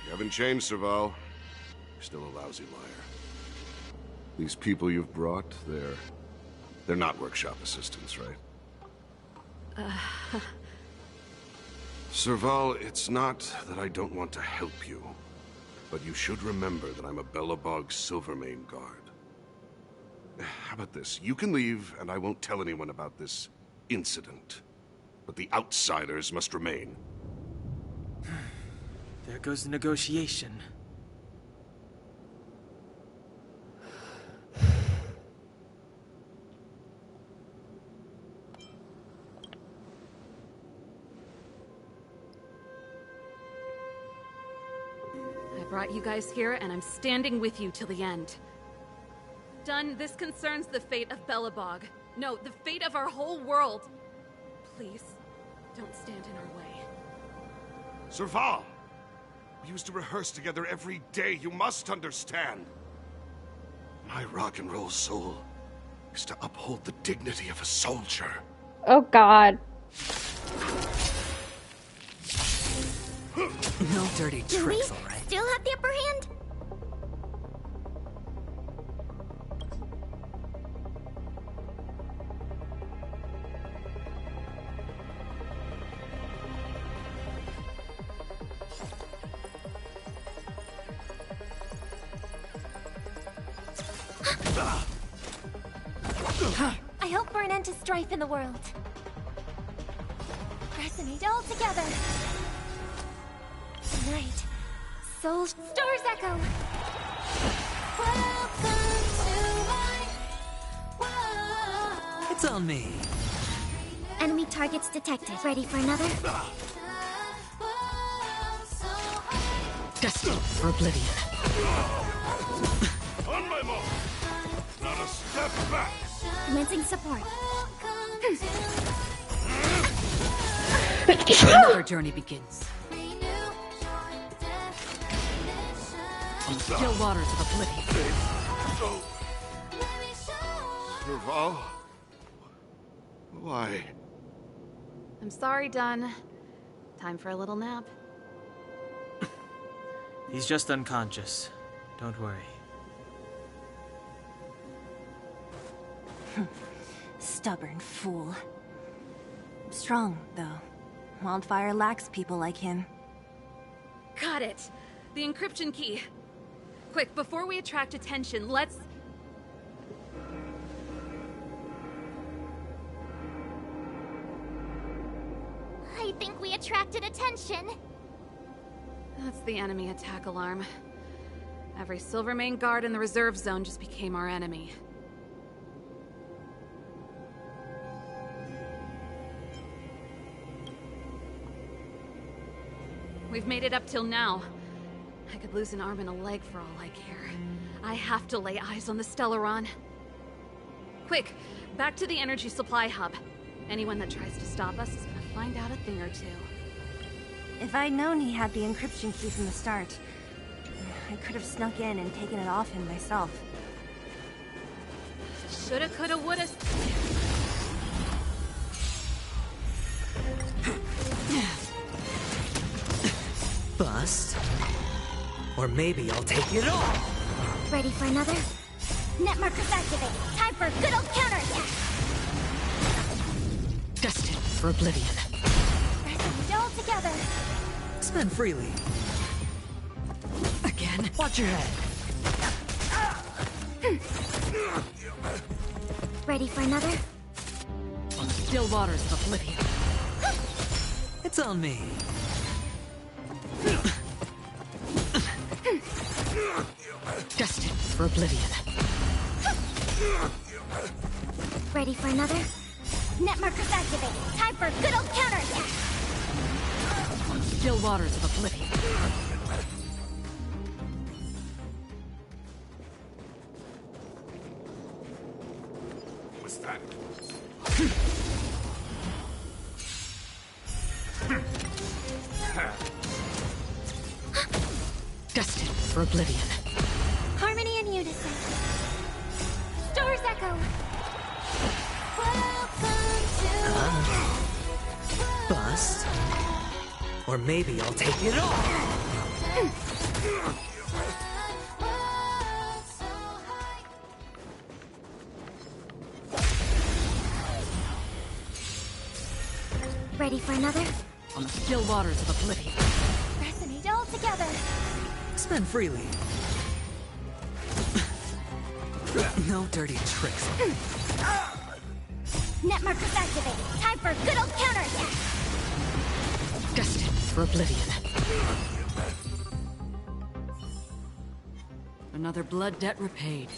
You haven't changed, Serval. You're still a lousy liar. These people you've brought, they're not workshop assistants, right? Serval, it's not that I don't want to help you, but you should remember that I'm a Belobog Silvermane guard. How about this? You can leave, and I won't tell anyone about this incident. But the outsiders must remain.
There goes the negotiation.
I brought you guys here, and I'm standing with you till the end. Dunn, this concerns the fate of Belobog. No, the fate of our whole world. Please, don't stand in our way.
Serval! We used to rehearse together every day, you must understand. My rock and roll soul is to uphold the dignity of a soldier.
Oh God.
No dirty tricks, all right?
Still have the upper hand? I hope for an end to strife in the world. Resonate all together. Tonight, Soul Stars Echo. Welcome to my world.
It's on me.
Enemy targets detected. Ready for another?
Destined for oblivion.
On my mark! Not a step back!
Commencing support.
Another journey begins. On the still waters of oblivion.
Serval? Why?
I'm sorry, Dunn. Time for a little nap.
He's just unconscious. Don't worry.
Stubborn fool. Strong, though. Wildfire lacks people like him.
Got it. The encryption key. Quick, before we attract attention, let's...
I think we attracted attention.
That's the enemy attack alarm. Every Silvermane guard in the reserve zone just became our enemy. We've made it up till now. I could lose an arm and a leg for all I care. I have to lay eyes on the Stellaron. Quick, back to the energy supply hub. Anyone that tries to stop us is gonna find out a thing or two.
If I'd known he had the encryption key from the start, I could have snuck in and taken it off him myself.
Shoulda, coulda, woulda...
Bust. Or maybe I'll take it all.
Ready for another? Net markers activated. Time for a good old counterattack.
Destined for oblivion.
Pressing it all together.
Spend freely. Again, watch your head.
Ready for another?
On the still waters of oblivion.
It's on me. Destined for oblivion.
Ready for another? Net markers activated. Time for a good old counterattack.
On the still waters of oblivion.
What's that?
Destined for oblivion.
Harmony and unison. Stars echo.
Bust. Or maybe I'll take it all.
Ready for another?
On the still waters of oblivion.
Resonate all together.
Spend freely. No dirty tricks.
Net markers activated. Time for a good old counterattack.
Destined for oblivion.
Another blood debt repaid.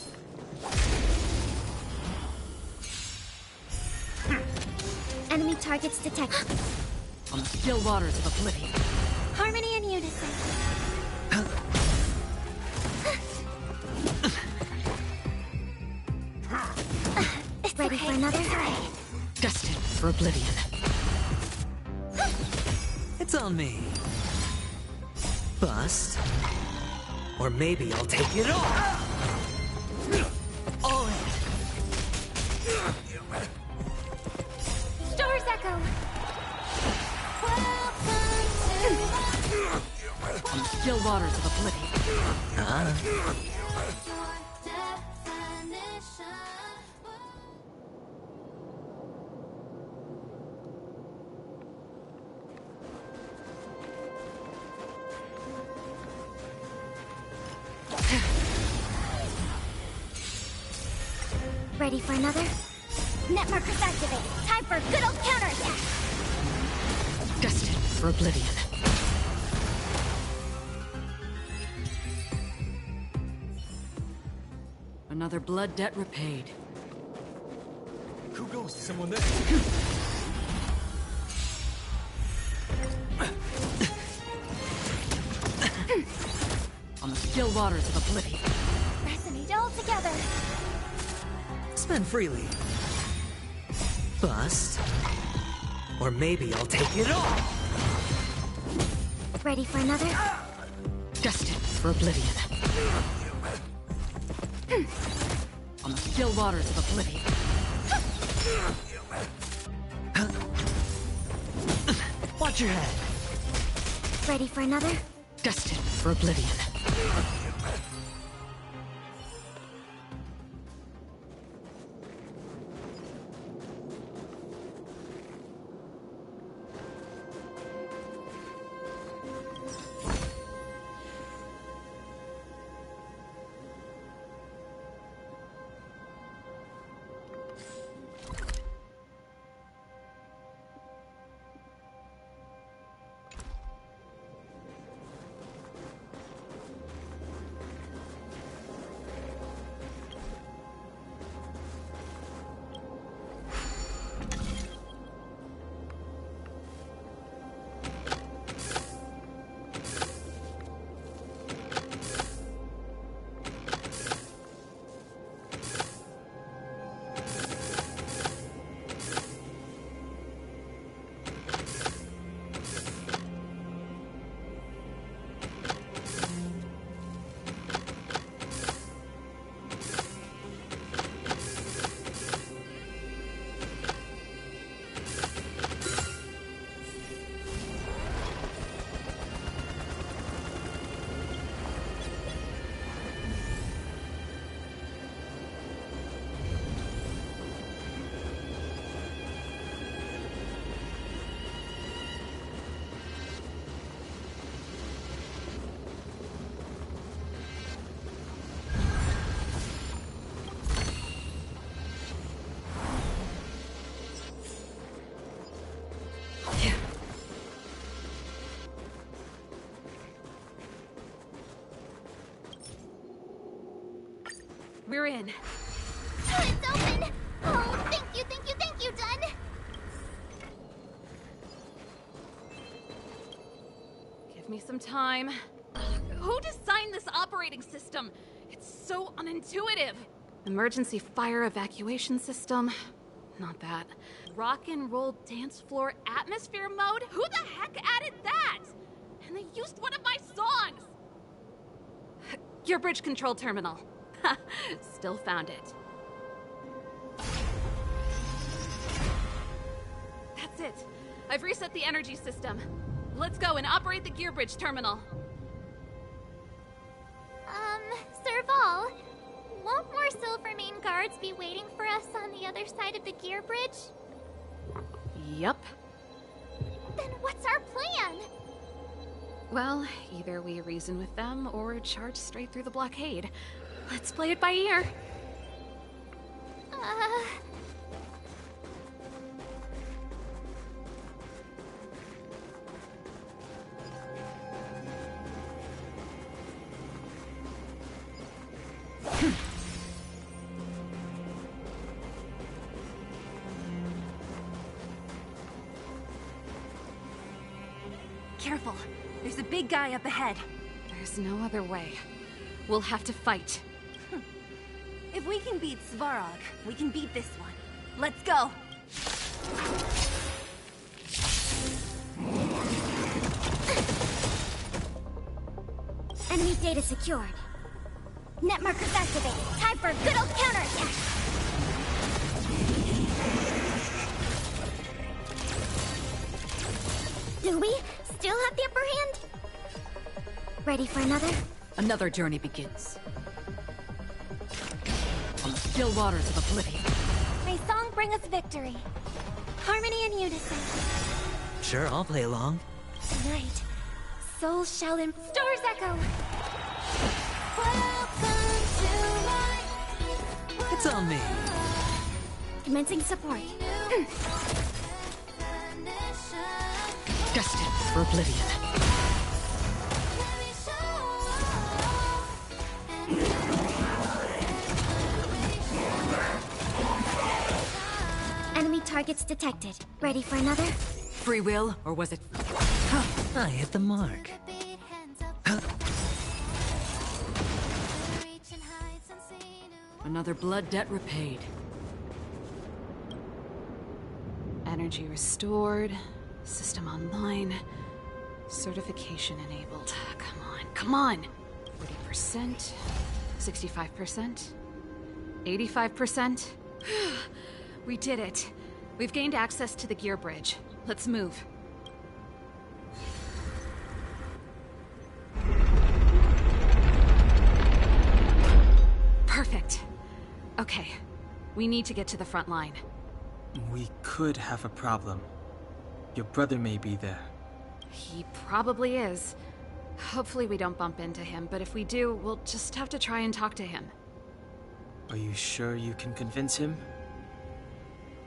Enemy targets detected.
On the still waters of oblivion.
Harmony and unison. Ready for another?
Destined for oblivion. It's on me. Bust. Or maybe I'll take it all. All in.
Stars echo.
On the still waters of oblivion.
Ready for another? Net markers activated. Time for a good old counterattack.
Destined for oblivion.
Another blood debt repaid.
Who goes? Someone there.
On the still waters of oblivion.
Resonate it all together.
Spend freely. Bust. Or maybe I'll take it all!
Ready for another?
Destined for oblivion. On the still waters of oblivion.
Watch your head.
Ready for another?
Destined for oblivion.
We're in.
It's open! Oh, thank you, Dun!
Give me some time. Who designed this operating system? It's so unintuitive. Emergency fire evacuation system? Not that. Rock and roll dance floor atmosphere mode? Who the heck added that? And they used one of my songs! Your bridge control terminal. Still found it. That's it. I've reset the energy system. Let's go and operate the gear bridge terminal.
Serval, won't more Silvermane guards be waiting for us on the other side of the gear bridge?
Yup.
Then what's our plan?
Well, either we reason with them or charge straight through the blockade. Let's play it by ear.
Careful. There's a big guy up ahead.
There's no other way. We'll have to fight.
If we can beat Svarog, we can beat this one. Let's go!
Enemy data secured. Net markers activated. Time for a good old counterattack! Do we still have the upper hand? Ready for another?
Another journey begins. On the still waters of oblivion.
May song bring us victory. Harmony and unison.
Sure, I'll play along.
Tonight, souls shall Stars echo!
It's on me.
Commencing support.
Destined for oblivion.
Enemy targets detected. Ready for another?
Free will, or was it...
I hit the mark.
Another blood debt repaid.
Energy restored. System online. Certification enabled. Come on, come on! 40%. 65%. 85%. We did it. We've gained access to the gear bridge. Let's move. Perfect. Okay. We need to get to the front line.
We could have a problem. Your brother may be there.
He probably is. Hopefully we don't bump into him, but if we do, we'll just have to try and talk to him.
Are you sure you can convince him?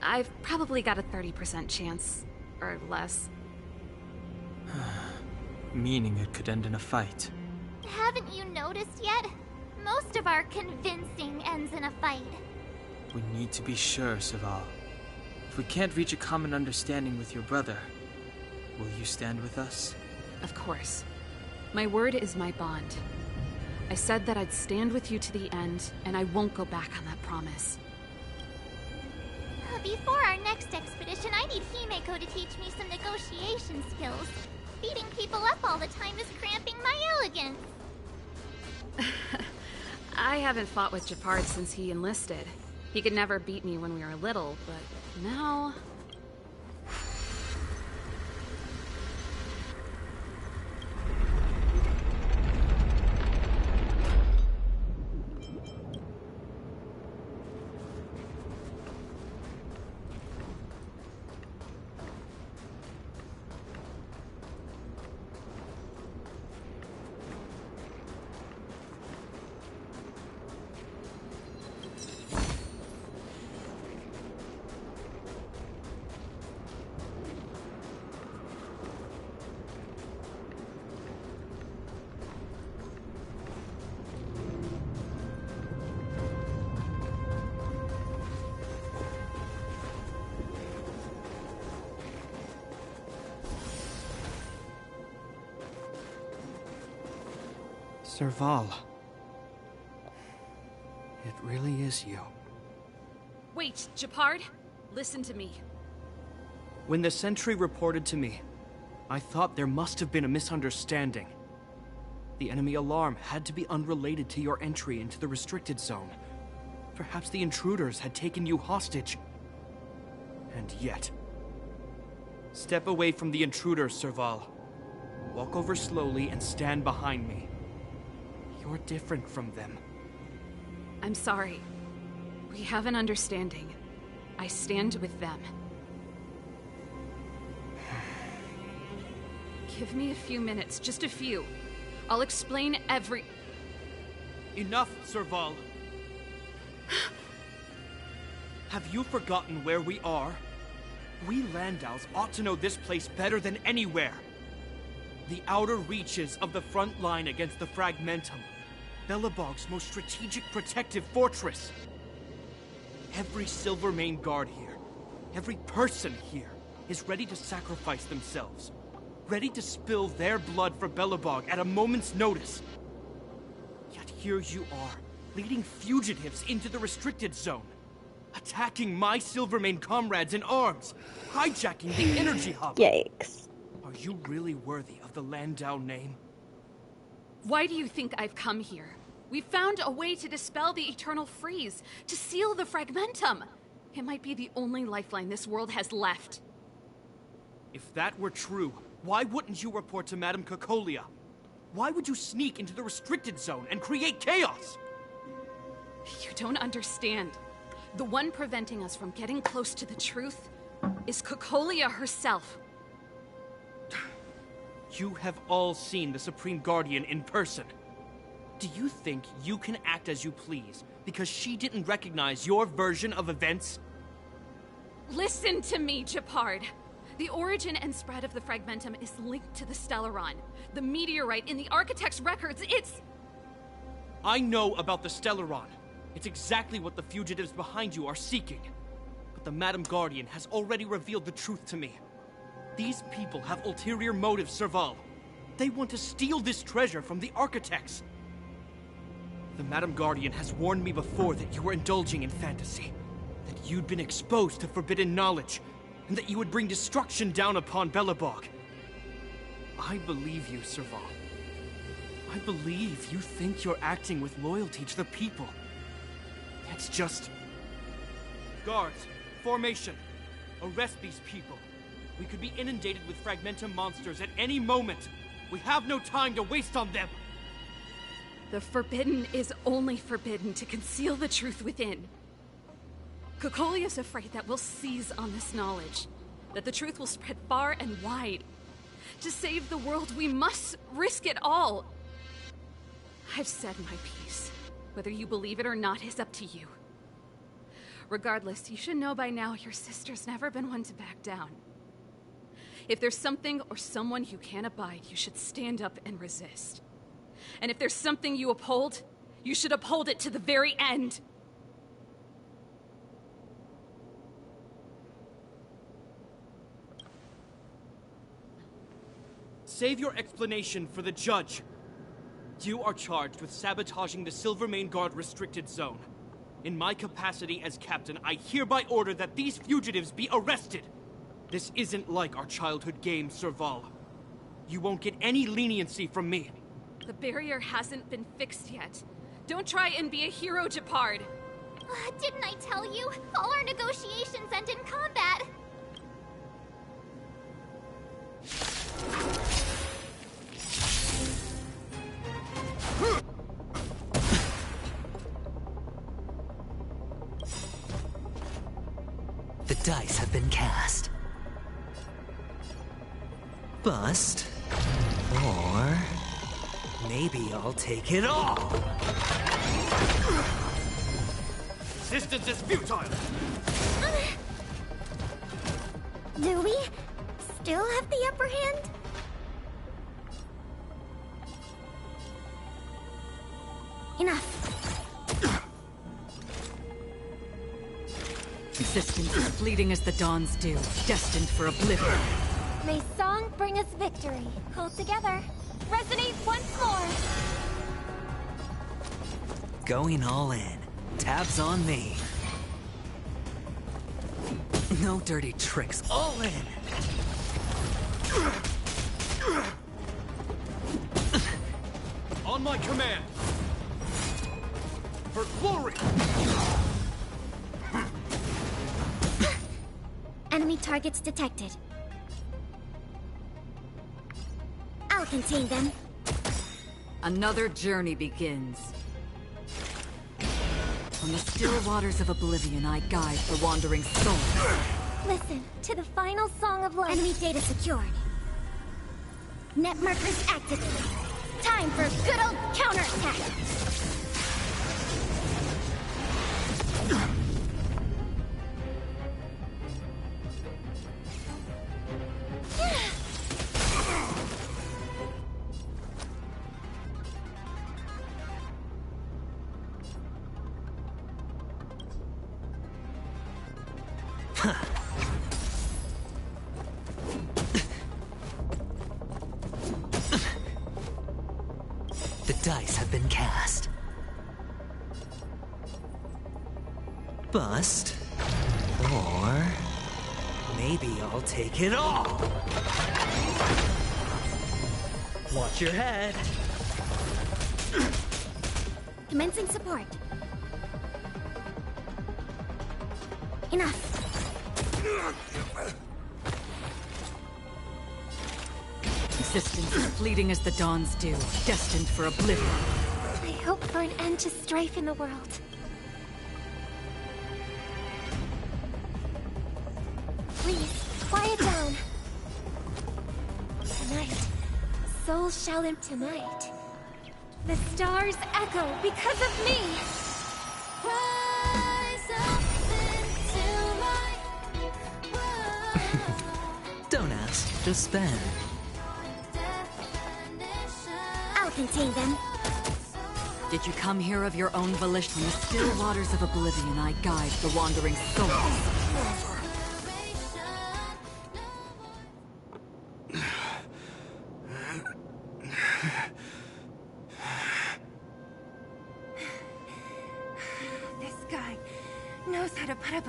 I've probably got a 30% chance. Or less.
Meaning it could end in a fight.
Haven't you noticed yet? Most of our convincing ends in a fight.
We need to be sure, Saval. If we can't reach a common understanding with your brother, will you stand with us?
Of course. My word is my bond. I said that I'd stand with you to the end, and I won't go back on that promise.
Before our next expedition, I need Himeko to teach me some negotiation skills. Beating people up all the time is cramping my elegance.
I haven't fought with Japard since he enlisted. He could never beat me when we were little, but now...
Serval. It really is you.
Wait, Japard? Listen to me.
When the sentry reported to me, I thought there must have been a misunderstanding. The enemy alarm had to be unrelated to your entry into the restricted zone. Perhaps the intruders had taken you hostage. And yet... Step away from the intruders, Serval. Walk over slowly and stand behind me. You're different from them.
I'm sorry. We have an understanding. I stand with them. Give me a few minutes, just a few. I'll explain every...
Enough, Serval. Have you forgotten where we are? We Landaus ought to know this place better than anywhere. The outer reaches of the front line against the Fragmentum. Belobog's most strategic protective fortress. Every Silvermane guard here, every person here, is ready to sacrifice themselves. Ready to spill their blood for Belobog at a moment's notice. Yet here you are, leading fugitives into the restricted zone. Attacking my Silvermane comrades in arms. Hijacking the energy hub.
Yikes.
Are you really worthy of the Landau name?
Why do you think I've come here? We found a way to dispel the eternal freeze, to seal the Fragmentum. It might be the only lifeline this world has left.
If that were true, why wouldn't you report to Madame Cocolia? Why would you sneak into the restricted zone and create chaos?
You don't understand. The one preventing us from getting close to the truth is Cocolia herself.
You have all seen the Supreme Guardian in person. Do you think you can act as you please because she didn't recognize your version of events?
Listen to me, Japard. The origin and spread of the Fragmentum is linked to the Stellaron. The meteorite in the Architect's records, it's...
I know about the Stellaron. It's exactly what the fugitives behind you are seeking. But the Madam Guardian has already revealed the truth to me. These people have ulterior motives, Serval. They want to steal this treasure from the Architects. The Madam Guardian has warned me before that you were indulging in fantasy, that you'd been exposed to forbidden knowledge, and that you would bring destruction down upon Belobog. I believe you, Serval. I believe you think you're acting with loyalty to the people. It's just... Guards, formation. Arrest these people. We could be inundated with Fragmentum monsters at any moment. We have no time to waste on them.
The forbidden is only forbidden to conceal the truth within. Kokoli is afraid that we'll seize on this knowledge, that the truth will spread far and wide. To save the world, we must risk it all. I've said my piece. Whether you believe it or not is up to you. Regardless, you should know by now your sister's never been one to back down. If there's something or someone you can't abide, you should stand up and resist. And if there's something you uphold, you should uphold it to the very end.
Save your explanation for the judge. You are charged with sabotaging the Silvermane Guard restricted zone. In my capacity as captain, I hereby order that these fugitives be arrested. This isn't like our childhood game, Serval. You won't get any leniency from me.
The barrier hasn't been fixed yet. Don't try and be a hero, Japard.
Didn't I tell you? All our negotiations end in combat.
The dice have been cast. Bust. Or... maybe I'll take it all!
Resistance is futile!
Do we still have the upper hand? Enough.
Resistance is fleeting as the dawn's dew, destined for oblivion.
May song bring us victory. Hold together. Resonate once more.
Going all in. Tabs on me. No dirty tricks. All in.
On my command. For glory!
Enemy targets detected. I'll contain them.
Another journey begins. On the still waters of oblivion, I guide the wandering soul.
Listen to the final song of life. Enemy data secured. Net markers activated. Time for a good old counterattack.
The dice have been cast. Bust. Or... maybe I'll take it all! Watch your head.
Commencing support. Enough.
Resistance is fleeting as the dawn's dew, destined for oblivion.
I hope for an end to strife in the world. Please, quiet down. Tonight, souls shall live tonight. The stars echo because of me.
Don't ask, just spend.
I'll contain them.
Did you come here of your own volition? From the still waters of oblivion, I guide the wandering souls.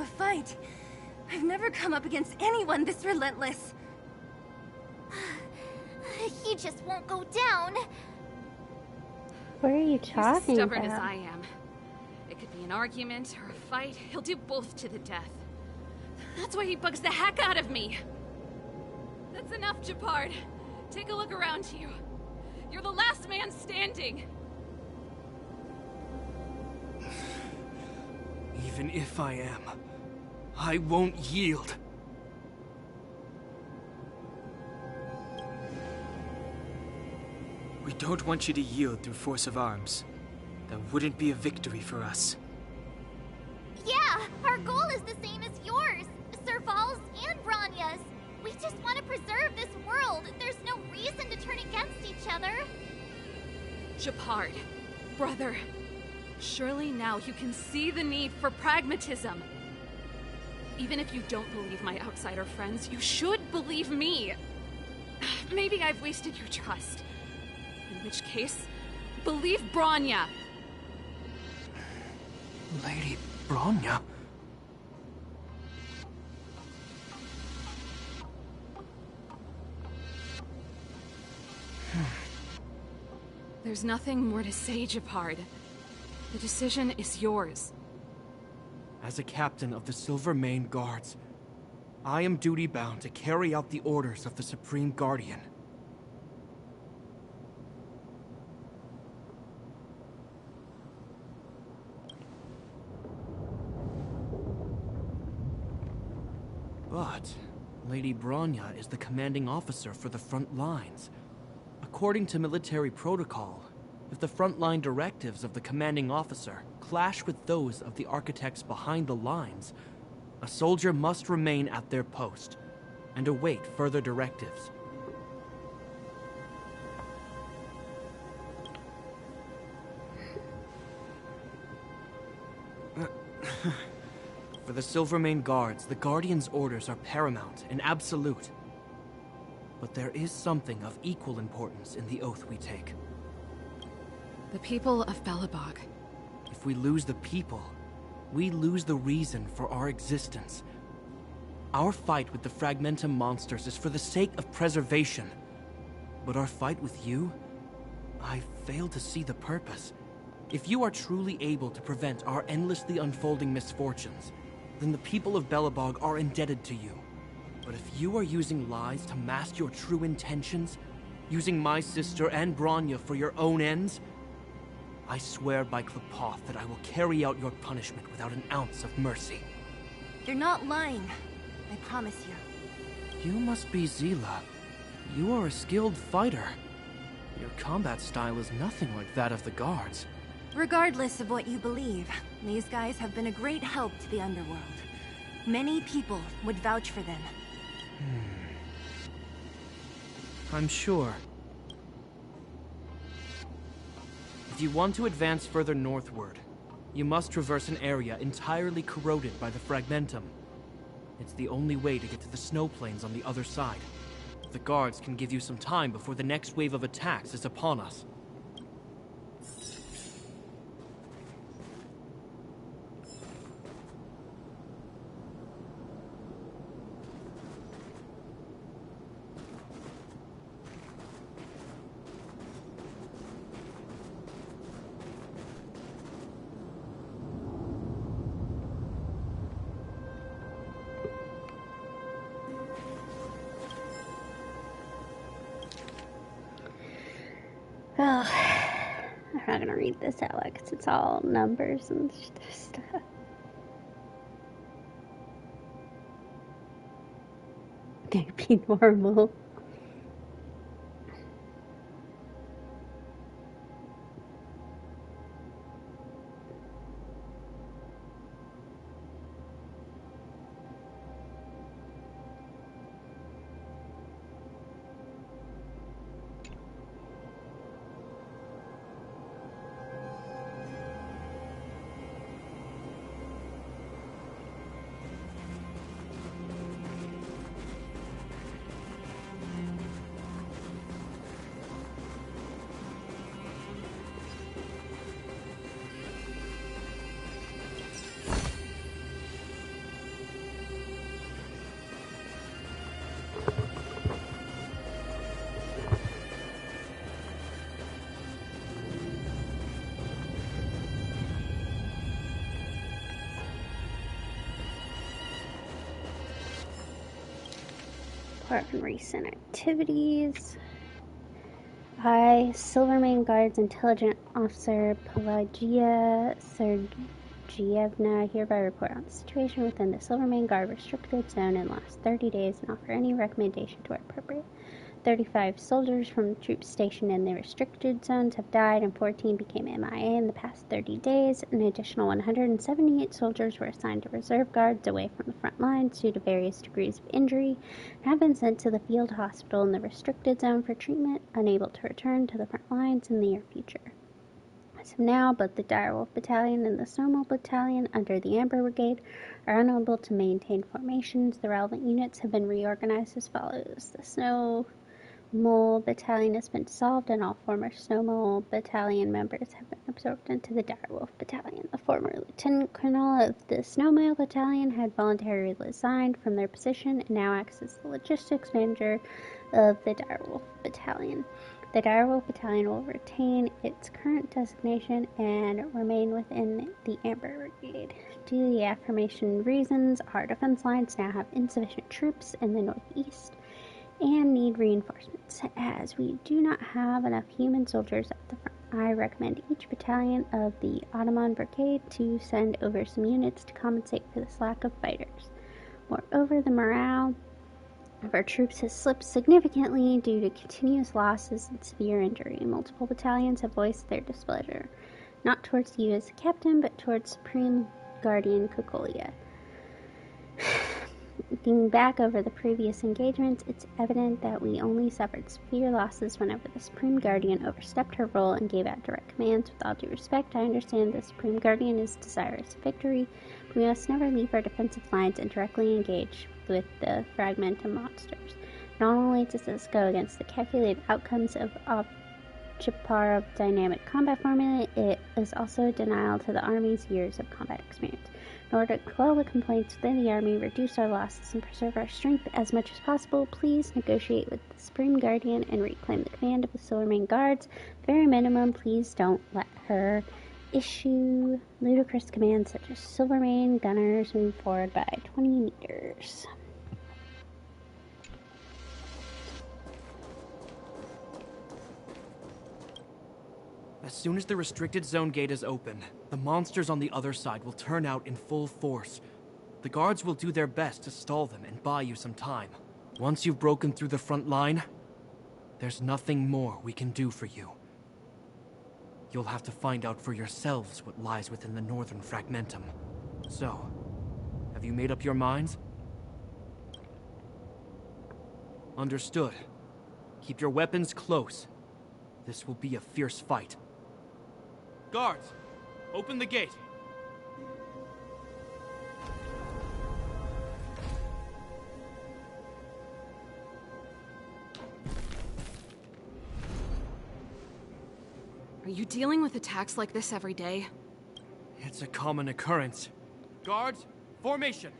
a fight. I've never come up against anyone this relentless.
He just won't go down.
What are you
He's
talking
as stubborn
about?
as I am. It could be an argument or a fight. He'll do both to the death. That's why he bugs the heck out of me. That's enough, Japard. Take a look around you. You're the last man standing.
Even if I am, I won't yield.
We don't want you to yield through force of arms. That wouldn't be a victory for us.
Yeah, our goal is the same as yours, Serval's and Bronya's. We just want to preserve this world. There's no reason to turn against each other.
Japard, brother, surely now you can see the need for pragmatism. Even if you don't believe my outsider friends, you should believe me. Maybe I've wasted your trust. In which case, believe Bronya.
Lady Bronya?
There's nothing more to say, Japard. The decision is yours.
As a captain of the Silvermane Guards, I am duty-bound to carry out the orders of the Supreme Guardian. But Lady Bronya is the commanding officer for the front lines. According to military protocol, if the frontline directives of the commanding officer clash with those of the architects behind the lines, a soldier must remain at their post and await further directives. For the Silvermane Guards, the Guardian's orders are paramount and absolute. But there is something of equal importance in the oath we take.
The people of Belobog.
If we lose the people, we lose the reason for our existence. Our fight with the Fragmentum monsters is for the sake of preservation. But our fight with you? I fail to see the purpose. If you are truly able to prevent our endlessly unfolding misfortunes, then the people of Belobog are indebted to you. But if you are using lies to mask your true intentions, using my sister and Bronya for your own ends, I swear by Klepoth that I will carry out your punishment without an ounce of mercy.
You're not lying. I promise you.
You must be Zila. You are a skilled fighter. Your combat style is nothing like that of the guards.
Regardless of what you believe, these guys have been a great help to the underworld. Many people would vouch for them.
I'm sure. If you want to advance further northward, you must traverse an area entirely corroded by the Fragmentum. It's the only way to get to the snow plains on the other side. The guards can give you some time before the next wave of attacks is upon us.
Well, I'm not gonna read this out loud because it's all numbers and stuff. Can't be normal. report on recent activities. I, Silvermane Guard's Intelligent Officer Pelagia Sergievna, hereby report on the situation within the Silvermane Guard restricted zone in the last 30 days and offer any recommendation to where appropriate. 35 soldiers from the troops stationed in the restricted zones have died and 14 became MIA in the past 30 days. An additional 178 soldiers were assigned to reserve guards away from the front lines due to various degrees of injury and have been sent to the field hospital in the restricted zone for treatment, unable to return to the front lines in the near future. As of now, both the Direwolf Battalion and the Snowmole Battalion under the Amber Brigade are unable to maintain formations. The relevant units have been reorganized as follows. The Snowmole Battalion has been dissolved and all former Snowmole Battalion members have been absorbed into the Direwolf Battalion. The former Lieutenant Colonel of the Snowmole Battalion had voluntarily resigned from their position and now acts as the logistics manager of the Direwolf Battalion. The Direwolf Battalion will retain its current designation and remain within the Amber Brigade. Due to the aforementioned reasons, our defense lines now have insufficient troops in the northeast and need reinforcements. As we do not have enough human soldiers at the front, I recommend each battalion of the Ottoman Brigade to send over some units to compensate for this lack of fighters. Moreover, the morale of our troops has slipped significantly due to continuous losses and severe injury. Multiple battalions have voiced their displeasure, not towards you as a captain, but towards Supreme Guardian Kokolia. Looking back over the previous engagements, it's evident that we only suffered severe losses whenever the Supreme Guardian overstepped her role and gave out direct commands. With all due respect, I understand the Supreme Guardian is desirous of victory, but we must never leave our defensive lines and directly engage with the Fragmentum monsters. Not only does this go against the calculated outcomes of Chipara dynamic combat formula, it is also a denial to the Army's years of combat experience. In order to quell the complaints within the Army, reduce our losses, and preserve our strength as much as possible, please negotiate with the Supreme Guardian and reclaim the command of the Silvermane Guards. Very minimum, please don't let her issue ludicrous commands such as Silvermane gunners move forward by 20 meters.
As soon as the restricted zone gate is open, the monsters on the other side will turn out in full force. The guards will do their best to stall them and buy you some time. Once you've broken through the front line, there's nothing more we can do for you. You'll have to find out for yourselves what lies within the northern fragmentum. So, have you made up your minds? Understood. Keep your weapons close. This will be a fierce fight. Guards, open the gate.
Are you dealing with attacks like this every day?
It's a common occurrence. Guards, formation!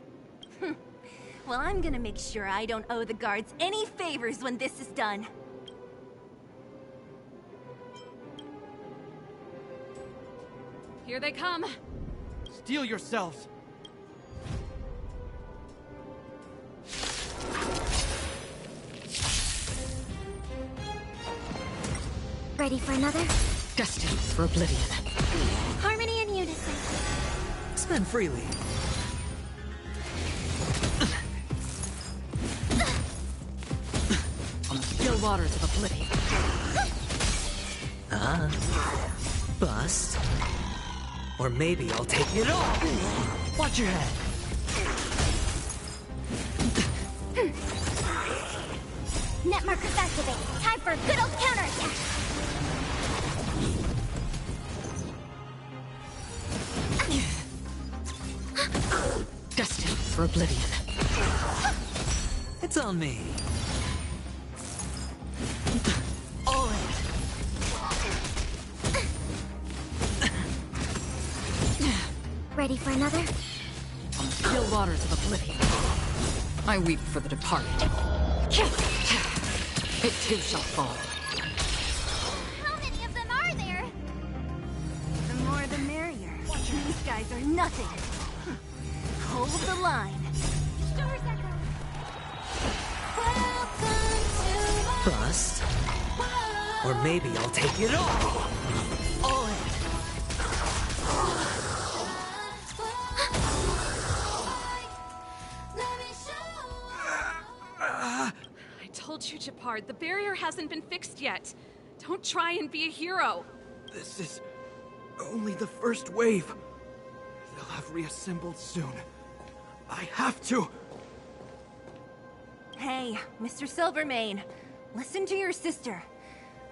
Well, I'm gonna make sure I don't owe the guards any favors when this is done.
Here they come!
Steel yourselves!
Ready for another?
Destined for oblivion.
Harmony and unison.
Spend freely.
On the still waters of oblivion.
Bust. Or maybe I'll take it all. Watch your head.
Net markers activate. Time for a good old counterattack.
Destined for oblivion.
It's on me.
All in.
Ready for another?
On the still waters of oblivion. I weep for the departed. It too shall fall.
How many of them are there?
The more the merrier. These guys are nothing. Hold the line.
Stars echo. Whoa,
Bust. Or maybe I'll take it all. All in.
I told you, Japard, the barrier hasn't been fixed yet. Don't try and be a hero.
This is only the first wave. They'll have reassembled soon. I have to.
Hey, Mr. Silvermane, listen to your sister.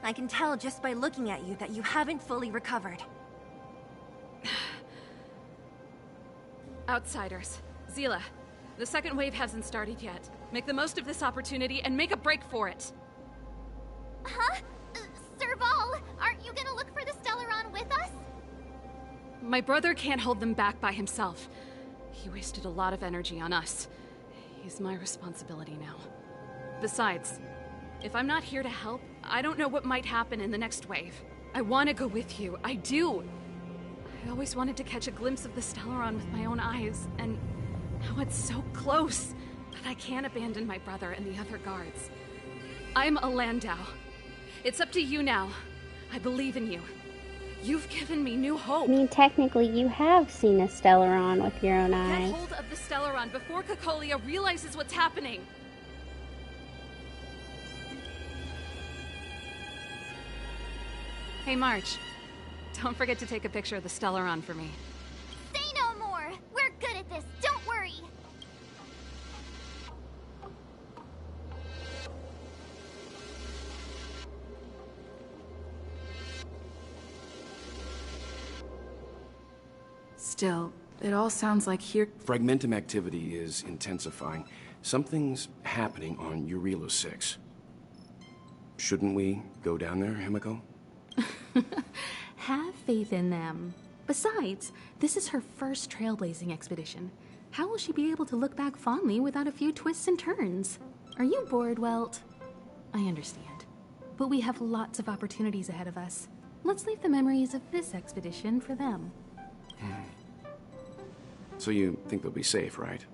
I can tell just by looking at you that you haven't fully recovered.
Outsiders. Zila, the second wave hasn't started yet. Make the most of this opportunity and make a break for it.
Huh? Serval, aren't you gonna look for the Stellaron with us?
My brother can't hold them back by himself. He wasted a lot of energy on us. He's my responsibility now. Besides, if I'm not here to help, I don't know what might happen in the next wave. I want to go with you. I do. I always wanted to catch a glimpse of the Stellaron with my own eyes, and now it's so close. But I can't abandon my brother and the other guards. I'm a Landau. It's up to you now. I believe in you. You've given me new hope.
I mean, technically, you have seen a Stellaron with your own eyes.
Get hold of the Stellaron before Cocolia realizes what's happening. Hey, March. Don't forget to take a picture of the Stellaron for me.
Say no more! We're good at this, don't worry!
Still, it all sounds like here...
Fragmentum activity is intensifying. Something's happening on Urilo 6. Shouldn't we go down there, Himiko?
Have faith in them. Besides, this is her first trailblazing expedition. How will she be able to look back fondly without a few twists and turns? Are you bored, Welt? I understand. But we have lots of opportunities ahead of us. Let's leave the memories of this expedition for them.
So you think they'll be safe, right?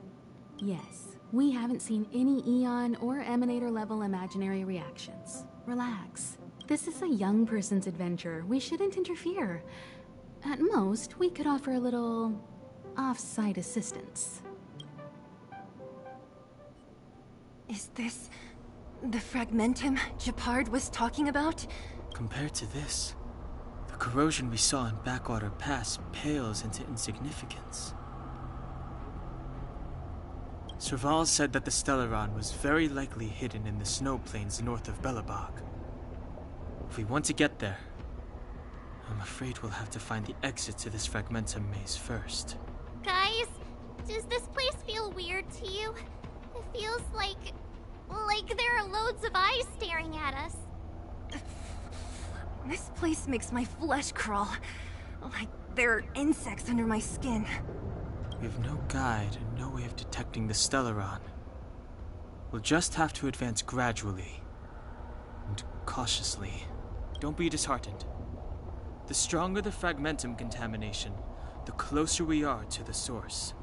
Yes. We haven't seen any Eon or Emanator level imaginary reactions. Relax. This is a young person's adventure. We shouldn't interfere. At most, we could offer a little off-site assistance.
Is this the Fragmentum Japard was talking about?
Compared to this, the corrosion we saw in Backwater Pass pales into insignificance. Serval said that the Stellaron was very likely hidden in the snow plains north of Belobog. If we want to get there, I'm afraid we'll have to find the exit to this Fragmentum maze first.
Guys, does this place feel weird to you? It feels like there are loads of eyes staring at us.
This place makes my flesh crawl. Like there are insects under my skin.
We have no guide and no way of detecting the Stellaron. We'll just have to advance gradually and cautiously. Don't be disheartened. The stronger the Fragmentum contamination, the closer we are to the source.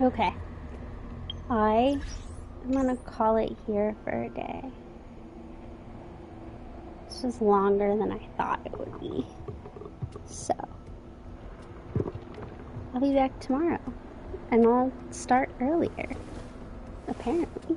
Okay. I'm gonna call it here for a day. This was longer than I thought it would be. So, I'll be back tomorrow. And I'll start earlier. Apparently.